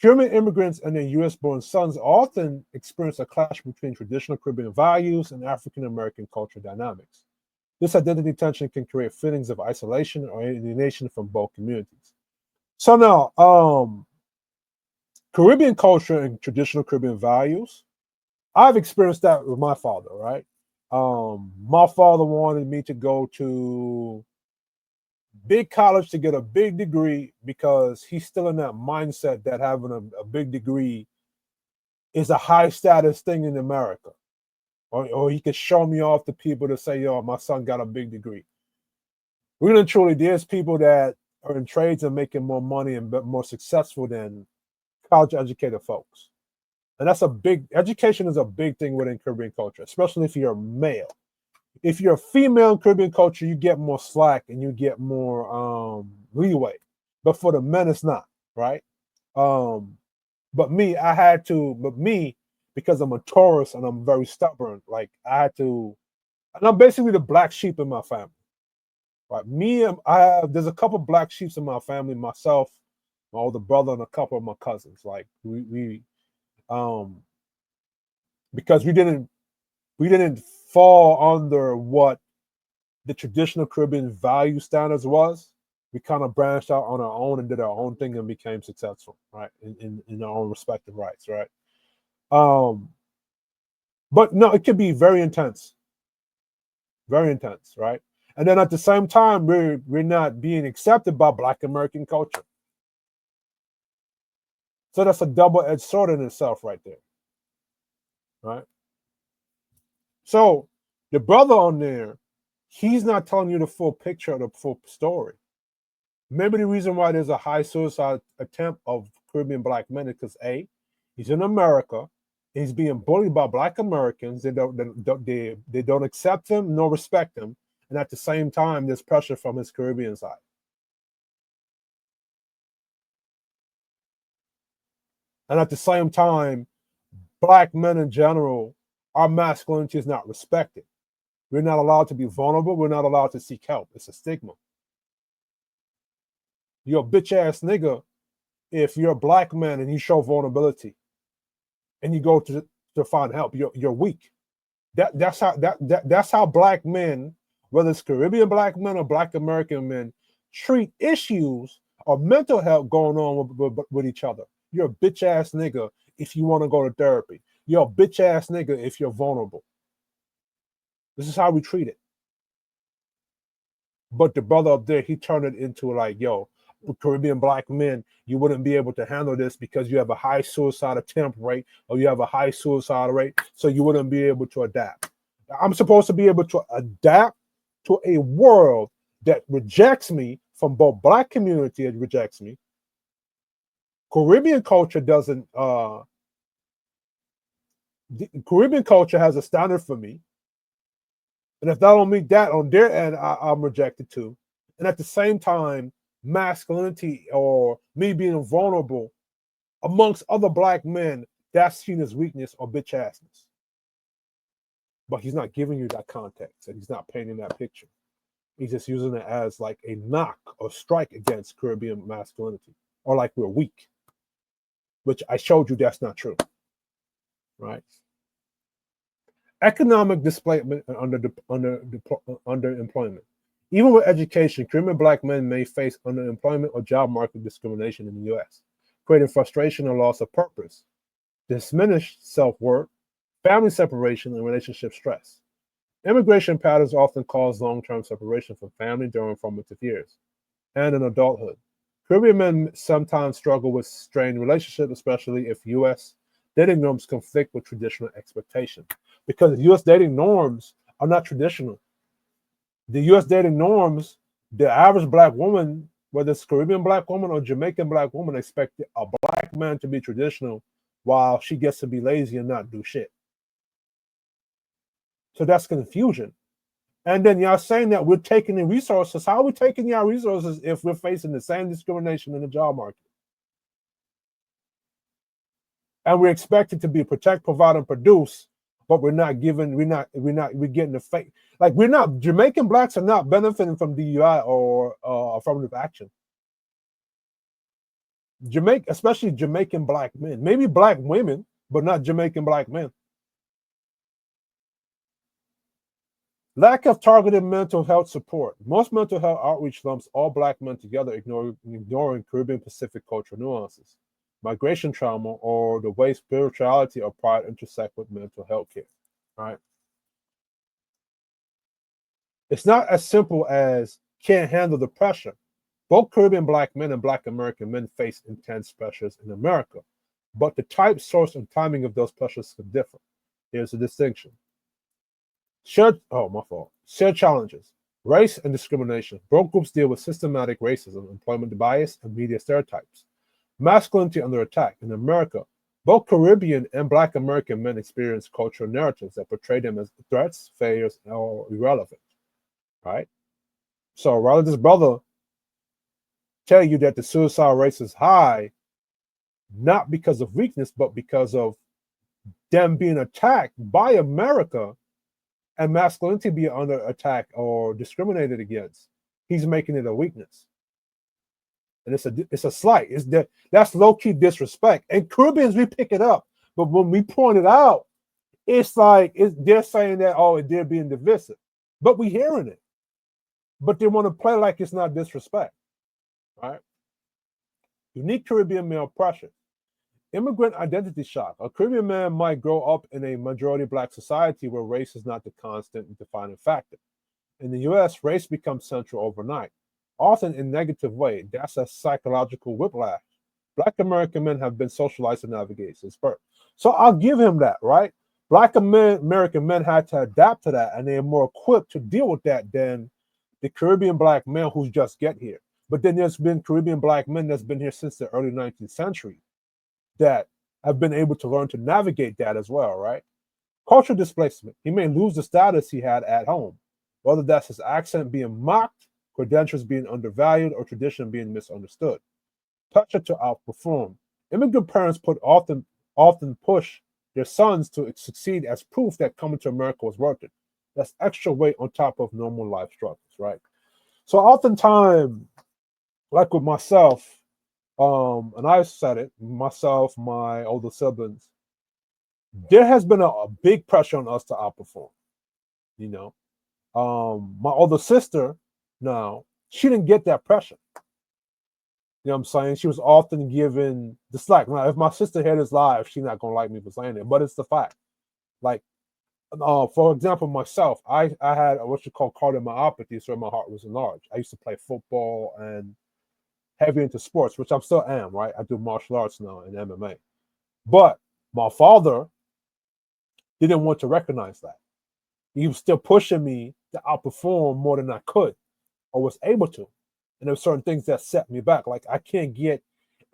Speaker 1: Caribbean immigrants and their US-born sons often experience a clash between traditional Caribbean values and African American cultural dynamics. This identity tension can create feelings of isolation or alienation from both communities. So now, Caribbean culture and traditional Caribbean values, I've experienced that with my father, right? My father wanted me to go to big college to get a big degree because he's still in that mindset that having a big degree is a high status thing in America. Or he could show me off to people to say, yo, my son got a big degree. Really and truly, there's people that are in trades and making more money and more successful than college educated folks. And education is a big thing within Caribbean culture, especially if you're a male. If you're a female in Caribbean culture, you get more slack and you get more leeway. But for the men, it's not, right? But me, because I'm a Taurus and I'm very stubborn, like I had to, and I'm basically the black sheep in my family. Right? There's a couple black sheeps in my family, myself, my older brother and a couple of my cousins. Like we because we didn't fall under what the traditional Caribbean value standards was. We kind of branched out on our own and did our own thing and became successful, right? In our own respective rights, right? But no, it could be very intense, right? And then at the same time, we're not being accepted by Black American culture. So that's a double-edged sword in itself, right there, right? So the brother on there, he's not telling you the full picture of the full story. Maybe the reason why there's a high suicide attempt of Caribbean Black men is because A, he's in America, he's being bullied by Black Americans. They don't accept him nor respect him, and at the same time, there's pressure from his Caribbean side. And at the same time, Black men in general, our masculinity is not respected. We're not allowed to be vulnerable. We're not allowed to seek help. It's a stigma. You're a bitch ass nigga if you're a Black man and you show vulnerability and you go to find help. You're weak. That's how Black men, whether it's Caribbean Black men or Black American men, treat issues of mental health going on with each other. You're a bitch ass nigga if you want to go to therapy. You're a bitch ass nigga if you're vulnerable. This is how we treat it. But the brother up there, he turned it into like, yo, Caribbean Black men, you wouldn't be able to handle this because you have a high suicide attempt rate or you have a high suicide rate, so you wouldn't be able to adapt. I'm supposed to be able to adapt to a world that rejects me, from both Black community that rejects me. Caribbean culture doesn't, Caribbean culture has a standard for me. And if I don't meet that on their end, I'm rejected too. And at the same time, masculinity or me being vulnerable amongst other Black men, that's seen as weakness or bitch assness. But he's not giving you that context and he's not painting that picture. He's just using it as like a knock or strike against Caribbean masculinity, or like we're weak, which I showed you that's not true, right? Economic displacement and underemployment. Even with education, Caribbean Black men may face underemployment or job market discrimination in the U.S., creating frustration and loss of purpose, diminished self-worth, family separation, and relationship stress. Immigration patterns often cause long-term separation from family during formative years and in adulthood. Caribbean men sometimes struggle with strained relationships, especially if U.S. dating norms conflict with traditional expectations, because U.S. dating norms are not traditional. The U.S. dating norms, the average Black woman, whether it's Caribbean Black woman or Jamaican Black woman, expect a Black man to be traditional while she gets to be lazy and not do shit. So that's confusion. And then y'all saying that we're taking in resources. How are we taking y'all resources if we're facing the same discrimination in the job market? And we're expected to be protect, provide, and produce, but we're getting the fake. Like Jamaican Blacks are not benefiting from DUI or affirmative action. Especially Jamaican Black men, maybe Black women, but not Jamaican Black men. Lack of targeted mental health support. Most mental health outreach lumps all Black men together, ignoring Caribbean Pacific cultural nuances, migration trauma, or the way spirituality or pride intersect with mental health care, right? It's not as simple as can't handle the pressure. Both Caribbean Black men and Black American men face intense pressures in America, but the type, source, and timing of those pressures can differ. Here's a distinction. Shared challenges. Race and discrimination. Both groups deal with systematic racism, employment bias, and media stereotypes. Masculinity under attack. In America, both Caribbean and Black American men experience cultural narratives that portray them as threats, failures, or irrelevant. Right? So rather this brother tell you that the suicide rate is high, not because of weakness, but because of them being attacked by America and masculinity being under attack or discriminated against, he's making it a weakness. and it's a slight. That's low key disrespect. And Caribbeans, we pick it up, but when we point it out, it's like they're saying that they're being divisive, but we hearing it, but they want to play like it's not disrespect, right? Unique Caribbean male pressure. Immigrant identity shock. A Caribbean man might grow up in a majority Black society where race is not the constant and defining factor. In the US, race becomes central overnight, often in a negative way. That's a psychological whiplash. Black American men have been socialized to navigate since birth. So I'll give him that, right? Black American men had to adapt to that, and they're more equipped to deal with that than the Caribbean Black men who just get here. But then there's been Caribbean Black men that's been here since the early 19th century that have been able to learn to navigate that as well, right? Cultural displacement. He may lose the status he had at home, whether that's his accent being mocked, credentials being undervalued, or tradition being misunderstood. Pressure to outperform. Immigrant parents often push their sons to succeed as proof that coming to America was worth it. That's extra weight on top of normal life struggles, right? So oftentimes, like with myself, and I said it, myself, my older siblings, there has been a big pressure on us to outperform. You know, my older sister, now, she didn't get that pressure. You know what I'm saying? She was often given the slack. Now, if my sister heard this live, she's not gonna like me for saying it, but it's the fact. Like, for example, myself, I had what you call cardiomyopathy, so my heart was enlarged. I used to play football and heavy into sports, which I still am, right? I do martial arts now and MMA. But my father didn't want to recognize that. He was still pushing me to outperform more than I could or was able to. And there were certain things that set me back. Like I can't get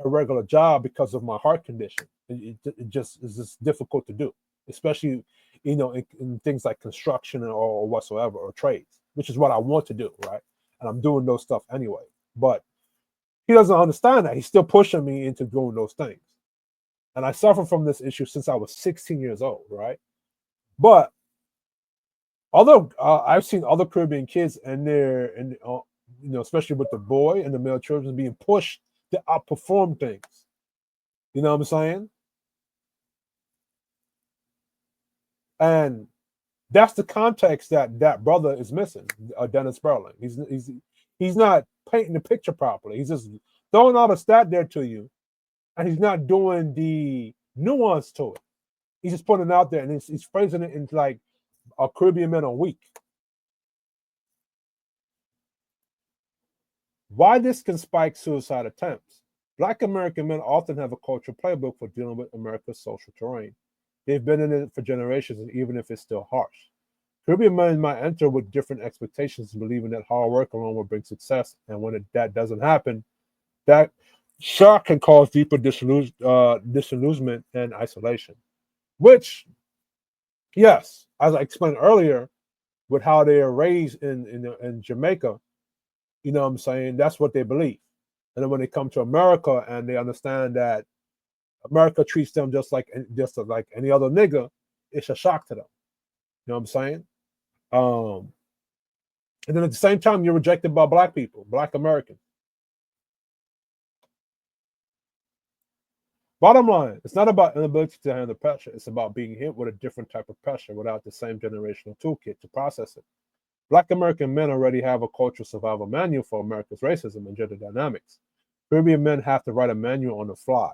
Speaker 1: a regular job because of my heart condition. It just is just difficult to do, especially, you know, in things like construction or whatsoever, or trades, which is what I want to do, right? And I'm doing those stuff anyway. But he doesn't understand that. He's still pushing me into doing those things. And I suffer from this issue since I was 16 years old, right? But although I've seen other Caribbean kids and you know, especially with the boy and the male children being pushed to outperform things. You know what I'm saying? And that's the context that brother is missing, Dennis Berlin. He's not painting the picture properly. He's just throwing out a stat there to you, and he's not doing the nuance to it. He's just putting it out there, and he's phrasing it into like a Caribbean men are weak. Why this can spike suicide attempts? Black American men often have a cultural playbook for dealing with America's social terrain. They've been in it for generations, and even if it's still harsh. Caribbean men might enter with different expectations, believing that hard work alone will bring success, and when that doesn't happen, that shock can cause deeper disillusionment and isolation. Which, yes, as I explained earlier, with how they are raised in Jamaica, you know what I'm saying? That's what they believe. And then when they come to America and they understand that America treats them just like any other nigga, it's a shock to them. You know what I'm saying? And then at the same time, you're rejected by Black people, Black Americans. Bottom line, it's not about inability to handle pressure. It's about being hit with a different type of pressure without the same generational toolkit to process it. Black American men already have a cultural survival manual for America's racism and gender dynamics. Caribbean men have to write a manual on the fly.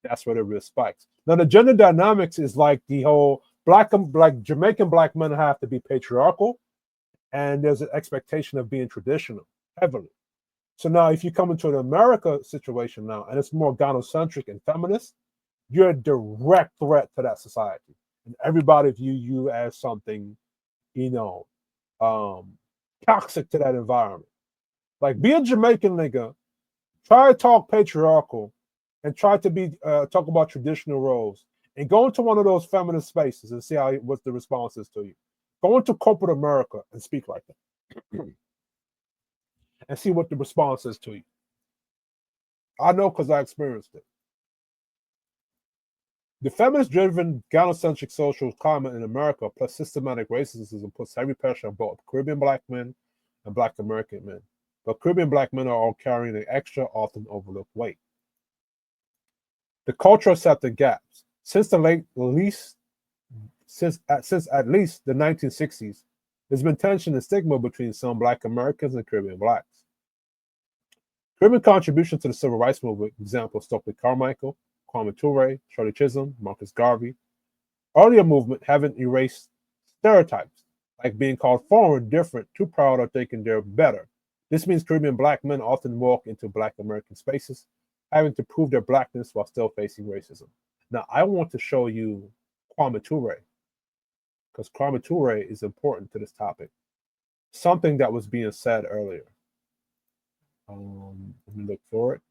Speaker 1: That's where the risk spikes. Now, the gender dynamics is like the whole Jamaican Black men have to be patriarchal, and there's an expectation of being traditional heavily. So now, if you come into an America situation now, and it's more gynocentric and feminist, you're a direct threat to that society, and everybody view you as something, you know, toxic to that environment. Like, be a Jamaican nigga, try to talk patriarchal, and try to be talk about traditional roles, and go into one of those feminist spaces and see what the response is to you. Go into corporate America and speak like that. And see what the response is to you. I know because I experienced it. The feminist-driven, gynocentric social climate in America plus systematic racism puts heavy pressure on both Caribbean Black men and Black American men. but Caribbean black men are all carrying an extra, often overlooked weight. The cultural acceptance gaps. Since at least the 1960s, there's been tension and stigma between some Black Americans and Caribbean blacks. Caribbean contributions to the civil rights movement, example Stokely Carmichael, Kwame Ture, Shirley Chisholm, Marcus Garvey, earlier movement haven't erased stereotypes, like being called foreign, different, too proud, or thinking they're better. This means Caribbean black men often walk into Black American spaces, having to prove their blackness while still facing racism. Now, I want to show you Kwame Ture, because Kwame Ture is important to this topic. Something that was being said earlier. Let me look for it.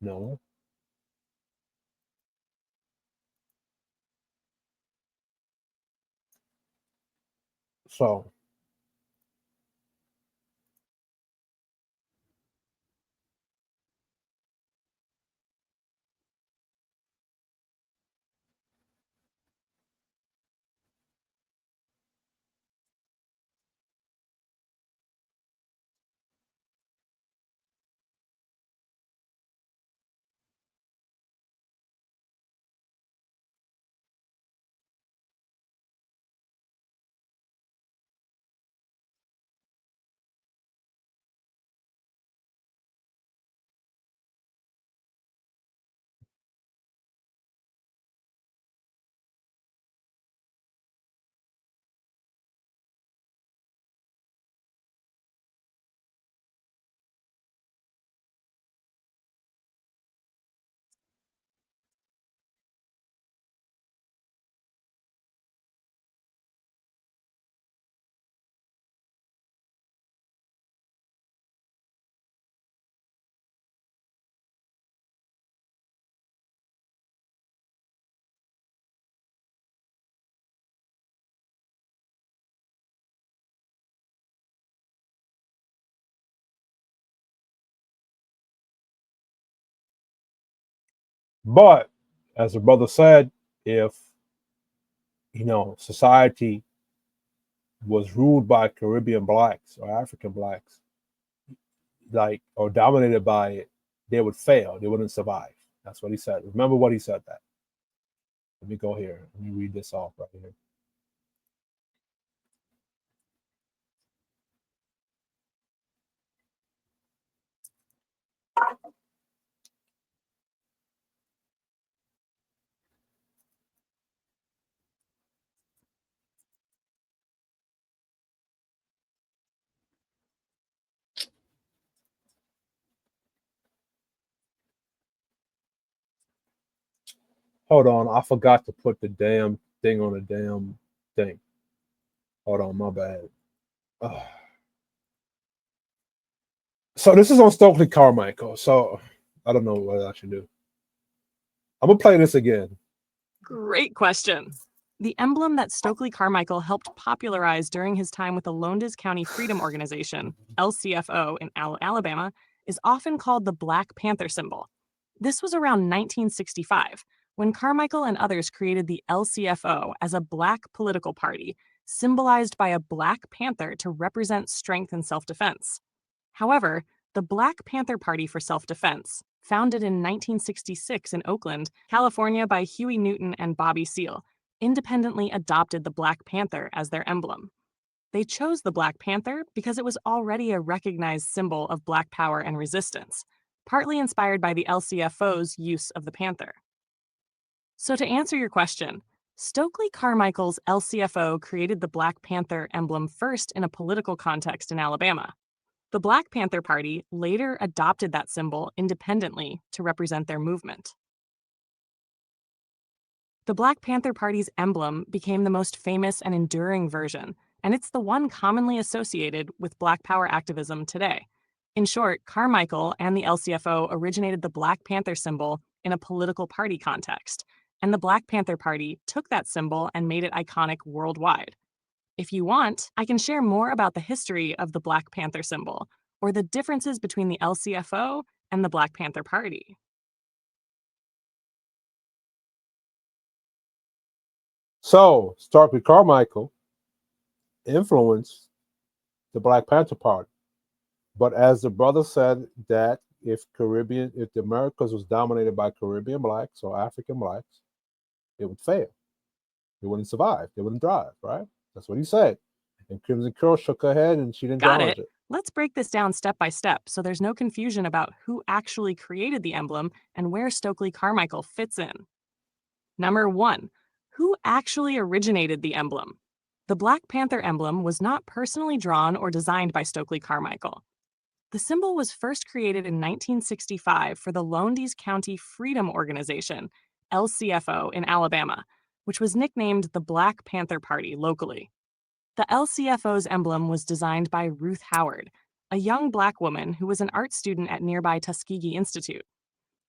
Speaker 1: No. So, but as the brother said, if society was ruled by Caribbean blacks or African blacks, like, or dominated by it, they would fail. They wouldn't survive. That's what he said. Remember what he said that. Let me go here. Let me read this off right here. Hold on, I forgot to put the damn thing on the damn thing. Hold on, my bad. Ugh. So this is on Stokely Carmichael. So I don't know what I should do. I'm gonna play this again.
Speaker 9: Great question. The emblem that Stokely Carmichael helped popularize during his time with the Lowndes County Freedom Organization, LCFO, in Alabama, is often called the Black Panther symbol. This was around 1965, when Carmichael and others created the LCFO as a Black political party, symbolized by a Black Panther to represent strength and self-defense. However, the Black Panther Party for Self-Defense, founded in 1966 in Oakland, California by Huey Newton and Bobby Seale, independently adopted the Black Panther as their emblem. They chose the Black Panther because it was already a recognized symbol of Black power and resistance, partly inspired by the LCFO's use of the panther. So to answer your question, Stokely Carmichael's LCFO created the Black Panther emblem first in a political context in Alabama. The Black Panther Party later adopted that symbol independently to represent their movement. The Black Panther Party's emblem became the most famous and enduring version, and it's the one commonly associated with Black power activism today. In short, Carmichael and the LCFO originated the Black Panther symbol in a political party context, and the Black Panther Party took that symbol and made it iconic worldwide. If you want, I can share more about the history of the Black Panther symbol, or the differences between the LCFO and the Black Panther Party.
Speaker 1: So, Stokely Carmichael influenced the Black Panther Party. But as the brother said, that if the Americas was dominated by Caribbean blacks or African blacks, it would fail. It wouldn't survive. It wouldn't thrive, right? That's what he said. And Crimson Curl shook her head and she didn't
Speaker 9: Got
Speaker 1: challenge
Speaker 9: it.
Speaker 1: it.
Speaker 9: Let's break this down step by step so there's no confusion about who actually created the emblem and where Stokely Carmichael fits in. Number 1, who actually originated the emblem? The Black Panther emblem was not personally drawn or designed by Stokely Carmichael. The symbol was first created in 1965 for the Lowndes County Freedom Organization, LCFO, in Alabama, which was nicknamed the Black Panther Party locally. The LCFO's emblem was designed by Ruth Howard, a young Black woman who was an art student at nearby Tuskegee Institute.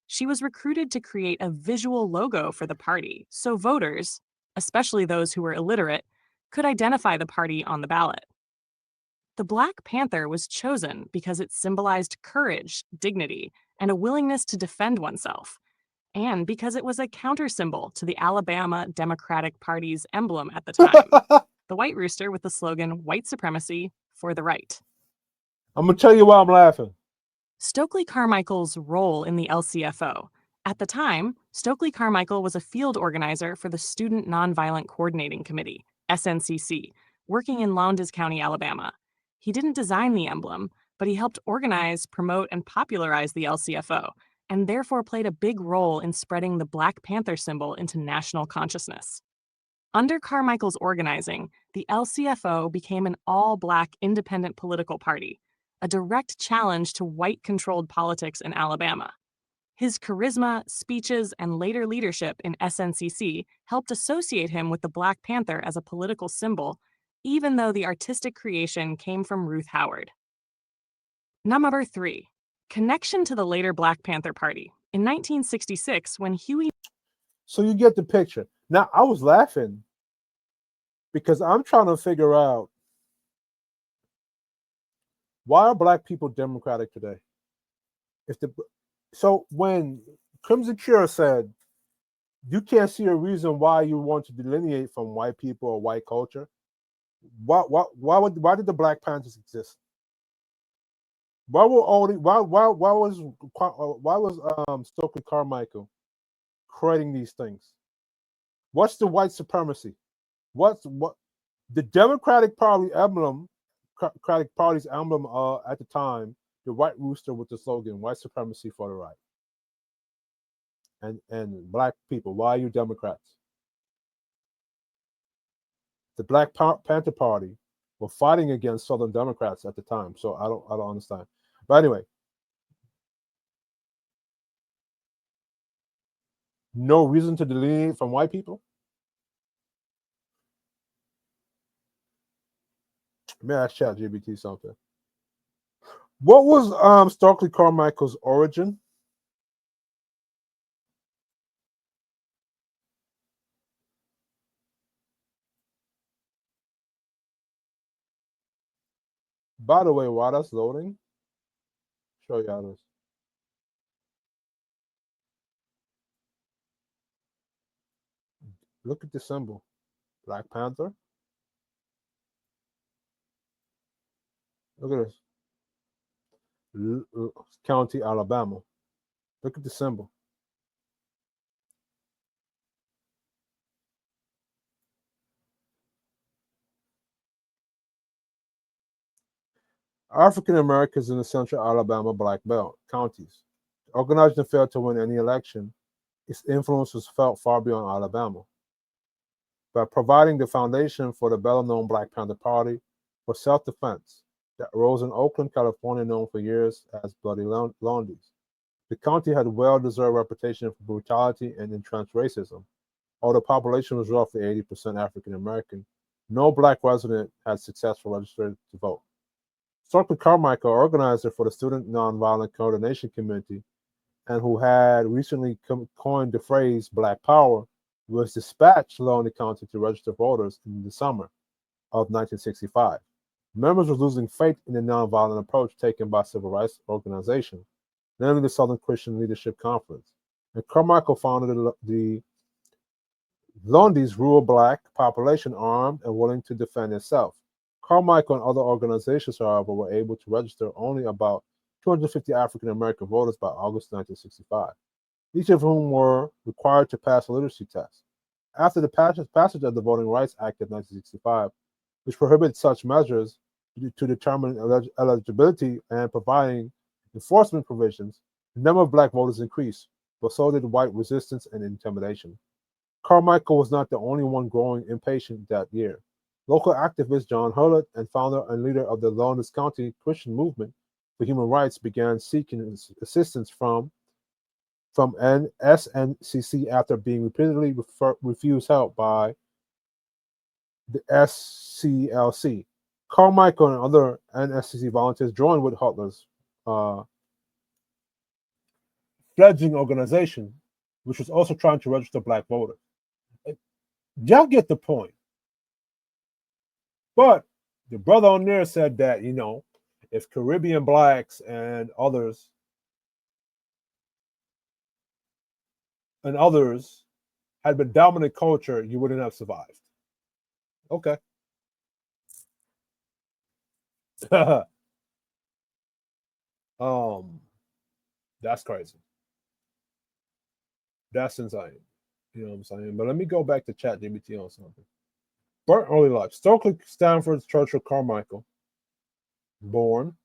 Speaker 9: She was recruited to create a visual logo for the party so voters, especially those who were illiterate, could identify the party on the ballot. The Black Panther was chosen because it symbolized courage, dignity, and a willingness to defend oneself, and because it was a counter symbol to the Alabama Democratic Party's emblem at the time, the white rooster with the slogan, "White Supremacy for the Right."
Speaker 1: I'm going to tell you why I'm laughing.
Speaker 9: Stokely Carmichael's role in the LCFO. At the time, Stokely Carmichael was a field organizer for the Student Nonviolent Coordinating Committee, SNCC, working in Lowndes County, Alabama. He didn't design the emblem, but he helped organize, promote, and popularize the LCFO, and therefore played a big role in spreading the Black Panther symbol into national consciousness. Under Carmichael's organizing, the LCFO became an all-Black independent political party, a direct challenge to white-controlled politics in Alabama. His charisma, speeches, and later leadership in SNCC helped associate him with the Black Panther as a political symbol, even though the artistic creation came from Ruth Howard. Number 3, connection to the later Black Panther Party. In 1966, when Huey...
Speaker 1: So you get the picture. Now, I was laughing because I'm trying to figure out, why are Black people democratic today? So when Crimson Cure said, you can't see a reason why you want to delineate from white people or white culture, why did the Black Panthers exist? Why was Stokely Carmichael creating these things? What's the white supremacy? What the Democratic Party's emblem at the time, the white rooster with the slogan "White Supremacy for the Right." And Black people, why are you Democrats? The Black Panther Party were fighting against Southern Democrats at the time, so I don't understand. But anyway, no reason to delineate from white people. May I ask ChatGPT something? What was Stokely Carmichael's origin? By the way, while that's loading, show you how this. Look at the symbol, Black Panther. Look at this, County, Alabama. Look at the symbol. African Americans in the central Alabama Black Belt counties. The organization failed to win any election. Its influence was felt far beyond Alabama. By providing the foundation for the better-known Black Panther Party for self-defense that rose in Oakland, California, known for years as Bloody Lowndes. The county had a well-deserved reputation for brutality and entrenched racism. Although the population was roughly 80% African American, no Black resident had successfully registered to vote. Stokely Carmichael, organizer for the Student Nonviolent Coordination Committee, and who had recently coined the phrase Black Power, was dispatched to Lowndes County to register voters in the summer of 1965. Members were losing faith in the nonviolent approach taken by civil rights organizations, namely the Southern Christian Leadership Conference. And Carmichael founded the Lowndes rural Black population armed and willing to defend itself. Carmichael and other organizations, however, were able to register only about 250 African American voters by August 1965, each of whom were required to pass a literacy test. After the passage of the Voting Rights Act of 1965, which prohibited such measures to determine eligibility and providing enforcement provisions, the number of black voters increased, but so did white resistance and intimidation. Carmichael was not the only one growing impatient that year. Local activist John Hurlett and founder and leader of the Lowndes County Christian Movement for Human Rights began seeking assistance from SNCC after being repeatedly refused help by the SCLC. Carmichael and other NSCC volunteers joined with Hurlett's fledgling organization, which was also trying to register black voters. Y'all get the point. But the brother on there said that, if Caribbean blacks and others had been dominant culture, you wouldn't have survived. Okay. That's crazy. That's insane. You know what I'm saying? But let me go back to ChatGPT on something. Burnt early life. Stokely Stanford Churchill Carmichael, born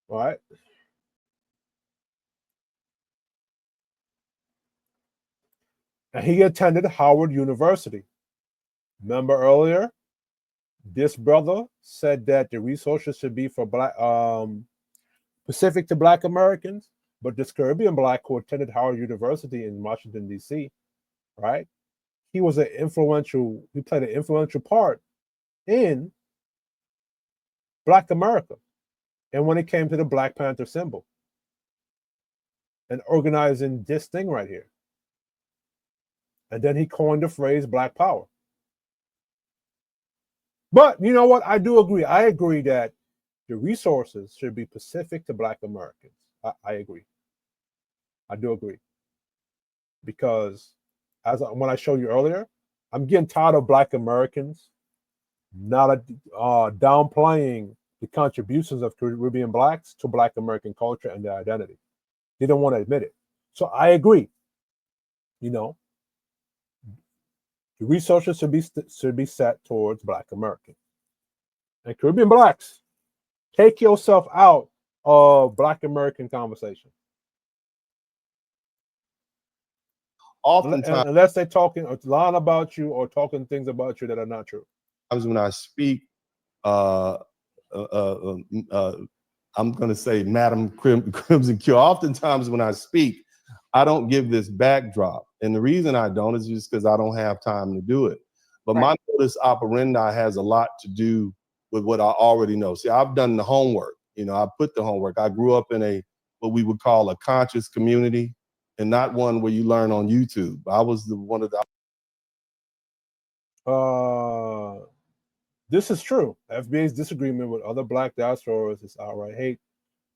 Speaker 1: all right. And he attended Howard University. Remember earlier, this brother said that the resources should be for black, specific to Black Americans, but this Caribbean black who attended Howard University in Washington, D.C., right? He played an influential part in Black America. And when it came to the Black Panther symbol and organizing this thing right here. And then he coined the phrase Black Power. But you know what? I do agree. I agree that the resources should be specific to Black Americans. I agree. I do agree. Because when I showed you earlier, I'm getting tired of Black Americans not downplaying the contributions of Caribbean blacks to Black American culture and their identity. They don't want to admit it. So I agree. The resources should be set towards Black Americans. And Caribbean blacks, take yourself out of Black American conversation.
Speaker 2: Oftentimes,
Speaker 1: unless they're lying about you or talking things about you that are not true.
Speaker 2: When I speak, I'm going to say Madam Crimson Cure. Oftentimes when I speak, I don't give this backdrop. And the reason I don't is just because I don't have time to do it. But my modus operandi has a lot to do with what I already know. See, I've done the homework. I put the homework. I grew up in what we would call a conscious community and not one where you learn on YouTube. I was one of the...
Speaker 1: This is true. FBA's disagreement with other Black diasporas is outright hate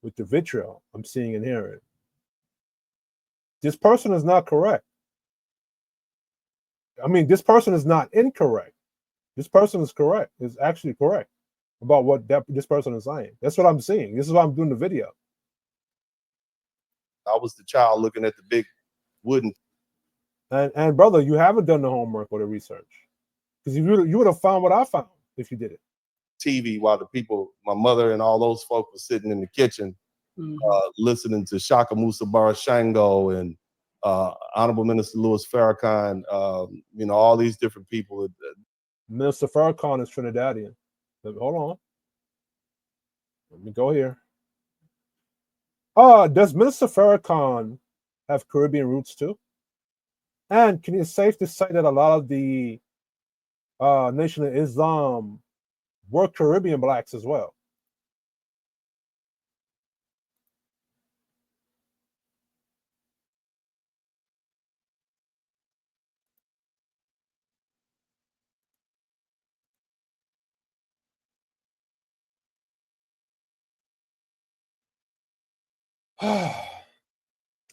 Speaker 1: with the vitriol I'm seeing and hearing. This person is not correct. I mean, this person is not incorrect. This person is correct. Is actually correct about what this person is saying. That's what I'm seeing. This is why I'm doing the video.
Speaker 2: I was the child looking at the big wooden...
Speaker 1: And brother, you haven't done the homework or the research. Because you would have found what I found if you did it.
Speaker 2: TV while the people, my mother and all those folks were sitting in the kitchen listening to Shaka Musa Barashango and Honorable Minister Louis Farrakhan, all these different people.
Speaker 1: Minister Farrakhan is Trinidadian. Hold on. Let me go here. Does Minister Farrakhan have Caribbean roots too? And can it's safe to say that a lot of the Nation of Islam were Caribbean blacks as well?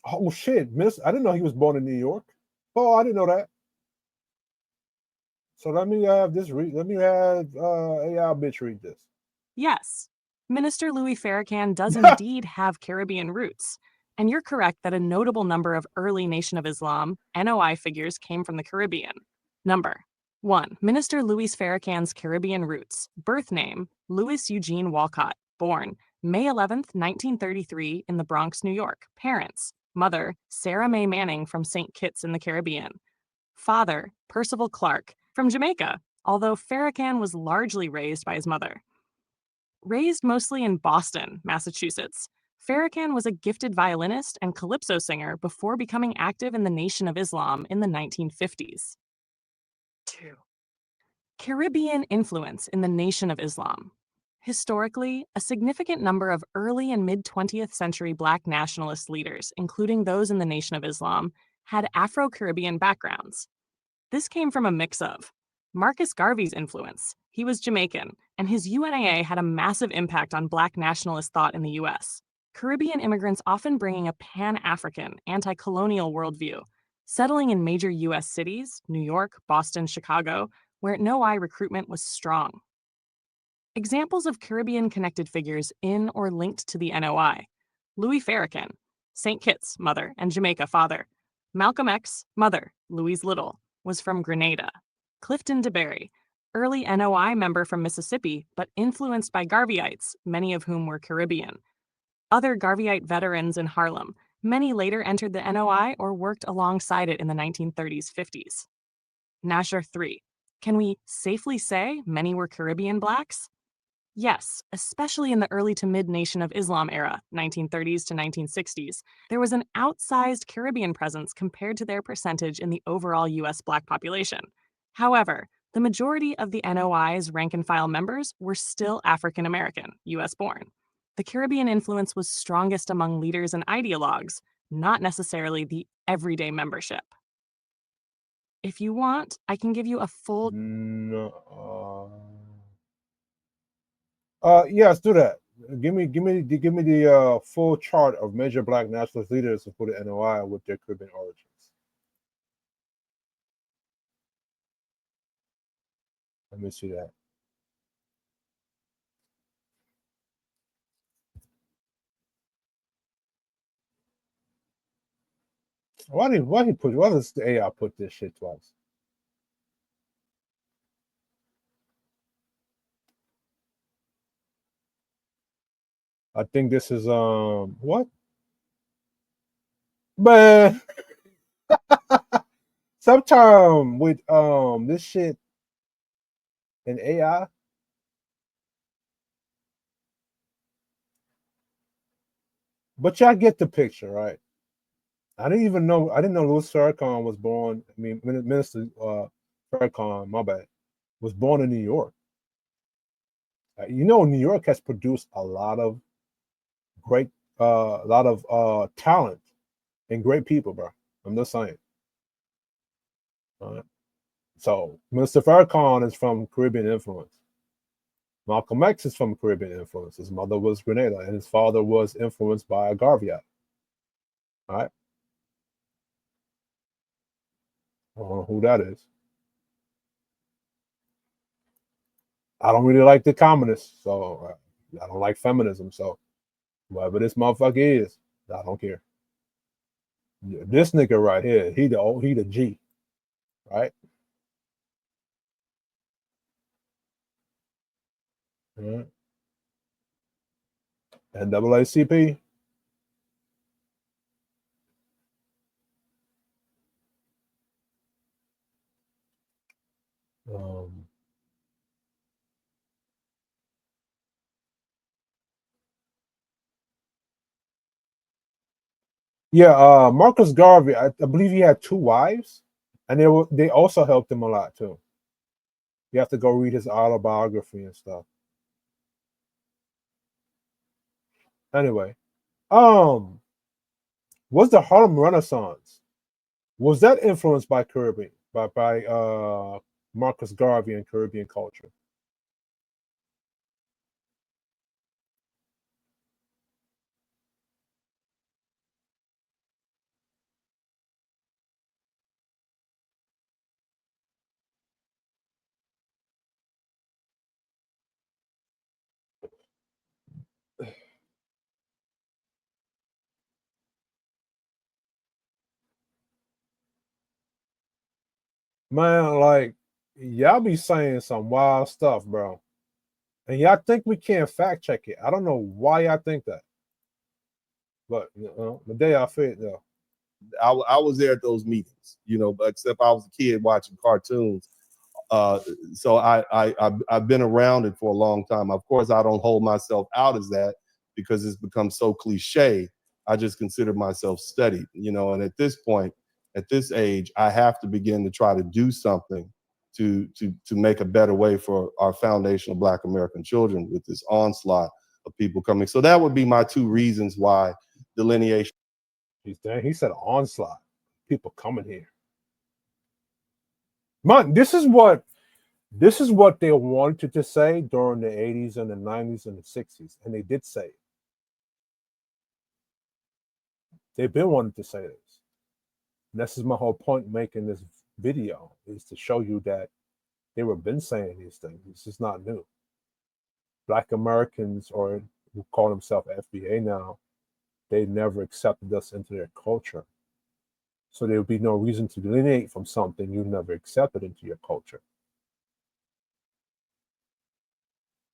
Speaker 1: Oh shit, Miss! I didn't know he was born in New York. Oh, I didn't know that. So let me have this. Let me have AI bitch read this.
Speaker 9: Yes, Minister Louis Farrakhan does indeed have Caribbean roots. And you're correct that a notable number of early Nation of Islam NOI figures came from the Caribbean. Number 1. Minister Louis Farrakhan's Caribbean roots. Birth name, Louis Eugene Walcott. Born May 11th, 1933 in the Bronx, New York. Parents. Mother, Sarah Mae Manning from St. Kitts in the Caribbean. Father, Percival Clark, from Jamaica, although Farrakhan was largely raised by his mother. Raised mostly in Boston, Massachusetts, Farrakhan was a gifted violinist and calypso singer before becoming active in the Nation of Islam in the 1950s. 2. Caribbean influence in the Nation of Islam. Historically, a significant number of early and mid-20th century Black nationalist leaders, including those in the Nation of Islam, had Afro-Caribbean backgrounds. This came from a mix of Marcus Garvey's influence. He was Jamaican, and his UNAA had a massive impact on Black nationalist thought in the US. Caribbean immigrants often bringing a pan-African, anti-colonial worldview, settling in major US cities, New York, Boston, Chicago, where NOI recruitment was strong. Examples of Caribbean-connected figures in or linked to the NOI. Louis Farrakhan, St. Kitts, mother, and Jamaica, father. Malcolm X, mother, Louise Little, was from Grenada. Clifton DeBerry, early NOI member from Mississippi, but influenced by Garveyites, many of whom were Caribbean. Other Garveyite veterans in Harlem, many later entered the NOI or worked alongside it in the 1930s, 50s. Nasher 3. Can we safely say many were Caribbean Blacks? Yes, especially in the early to mid-Nation of Islam era, 1930s to 1960s, there was an outsized Caribbean presence compared to their percentage in the overall U.S. Black population. However, the majority of the NOI's rank-and-file members were still African American, U.S.-born. The Caribbean influence was strongest among leaders and ideologues, not necessarily the everyday membership. If you want, I can give you a full...
Speaker 1: Yes, do that. Give me the full chart of major Black nationalist leaders for the NOI with their Caribbean origins. Let me see that. Why does the AI put this shit twice? I think this is what? Man, sometime with this shit in AI. But y'all get the picture, right? I didn't know Louis Farrakhan was born. I mean, Minister Farrakhan, my bad, was born in New York. New York has produced a lot of great, talent and great people, bro. I'm just saying. So Mr. Farrakhan is from Caribbean influence. Malcolm X is from Caribbean influence. His mother was Grenada, and his father was influenced by a Garveyite. All right. I don't know who that is. I don't really like the communists, so I don't like feminism. So whatever this motherfucker is, I don't care. This nigga right here, he the G, right? NAACP. Yeah, Marcus Garvey, I believe he had 2 wives, and they also helped him a lot too. You have to go read his autobiography and stuff. Anyway, was the Harlem Renaissance, was that influenced by Caribbean, by Marcus Garvey and Caribbean culture? Man, like y'all be saying some wild stuff, bro. And y'all think we can't fact check it. I don't know why y'all think that. But you know, the day I fit though.
Speaker 2: I was there at those meetings, you know, but except I was a kid watching cartoons. So I've been around it for a long time. Of course, I don't hold myself out as that because it's become so cliche. I just consider myself studied, you know, and at this point, at this age, I have to begin to try to do something to make a better way for our foundational Black American children with this onslaught of people coming. So that would be my two reasons why delineation.
Speaker 1: He said onslaught. People coming here. Man, this is what they wanted to say during the 80s and the 90s and the 60s. And they did say it. They've been wanting to say this. And this is my whole point making this video, is to show you that they were been saying these things. This is not new. Black Americans, or who call themselves FBA now, they never accepted us into their culture. So there would be no reason to delineate from something you never accepted into your culture.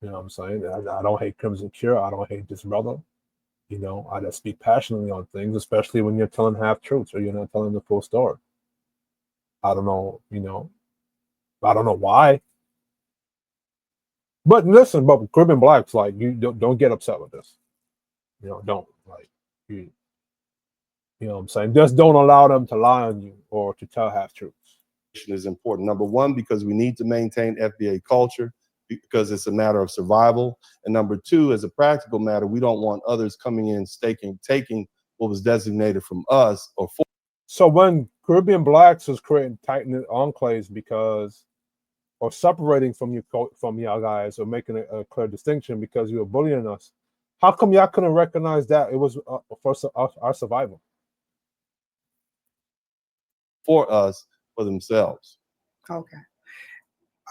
Speaker 1: You know what I'm saying? I don't hate Crimson Cure. I don't hate this brother. You know, I just speak passionately on things, especially when you're telling half truths or you're not telling the full story. I don't know, you know, I don't know why. But listen, but Caribbean Blacks, like, you don't get upset with this. You know, don't, like, you know what I'm saying? Just don't allow them to lie on you or to tell half truths.
Speaker 2: Is important. Number one, because we need to maintain FBA culture, because it's a matter of survival. And number two, as a practical matter, we don't want others coming in, taking what was designated from us or for.
Speaker 1: So when Caribbean Blacks was creating tight-knit enclaves because, or separating from y'all guys, or making a clear distinction because you were bullying us, how come y'all couldn't recognize that it was for our survival?
Speaker 2: For us, for themselves.
Speaker 6: Okay.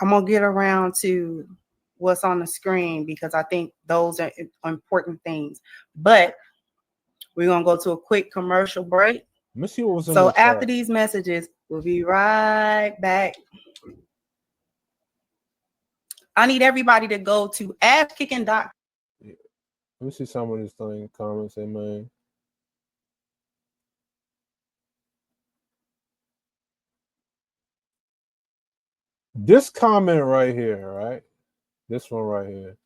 Speaker 6: I'm going to get around to what's on the screen because I think those are important things. But we're going to go to a quick commercial break.
Speaker 1: Let me see what was in
Speaker 6: so after these messages, we'll be right back. I need everybody to go to AskKicking.com.
Speaker 1: Yeah. Let me see some of these things, comments they made. This comment right here, right? This one right here.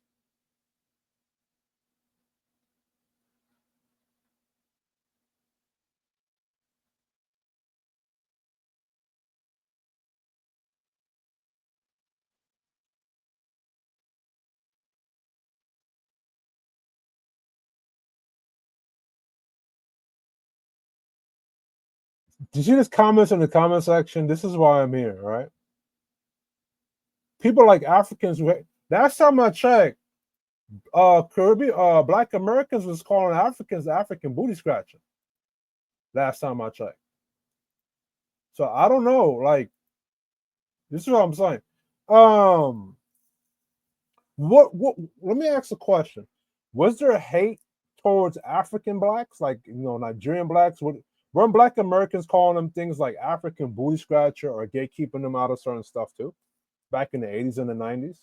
Speaker 1: Did you see this comments in the comment section? This is why I'm here, right? People like Africans. Last time I checked, Caribbean, Black Americans was calling Africans African booty scratcher. Last time I checked. So I don't know. Like, this is what I'm saying. What? Let me ask a question. Was there hate towards African blacks, like, you know, Nigerian blacks? Weren't Black Americans calling them things like African booty scratcher or gatekeeping them out of certain stuff too, back in the 80s and the 90s?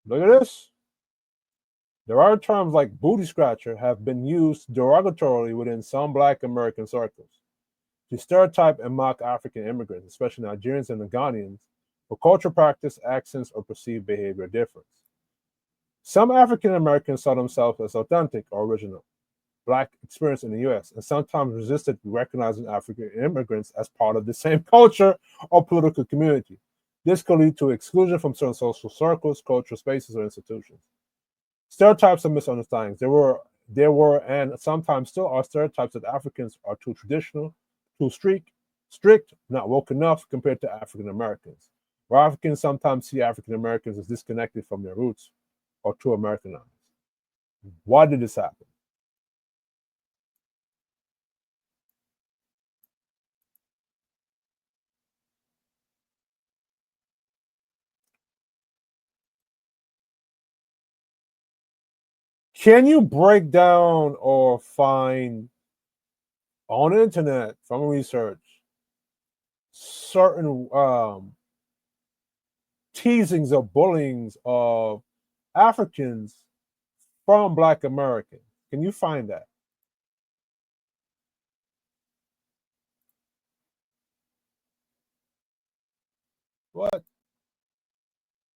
Speaker 1: Look at this. There are terms like booty scratcher have been used derogatorily within some Black American circles to stereotype and mock African immigrants, especially Nigerians and Ghanaians, for cultural practice, accents, or perceived behavior difference. Some African Americans saw themselves as authentic or original Black experience in the US and sometimes resisted recognizing African immigrants as part of the same culture or political community. This could lead to exclusion from certain social circles, cultural spaces, or institutions. Stereotypes and misunderstandings. There were and sometimes still are stereotypes that Africans are too traditional, too strict, not woke enough compared to African Americans. Where Africans sometimes see African Americans as disconnected from their roots or too Americanized. Why did this happen? Can you break down or find on the internet from research certain teasings or bullyings of Africans from Black Americans? Can you find that? What?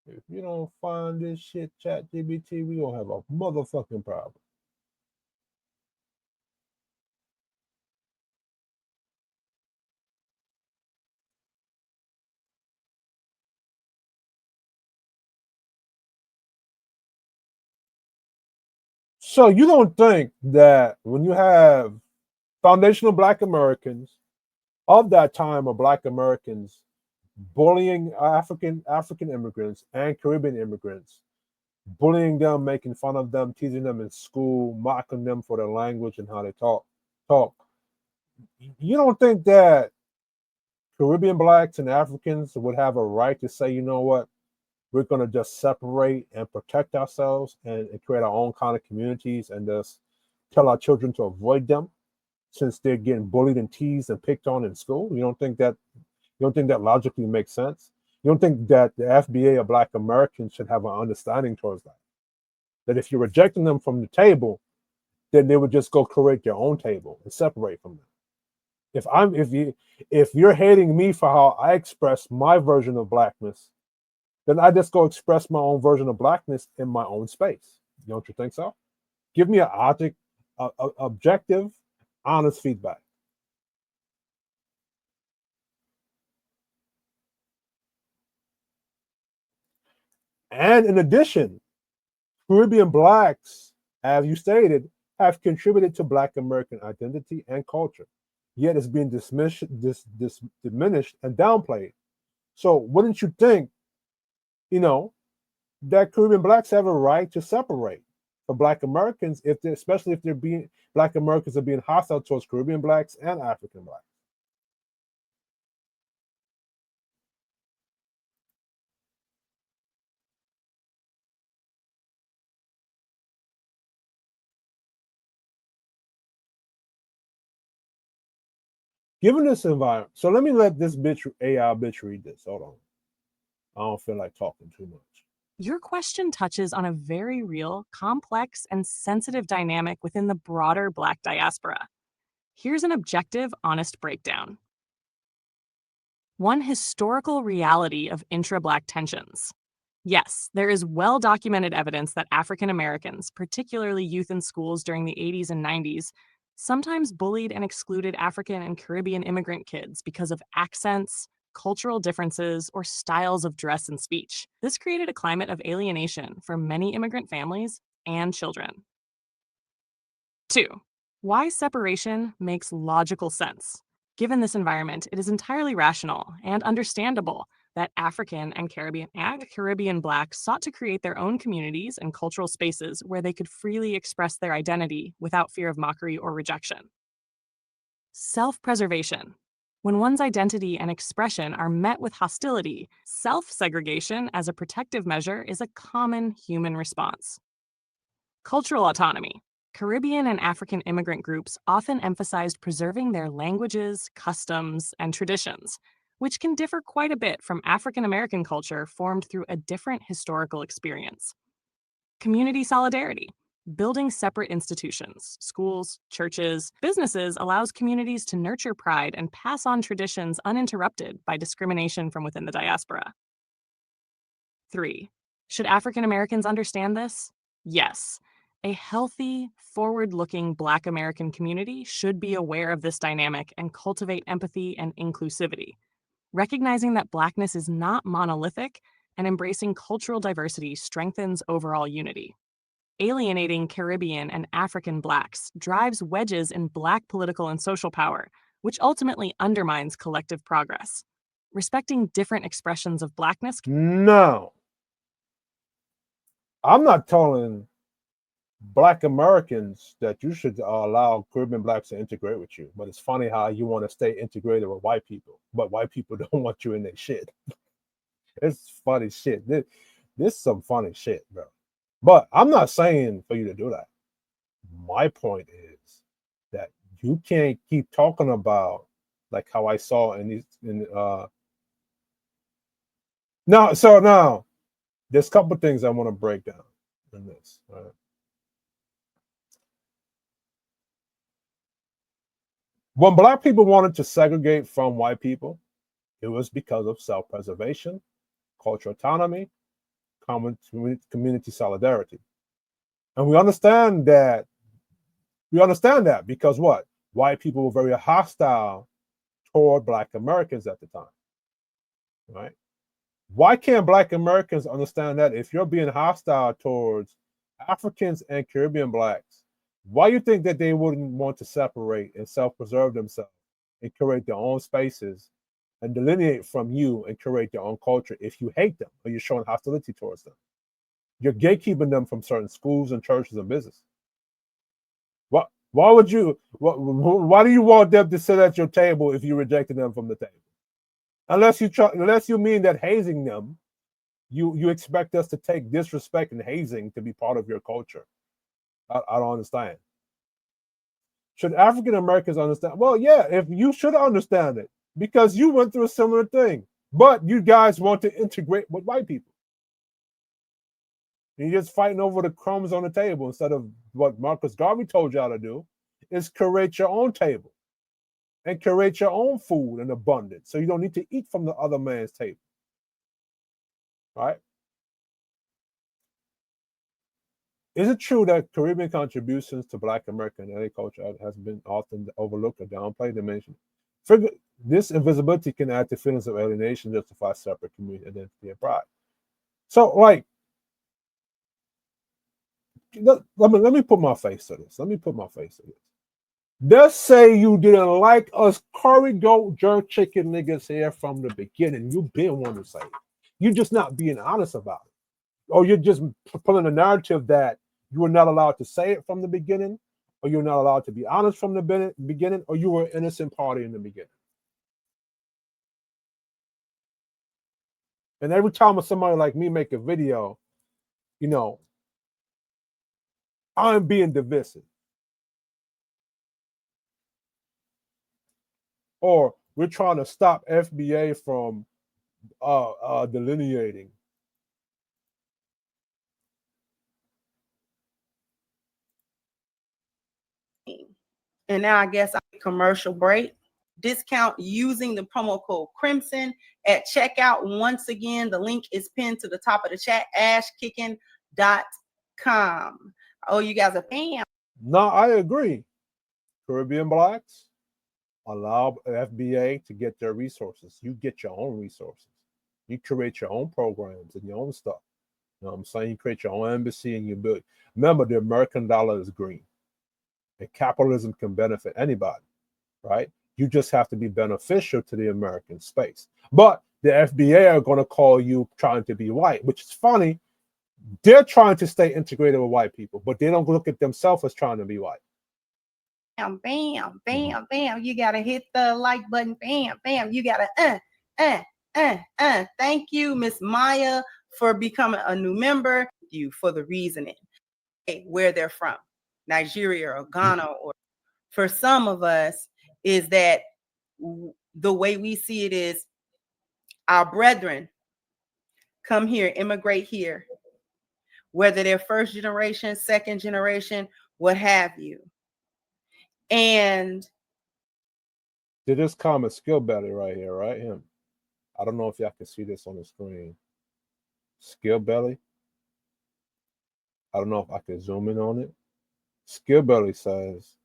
Speaker 1: If you don't find this shit, ChatGPT, we gonna have a motherfucking problem. So you don't think that when you have foundational Black Americans of that time of Black Americans bullying African immigrants and Caribbean immigrants, bullying them, making fun of them, teasing them in school, mocking them for their language and how they talk. You don't think that Caribbean Blacks and Africans would have a right to say, you know what, we're going to just separate and protect ourselves and create our own kind of communities and just tell our children to avoid them since they're getting bullied and teased and picked on in school? You don't think that logically makes sense? You don't think that the FBA or Black Americans should have an understanding towards that? That if you're rejecting them from the table, then they would just go create their own table and separate from them. If you're hating me for how I express my version of Blackness, then I just go express my own version of Blackness in my own space. Don't you think so? Give me an objective, honest feedback. And in addition, Caribbean Blacks, as you stated, have contributed to Black American identity and culture, yet it's being diminished and downplayed. So wouldn't you think, that Caribbean Blacks have a right to separate from Black Americans, especially if Black Americans are being hostile towards Caribbean Blacks and African Blacks? Given this environment, so let me let this AI bitch read this. Hold on. I don't feel like talking too much.
Speaker 9: Your question touches on a very real, complex, and sensitive dynamic within the broader Black diaspora. Here's an objective, honest breakdown. One historical reality of intra-Black tensions. Yes, there is well-documented evidence that African Americans, particularly youth in schools during the 80s and 90s, sometimes bullied and excluded African and Caribbean immigrant kids because of accents, cultural differences, or styles of dress and speech. This created a climate of alienation for many immigrant families and children. 2. Why separation makes logical sense. Given this environment, it is entirely rational and understandable that African and Caribbean Blacks sought to create their own communities and cultural spaces where they could freely express their identity without fear of mockery or rejection. Self-preservation. When one's identity and expression are met with hostility, self-segregation as a protective measure is a common human response. Cultural autonomy. Caribbean and African immigrant groups often emphasized preserving their languages, customs, and traditions, which can differ quite a bit from African American culture formed through a different historical experience. Community solidarity. Building separate institutions, schools, churches, businesses allows communities to nurture pride and pass on traditions uninterrupted by discrimination from within the diaspora. 3. Should African Americans understand this? Yes. A healthy, forward-looking Black American community should be aware of this dynamic and cultivate empathy and inclusivity, recognizing that Blackness is not monolithic and embracing cultural diversity strengthens overall unity. Alienating Caribbean and African Blacks drives wedges in Black political and social power, which ultimately undermines collective progress. Respecting different expressions of Blackness.
Speaker 1: No. I'm not telling Black Americans that you should allow Caribbean blacks to integrate with you. But it's funny how you want to stay integrated with white people, but white people don't want you in their shit. It's funny shit. This is some funny shit, bro. But I'm not saying for you to do that. My point is that you can't keep talking about like how I saw in these now there's a couple of things I want to break down in this. Right? When black people wanted to segregate from white people, it was because of self-preservation, cultural autonomy, common community solidarity. And we understand that because what? White people were very hostile toward black Americans at the time. Right? Why can't black Americans understand that if you're being hostile towards Africans and Caribbean blacks, why you think that they wouldn't want to separate and self-preserve themselves and create their own spaces and delineate from you and create their own culture if you hate them or you're showing hostility towards them? You're gatekeeping them from certain schools and churches and business. Why would you? Why do you want them to sit at your table if you rejected them from the table? Unless you mean that hazing them, you expect us to take disrespect and hazing to be part of your culture. I don't understand. Should African Americans understand? Well, yeah, if you should understand it because you went through a similar thing, but you guys want to integrate with white people. You're just fighting over the crumbs on the table instead of what Marcus Garvey told y'all to do, is create your own table and create your own food in abundance so you don't need to eat from the other man's table. Right? Is it true that Caribbean contributions to Black American agriculture has been often overlooked or downplayed? Dimension. This invisibility can add to feelings of alienation, justify separate community identity and pride. So, like, let me put my face to this. Let's say you didn't like us curry goat jerk chicken niggas here from the beginning. You've been wanting to say it. You're just not being honest about it. Or you're just pulling a narrative that you were not allowed to say it from the beginning, or you're not allowed to be honest from the beginning, or you were an innocent party in the beginning. And every time somebody like me make a video, you know, I'm being divisive. Or we're trying to stop FBA from delineating.
Speaker 6: And now I guess I'm commercial break. Discount using the promo code Crimson at checkout. Once again, the link is pinned to the top of the chat, ashkicking.com. Oh, you guys are paying.
Speaker 1: No, I agree. Caribbean blacks, allow FBA to get their resources. You get your own resources. You create your own programs and your own stuff. You know what I'm saying? You create your own embassy and you build. Remember, the American dollar is green. And capitalism can benefit anybody, right? You just have to be beneficial to the American space. But the FBA are going to call you trying to be white, which is funny. They're trying to stay integrated with white people, but they don't look at themselves as trying to be white.
Speaker 6: Bam, bam, bam, bam. You got to hit the like button. Bam, bam. You got to, Thank you, Miss Maya, for becoming a new member. Thank you for the reasoning. Where they're from, Nigeria or Ghana, or for some of us, is that the way we see it is our brethren come here, immigrate here, whether they're first generation, second generation, what have you. And
Speaker 1: did this comment Skill Belly right here, right? Him. I don't know if y'all can see this on the screen. Skill Belly. I don't know if I can zoom in on it. Skill Belly says,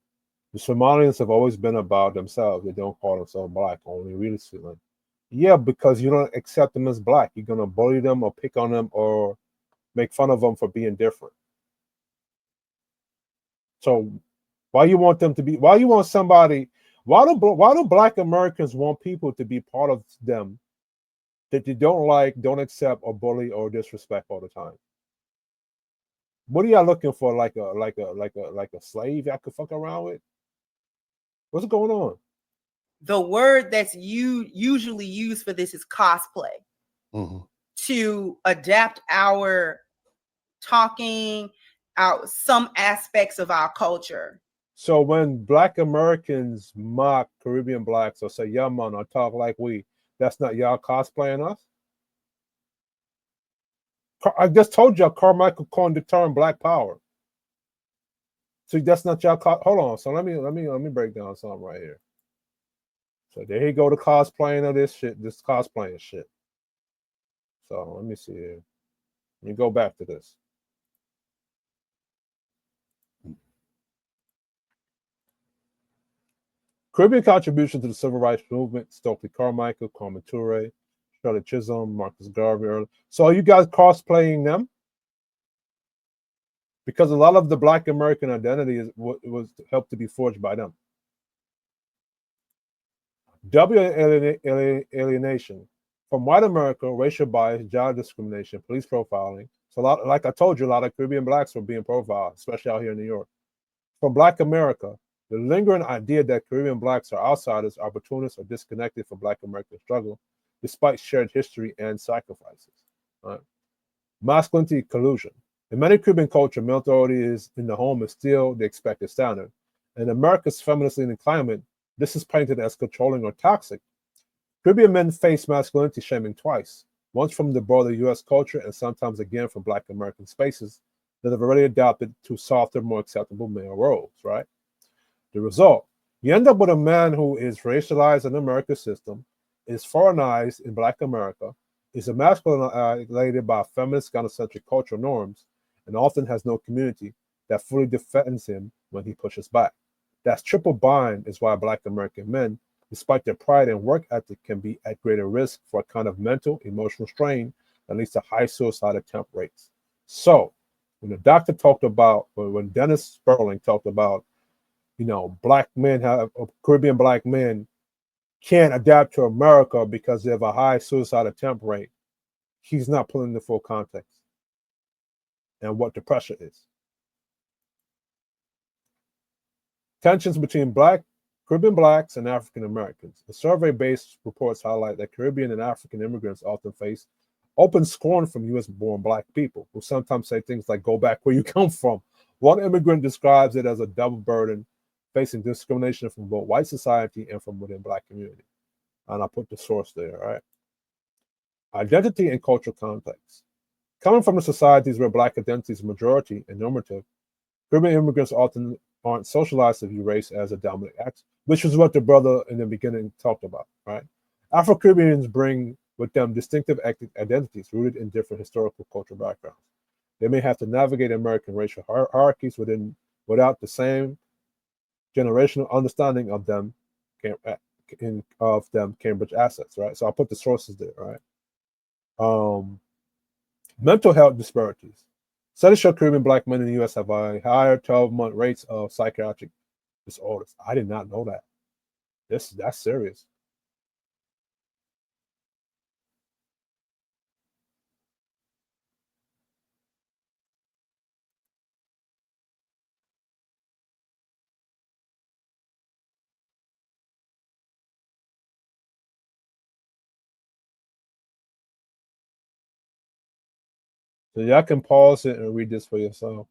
Speaker 1: the Somalians have always been about themselves. They don't call themselves black, only recently. Yeah, because you don't accept them as black. You're going to bully them or pick on them or make fun of them for being different. So why you want them to be, why you want somebody, why do black Americans want people to be part of them that they don't like, don't accept, or bully or disrespect all the time? What are y'all looking for? Like a slave y'all could fuck around with? What's going on?
Speaker 6: The word that's usually used for this is cosplay. To adapt our talking, out some aspects of our culture.
Speaker 1: So when Black Americans mock Caribbean blacks or say "yeah man" or talk like we, that's not y'all cosplaying us? I just told y'all Carmichael coined the term Black Power. So that's not y'all. Hold on. So let me break down something right here. So there he go to cosplaying of this shit, this cosplaying shit. So let me see here. Let me go back to this. Caribbean contribution to the civil rights movement: Stokely Carmichael, Carmen Ture, Shirley Chisholm, Marcus Garvey. So are you guys cosplaying them? Because a lot of the Black American identity was helped to be forged by them. Alienation from white America: racial bias, job discrimination, police profiling. So like I told you, a lot of Caribbean blacks were being profiled, especially out here in New York. From Black America: the lingering idea that Caribbean blacks are outsiders, opportunists, or disconnected from Black American struggle, despite shared history and sacrifices. Right? Masculinity collusion. In many Caribbean culture, male authority is in the home is still the expected standard. In America's feminist-leaning climate, this is painted as controlling or toxic. Caribbean men face masculinity shaming twice, once from the broader U.S. culture and sometimes again from Black American spaces that have already adopted to softer, more acceptable male roles, right? The result, you end up with a man who is racialized in the American system, is foreignized in Black America, is emasculated by feminist gynocentric cultural norms, and often has no community that fully defends him when he pushes back. That triple bind is why Black American men, despite their pride and work ethic, can be at greater risk for a kind of mental, emotional strain that leads to high suicide attempt rates. So, when the doctor talked about, when Dennis Sperling talked about, Black men Caribbean Black men can't adapt to America because they have a high suicide attempt rate, he's not pulling the full context and what the pressure is. Tensions between Caribbean blacks and African Americans. The survey-based reports highlight that Caribbean and African immigrants often face open scorn from U.S.-born Black people, who sometimes say things like, "Go back where you come from." One immigrant describes it as a double burden, facing discrimination from both white society and from within Black community. And I put the source there, all right? Identity and cultural context. Coming from the societies where Black identity is majority and normative, Caribbean immigrants often aren't socialized to view race as a dominant act, which is what the brother in the beginning talked about, right? Afro-Caribbeans bring with them distinctive identities rooted in different historical cultural backgrounds. They may have to navigate American racial hierarchies without the same generational understanding of them Cambridge assets, right? So I'll put the sources there, right? Mental health disparities. Studies show Caribbean Black men in the U.S. have a higher 12-month rates of psychiatric disorders. I did not know that. That's serious. So y'all can pause it and read this for yourself.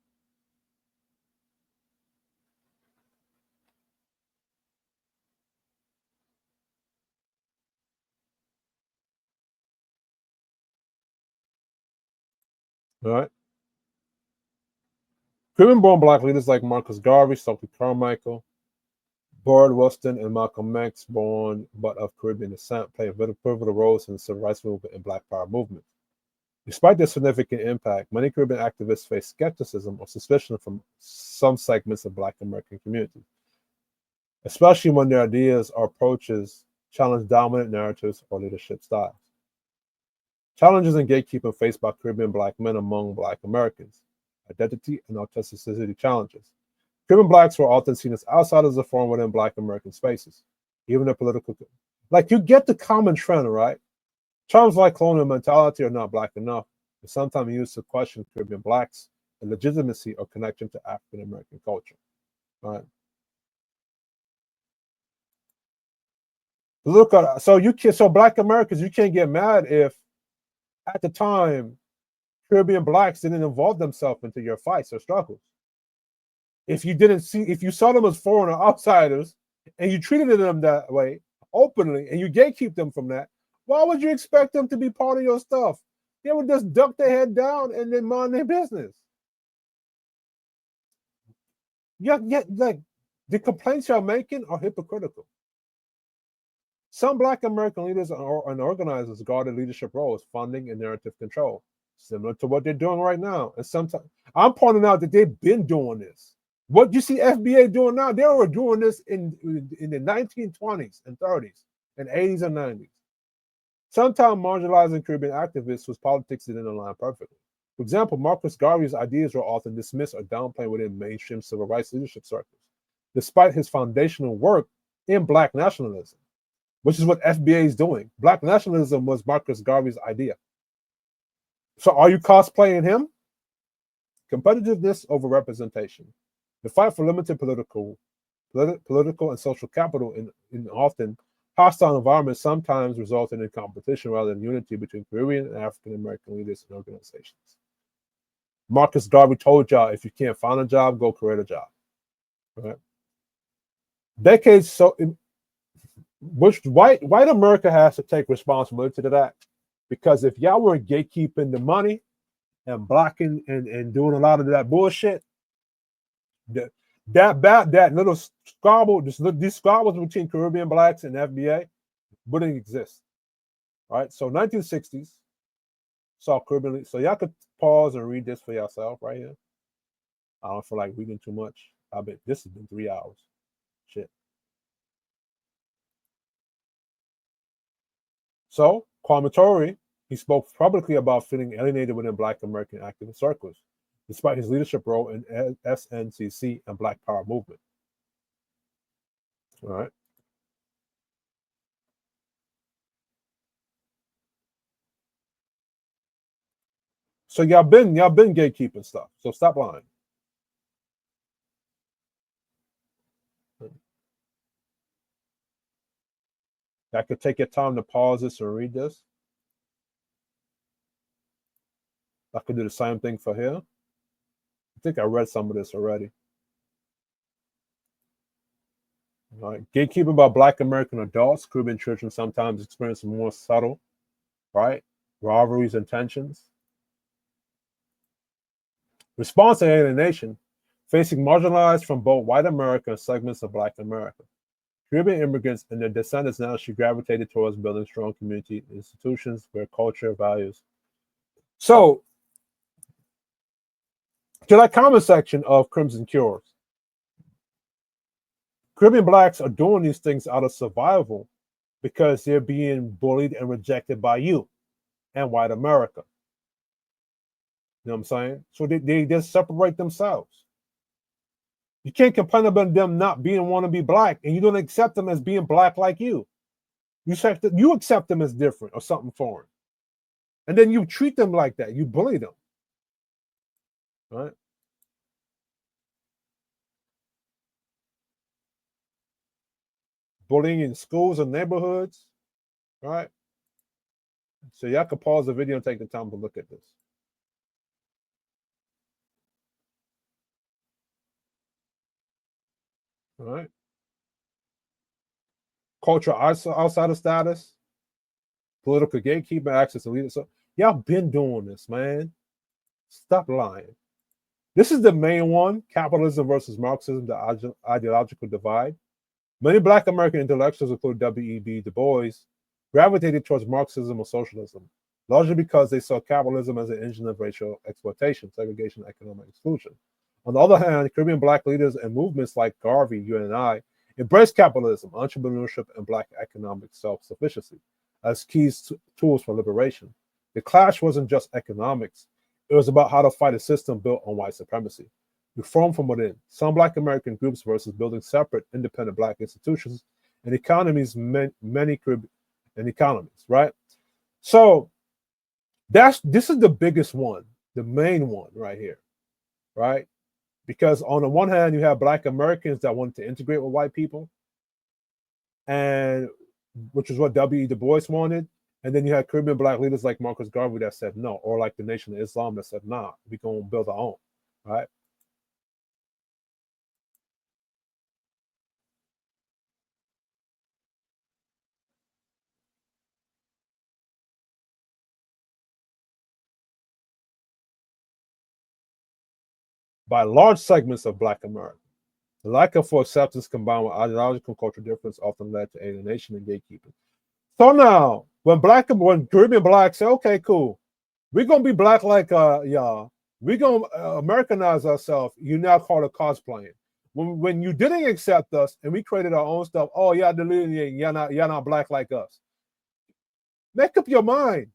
Speaker 1: All right. Caribbean-born Black leaders like Marcus Garvey, Stokely Carmichael, Boyd Wollstonecraft, and Malcolm X, born but of Caribbean descent, played pivotal roles in the civil rights movement and Black Power movement. Despite their significant impact, many Caribbean activists face skepticism or suspicion from some segments of Black American communities, especially when their ideas or approaches challenge dominant narratives or leadership styles. Challenges and gatekeeping faced by Caribbean Black men among Black Americans: identity and authenticity challenges. Caribbean Blacks were often seen as outsiders of form within Black American spaces, even their political. Like, you get the common trend, right? Terms like colonial mentality are not Black enough, and sometimes used to question Caribbean Blacks and legitimacy or connection to African American culture. Right? Look at so Black Americans, you can't get mad if at the time Caribbean blacks didn't involve themselves into your fights or struggles. If you saw them as foreign or outsiders and you treated them that way openly and you gatekeep them from that, why would you expect them to be part of your stuff? They would just duck their head down and then mind their business. Yeah, like the complaints y'all making are hypocritical. Some Black American leaders and organizers guarded leadership roles, funding and narrative control, similar to what they're doing right now. And sometimes I'm pointing out that they've been doing this. What you see FBA doing now, they were doing this in the 1920s and 30s and 80s and 90s. Sometimes marginalizing Caribbean activists whose politics didn't align perfectly. For example, Marcus Garvey's ideas were often dismissed or downplayed within mainstream civil rights leadership circles, despite his foundational work in Black nationalism, which is what FBA is doing. Black nationalism was Marcus Garvey's idea. So are you cosplaying him? Competitiveness over representation. The fight for limited political and social capital in often hostile environments sometimes resulted in competition rather than unity between Caribbean and African American leaders and organizations. Marcus Garvey told y'all, if you can't find a job, go create a job. Right? Decades which white America has to take responsibility to that, because if y'all were gatekeeping the money and blocking and doing a lot of that bullshit, that little squabble, these squabbles between Caribbean blacks and FBA wouldn't exist. Right? So 1960s saw Caribbean. So y'all could pause and read this for yourself right here. I don't feel like reading too much. This has been 3 hours. Shit. So Kwame Ture, he spoke publicly about feeling alienated within Black American activist circles, despite his leadership role in SNCC and Black Power movement. All right. So y'all been gatekeeping stuff. So stop lying. I could take your time to pause this and read this. I could do the same thing for here. I think I read some of this already. All right. Gatekeeping by Black American adults. Caribbean children sometimes experience more subtle, right, rivalries and tensions. Response to alienation, facing marginalized from both white America and segments of Black America. Caribbean immigrants and their descendants naturally gravitated towards building strong community institutions where culture, values. So, to that comment section of Crimson Cures, Caribbean blacks are doing these things out of survival because they're being bullied and rejected by you and white America. You know what I'm saying? So they just separate themselves. You can't complain about them not want to be black, and you don't accept them as being black like you. You accept them as different or something foreign. And then you treat them like that. You bully them. Right? Bullying in schools and neighborhoods. Right? So y'all can pause the video and take the time to look at this. All right. Cultural outsider status, political gatekeeping, access to leaders. So y'all been doing this, man. Stop lying. This is the main one: capitalism versus Marxism, the ideological divide. Many Black American intellectuals, including W.E.B. Du Bois, gravitated towards Marxism or socialism, largely because they saw capitalism as an engine of racial exploitation, segregation, and economic exclusion. On the other hand, Caribbean Black leaders and movements like Garvey, you and I, embraced capitalism, entrepreneurship, and Black economic self-sufficiency as key tools for liberation. The clash wasn't just economics. It was about how to fight a system built on white supremacy. Reform from within. Some Black American groups versus building separate, independent Black institutions and economies, many Caribbean economies, right? So this is the biggest one, the main one right here. right? Because on the one hand, you have Black Americans that want to integrate with white people, and which is what W.E. Du Bois wanted. And then you had Caribbean Black leaders like Marcus Garvey that said no, or like the Nation of Islam that said, nah, we're going to build our own, right? By large segments of Black America, the lack of acceptance combined with ideological and cultural difference often led to alienation and gatekeeping. So now, when Caribbean Blacks say, okay, cool, we're gonna be black like y'all, we're gonna Americanize ourselves. You now call it cosplaying. When you didn't accept us and we created our own stuff, oh yeah, delineating, you're not black like us. Make up your mind.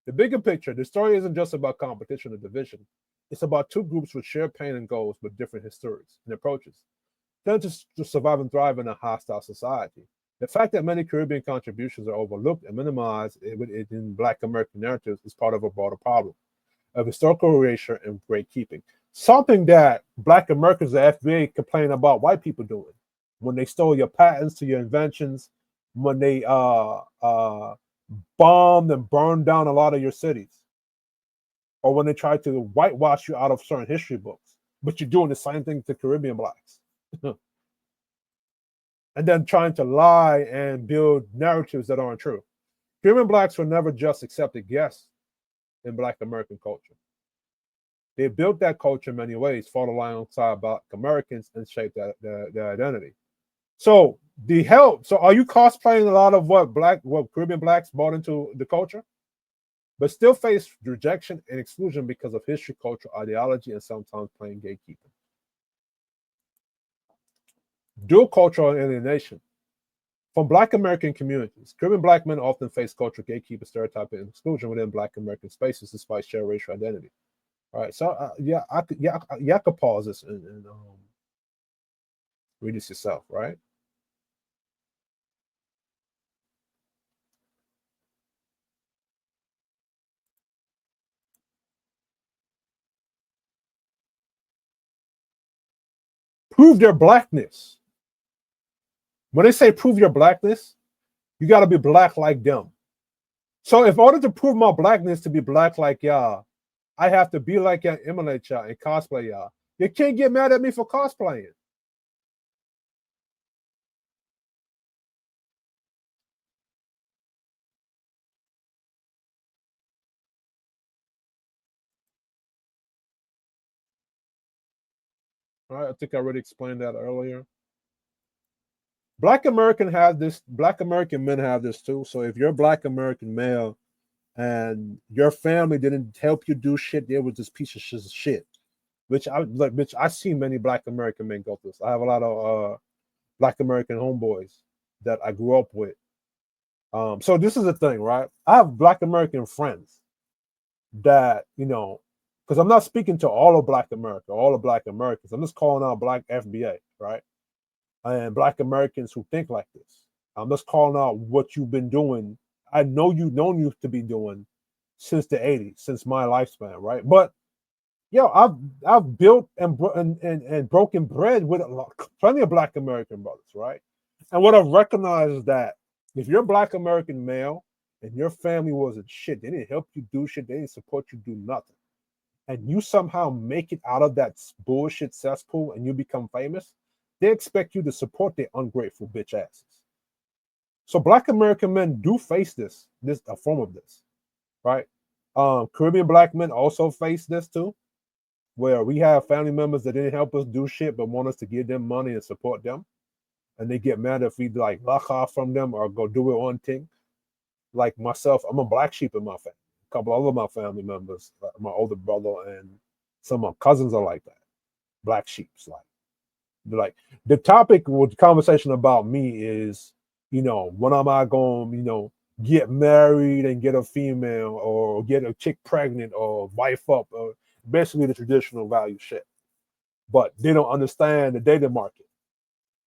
Speaker 1: The bigger picture, the story isn't just about competition or division. It's about two groups with shared pain and goals, but different histories and approaches. They're just to survive and thrive in a hostile society. The fact that many Caribbean contributions are overlooked and minimized in Black American narratives is part of a broader problem of historical erasure and gatekeeping. Something that Black Americans, the FBA, complain about white people doing when they stole your patents to your inventions, when they bombed and burned down a lot of your cities, or when they tried to whitewash you out of certain history books. But you're doing the same thing to Caribbean Blacks. And then trying to lie and build narratives that aren't true. Caribbean Blacks were never just accepted guests in Black American culture. They built that culture in many ways, fought alongside Black Americans, and shaped their identity. So are you cosplaying a lot of what Caribbean Blacks brought into the culture, but still face rejection and exclusion because of history, culture, ideology, and sometimes plain gatekeeping? Dual cultural alienation. From Black American communities, Caribbean Black men often face cultural gatekeeping, stereotyping, and exclusion within Black American spaces despite shared racial identity. All right, so I could pause this and read this yourself, right? Prove their blackness. When they say prove your blackness, you got to be black like them. So in order to prove my blackness to be black like y'all, I have to be like y'all, emulate y'all, and cosplay y'all. You can't get mad at me for cosplaying. All right, I think I already explained that earlier. Black American men have this too. So if you're a Black American male and your family didn't help you do shit, there was this piece of shit. Which I see many Black American men go through this. I have a lot of Black American homeboys that I grew up with. So this is the thing, right? I have Black American friends that, because I'm not speaking to all of Black America, all of Black Americans. I'm just calling out Black FBA, right? And Black Americans who think like this. I'm just calling out what you've been doing. I know you've known you to be doing since the 80s, since my lifespan, right? But I've built and broken bread with plenty of Black American brothers, right? And what I've recognized is that if you're a Black American male and your family wasn't shit, they didn't help you do shit, they didn't support you do nothing, and you somehow make it out of that bullshit cesspool and you become famous, they expect you to support their ungrateful bitch asses. So Black American men do face this a form of this, right? Caribbean Black men also face this too, where we have family members that didn't help us do shit but want us to give them money and support them, and they get mad if we like luck off from them or go do it on thing. Like myself, I'm a black sheep in my family. A couple other my family members, my older brother and some of my cousins are like that, black sheeps. Like the topic with the conversation about me is, when am I going, get married and get a female or get a chick pregnant or wife up, or basically the traditional value shit. But they don't understand the dating market,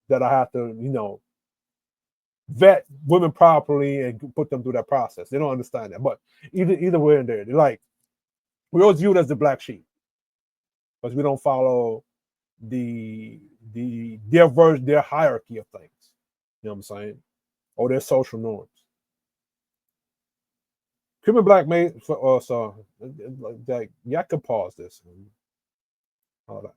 Speaker 1: that I have to, vet women properly and put them through that process. They don't understand that. But either way in there, they're like, we're always viewed as the black sheep. because we don't follow their hierarchy of things. You know what I'm saying? Or their social norms. Cuban black made so like y'all could pause this and all that.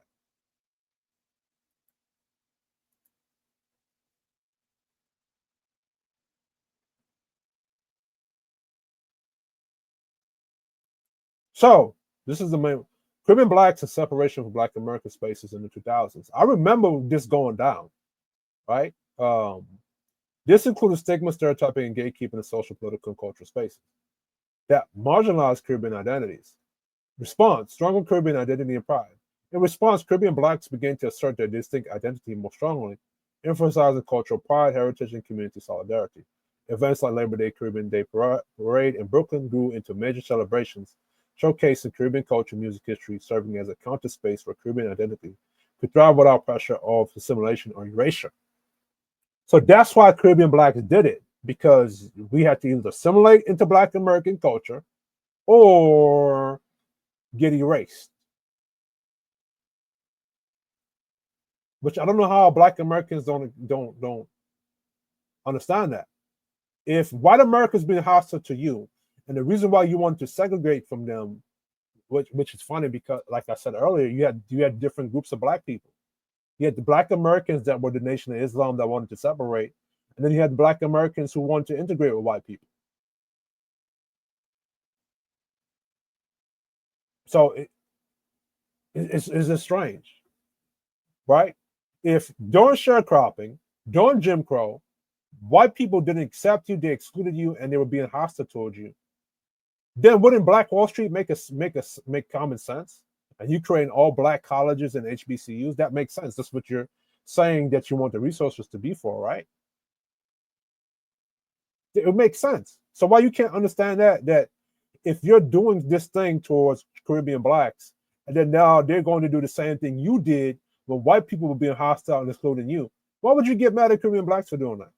Speaker 1: So this is the main Caribbean blacks and separation from Black American spaces in the 2000s. I remember this going down, right? This included stigma, stereotyping, and gatekeeping in social, political, and cultural spaces that marginalized Caribbean identities. Response: stronger Caribbean identity and pride. In response, Caribbean blacks began to assert their distinct identity more strongly, emphasizing cultural pride, heritage, and community solidarity. Events like Labor Day, Caribbean Day Parade in Brooklyn grew into major celebrations, showcasing Caribbean culture, music history, serving as a counter space for Caribbean identity could thrive without pressure of assimilation or erasure. So that's why Caribbean blacks did it, because we had to either assimilate into Black American culture or get erased. Which I don't know how Black Americans don't understand that. If white America's been hostile to you, and the reason why you want to segregate from them, which is funny because, like I said earlier, you had different groups of black people. You had the Black Americans that were the Nation of Islam that wanted to separate, and then you had Black Americans who wanted to integrate with white people. So it's just strange, right? If during sharecropping, during Jim Crow, white people didn't accept you, they excluded you, and they were being hostile towards you, then wouldn't Black Wall Street make common sense? And you create all Black colleges and HBCUs, that makes sense. That's what you're saying that you want the resources to be for, right? It makes sense. So why you can't understand that if you're doing this thing towards Caribbean blacks, and then now they're going to do the same thing you did when white people were being hostile and excluding you, why would you get mad at Caribbean blacks for doing that?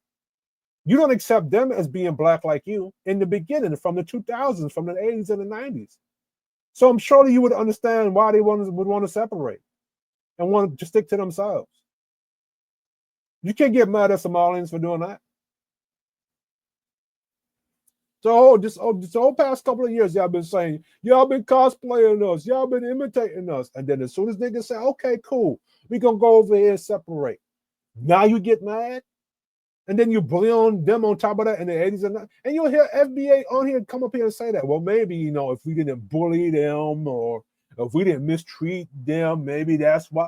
Speaker 1: You don't accept them as being black like you in the beginning, from the 2000s, from the 80s and the 90s. So I'm sure you would understand why they would want to separate and want to stick to themselves. You can't get mad at Somalians for doing that. So this whole past couple of years, y'all been saying, y'all been cosplaying us, y'all been imitating us. And then as soon as niggas say, okay, cool, we gonna go over here and separate. Now you get mad? And then you bully on them on top of that in the 80s and 90s. And you'll hear FBA on here come up here and say that. Well, maybe, if we didn't bully them or if we didn't mistreat them, maybe that's why.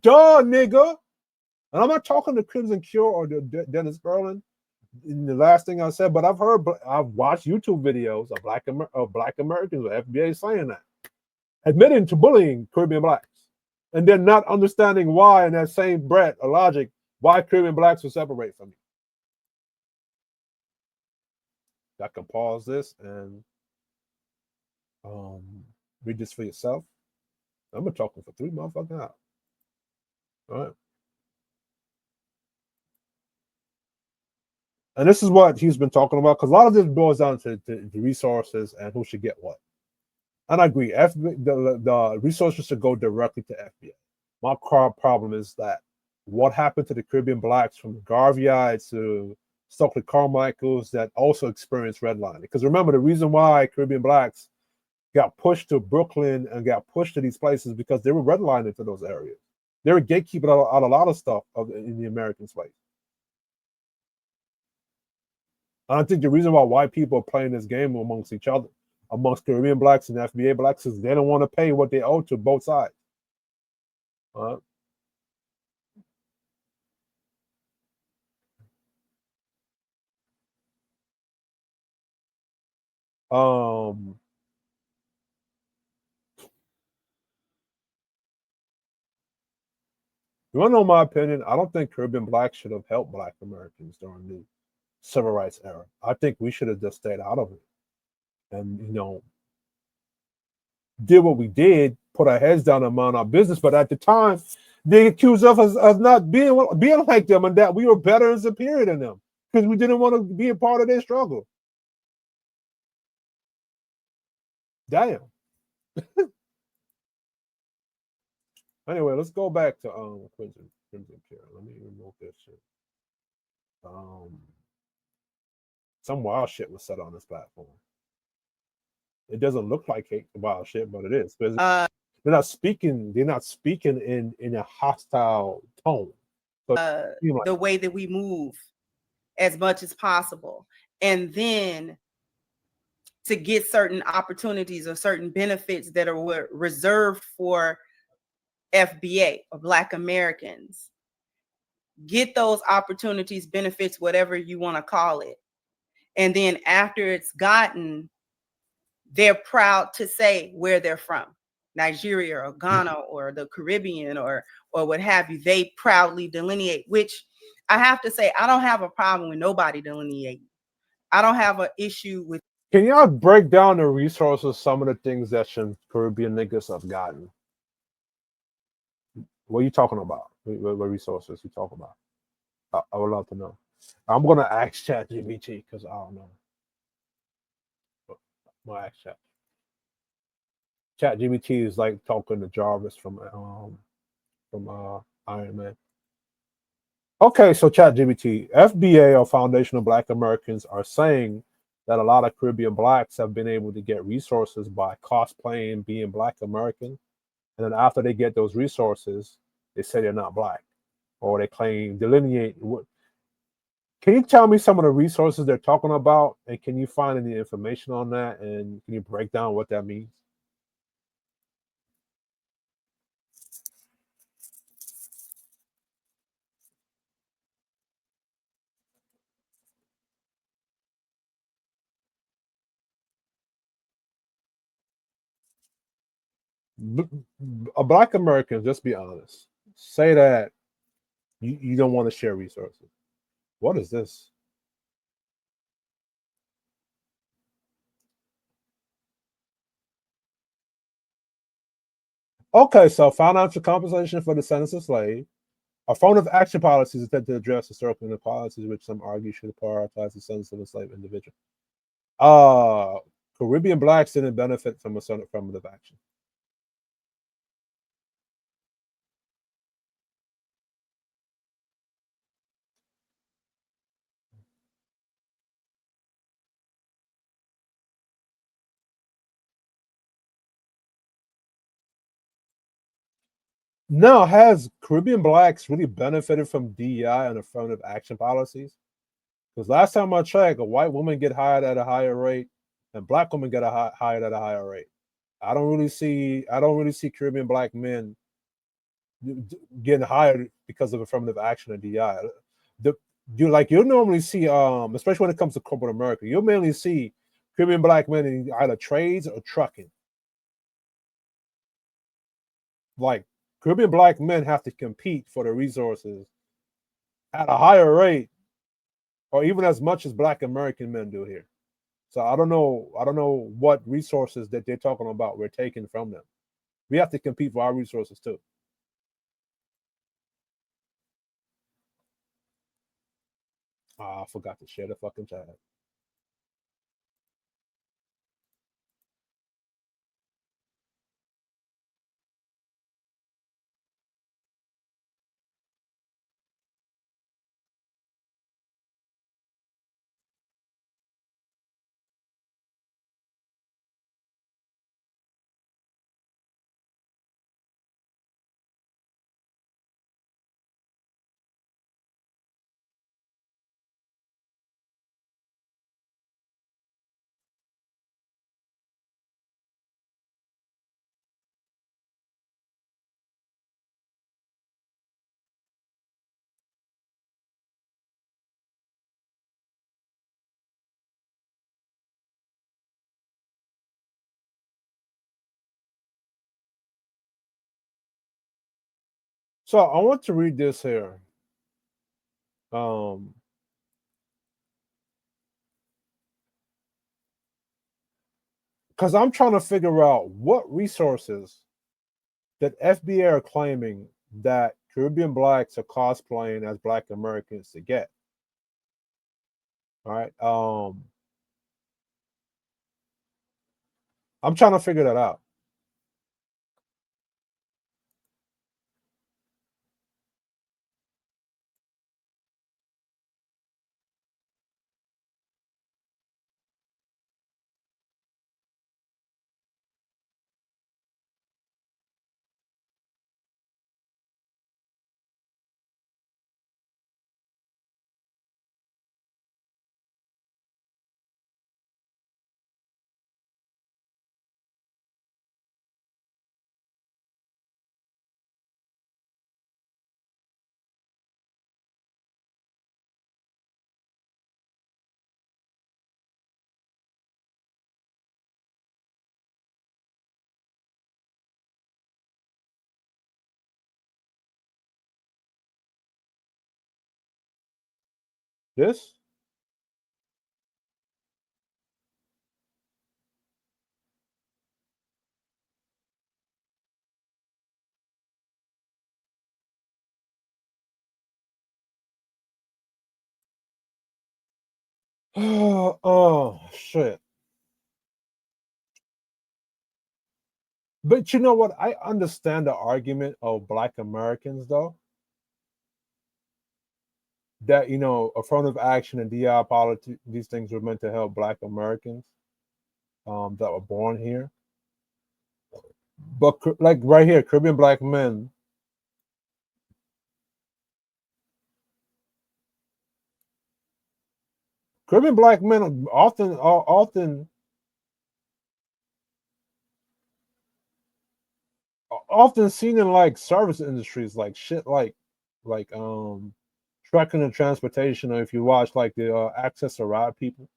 Speaker 1: Duh, nigga. And I'm not talking to Crimson Cure or the Dennis Berlin in the last thing I said, but I've watched YouTube videos of Black Americans with FBA saying that, admitting to bullying Caribbean blacks, and then not understanding why in that same breath or logic, why Caribbean blacks will separate from you. I can pause this and read this for yourself. I'm gonna talk for 3 motherfucking hours. All right. And this is what he's been talking about, because a lot of this boils down to the resources and who should get what. And I agree, the resources should go directly to FBA. My problem is that what happened to the Caribbean blacks from Garvey to Stokely Carmichael's that also experienced redlining? Because remember, the reason why Caribbean blacks got pushed to Brooklyn and got pushed to these places because they were redlining to those areas. They were gatekeeping out a lot of stuff in the American space. I think the reason why white people are playing this game amongst each other, amongst Caribbean blacks and FBA blacks, is they don't want to pay what they owe to both sides. You want to know my opinion? I don't think Caribbean blacks should have helped Black Americans during the civil rights era. I think we should have just stayed out of it and, did what we did, put our heads down and mind our business. But at the time, they accused us of not being like them and that we were better and superior than them because we didn't want to be a part of their struggle. Damn. Anyway, let's go back to Crimson Care. Let me remove this shit. Some wild shit was said on this platform. It doesn't look like hate wild shit, but it is. They're not speaking. They're not speaking in a hostile tone. So
Speaker 6: the way that we move as much as possible, and then to get certain opportunities or certain benefits that are reserved for FBA or Black Americans. Get those opportunities, benefits, whatever you want to call it. And then after it's gotten, they're proud to say where they're from. Nigeria or Ghana or the Caribbean or what have you. They proudly delineate, which I have to say, I don't have a problem with nobody delineating. I don't have an issue with.
Speaker 1: Can y'all break down the resources, some of the things that some Caribbean niggas have gotten? What are you talking about? What resources you talking about? I would love to know. I'm gonna ask ChatGPT because I don't know. I'm gonna ask Chat. ChatGPT is like talking to Jarvis from Iron Man. Okay, so ChatGPT, FBA or Foundation of Black Americans are saying that a lot of Caribbean Blacks have been able to get resources by cosplaying being Black American, and then after they get those resources, they say they're not Black, or they claim delineate. Can you tell me some of the resources they're talking about, and can you find any information on that, and can you break down what that means? Black Americans, just be honest, say that you don't want to share resources. What is this? Okay, so financial compensation for the descendants of slaves. Affirmative action policies intended to address historical inequalities, which some argue should prioritize the descendants of enslaved individuals. Caribbean Blacks didn't benefit from a certain affirmative action. Now, has Caribbean Blacks really benefited from DEI and affirmative action policies? Because last time I checked, a white woman get hired at a higher rate, and Black women get hired at a higher rate. I don't really see Caribbean Black men getting hired because of affirmative action and DEI. You'll normally see, especially when it comes to corporate America, you'll mainly see Caribbean Black men in either trades or trucking. Like Caribbean Black men have to compete for the resources at a higher rate, or even as much as Black American men do here. So I don't know what resources that they're talking about we're taking from them. We have to compete for our resources too. I forgot to share the fucking chat. So I want to read this here. Because I'm trying to figure out what resources that FBA are claiming that Caribbean Blacks are cosplaying as Black Americans to get. All right. I'm trying to figure that out. This? Oh shit. But you know what? I understand the argument of Black Americans, though, that affirmative action and DI politics, these things were meant to help Black Americans that were born here. But like right here, Caribbean Black men. Caribbean Black men often seen in like service industries, like shit, like trucking and transportation. Or if you watch like the Access to Ride people,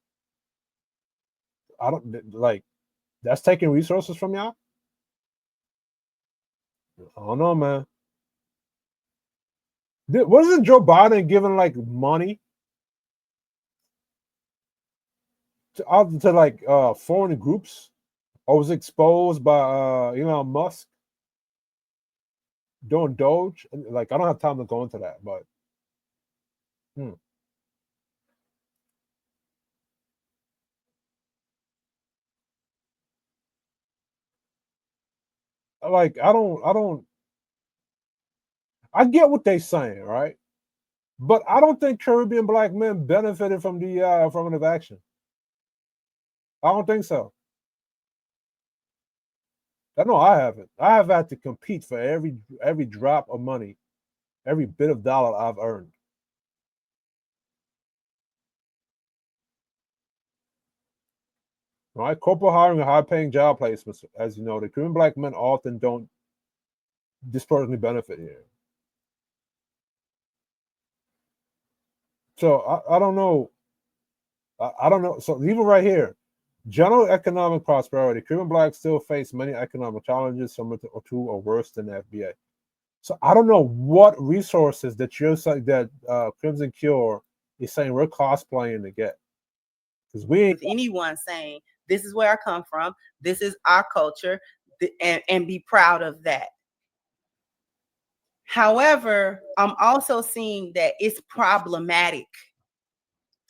Speaker 1: I don't like that's taking resources from y'all. I don't know, man. Wasn't Joe Biden giving like money to like foreign groups, or was exposed by Elon Musk doing Doge? Like, I don't have time to go into that, but like I get what they're saying, right? But I don't think Caribbean Black men benefited from the affirmative action. I don't think so. I know I haven't. I have had to compete for every drop of money, every bit of dollar I've earned. Right? Corporate hiring and high-paying job placements, as you know, the Caribbean Black men often don't disproportionately benefit here. So I don't know. I don't know. So even right here, general economic prosperity. Caribbean Blacks still face many economic challenges, similar to or worse than the FBA. So I don't know what resources that you're saying that Crimson Cure is saying we're cosplaying to get, because we ain't
Speaker 6: anyone saying this is where I come from, this is our culture, and be proud of that. However, I'm also seeing that it's problematic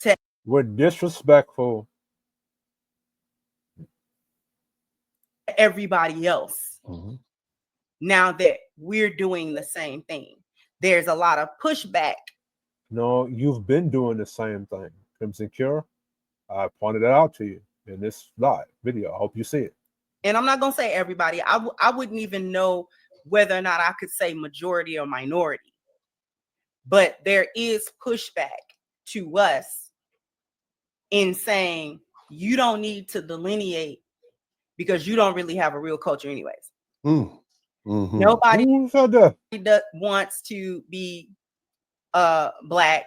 Speaker 6: to
Speaker 1: we're disrespectful
Speaker 6: everybody else. Now that we're doing the same thing, there's a lot of pushback.
Speaker 1: No, you've been doing the same thing, Crimson Cure. I pointed it out to you in this live video. I hope you see it.
Speaker 6: And I'm not gonna say everybody. I wouldn't even know whether or not I could say majority or minority. But there is pushback to us in saying you don't need to delineate because you don't really have a real culture anyways. Nobody wants to be Black.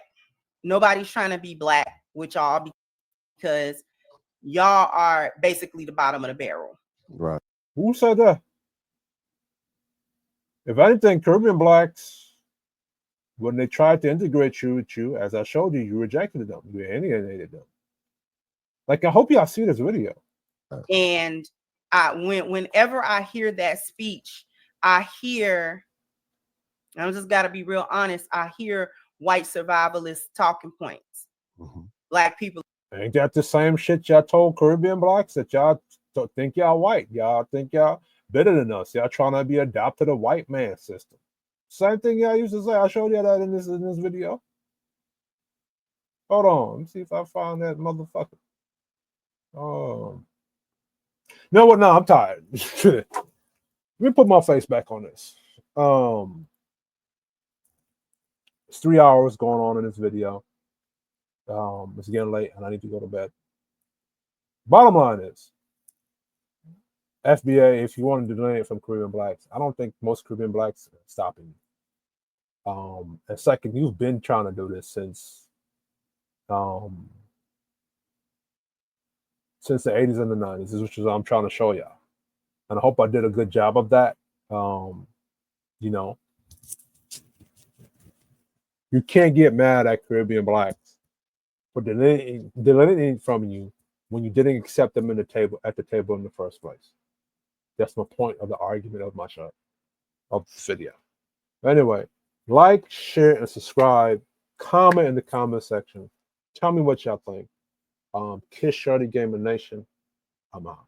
Speaker 6: Nobody's trying to be Black with y'all because y'all are basically the bottom of the barrel.
Speaker 2: Right.
Speaker 1: Who said that? If anything, Caribbean Blacks, when they tried to integrate you with you, as I showed you, you rejected them. You alienated them. Like, I hope y'all see this video.
Speaker 6: And whenever I hear that speech, I just got to be real honest, I hear white survivalist talking points. Black people.
Speaker 1: Ain't that the same shit y'all told Caribbean Blacks, that y'all think y'all white? Y'all think y'all better than us. Y'all trying to be adopted a white man system. Same thing y'all used to say. I showed you that in this video. Hold on. Let me see if I find that motherfucker. No, what? No, I'm tired. Let me put my face back on this. It's 3 hours going on in this video. It's getting late and I need to go to bed. Bottom line is, FBA, if you want to delay it from Caribbean Blacks, I don't think most Caribbean Blacks are stopping you. And second, you've been trying to do this since the 80s and the 90s, which is what I'm trying to show y'all. And I hope I did a good job of that. You know, you can't get mad at Caribbean Blacks for delineating from you when you didn't accept them at the table in the first place. That's my point of the argument of my show, of this video. Anyway, like, share, and subscribe. Comment in the comment section. Tell me what y'all think. Kishardi Gaming Nation. I'm out.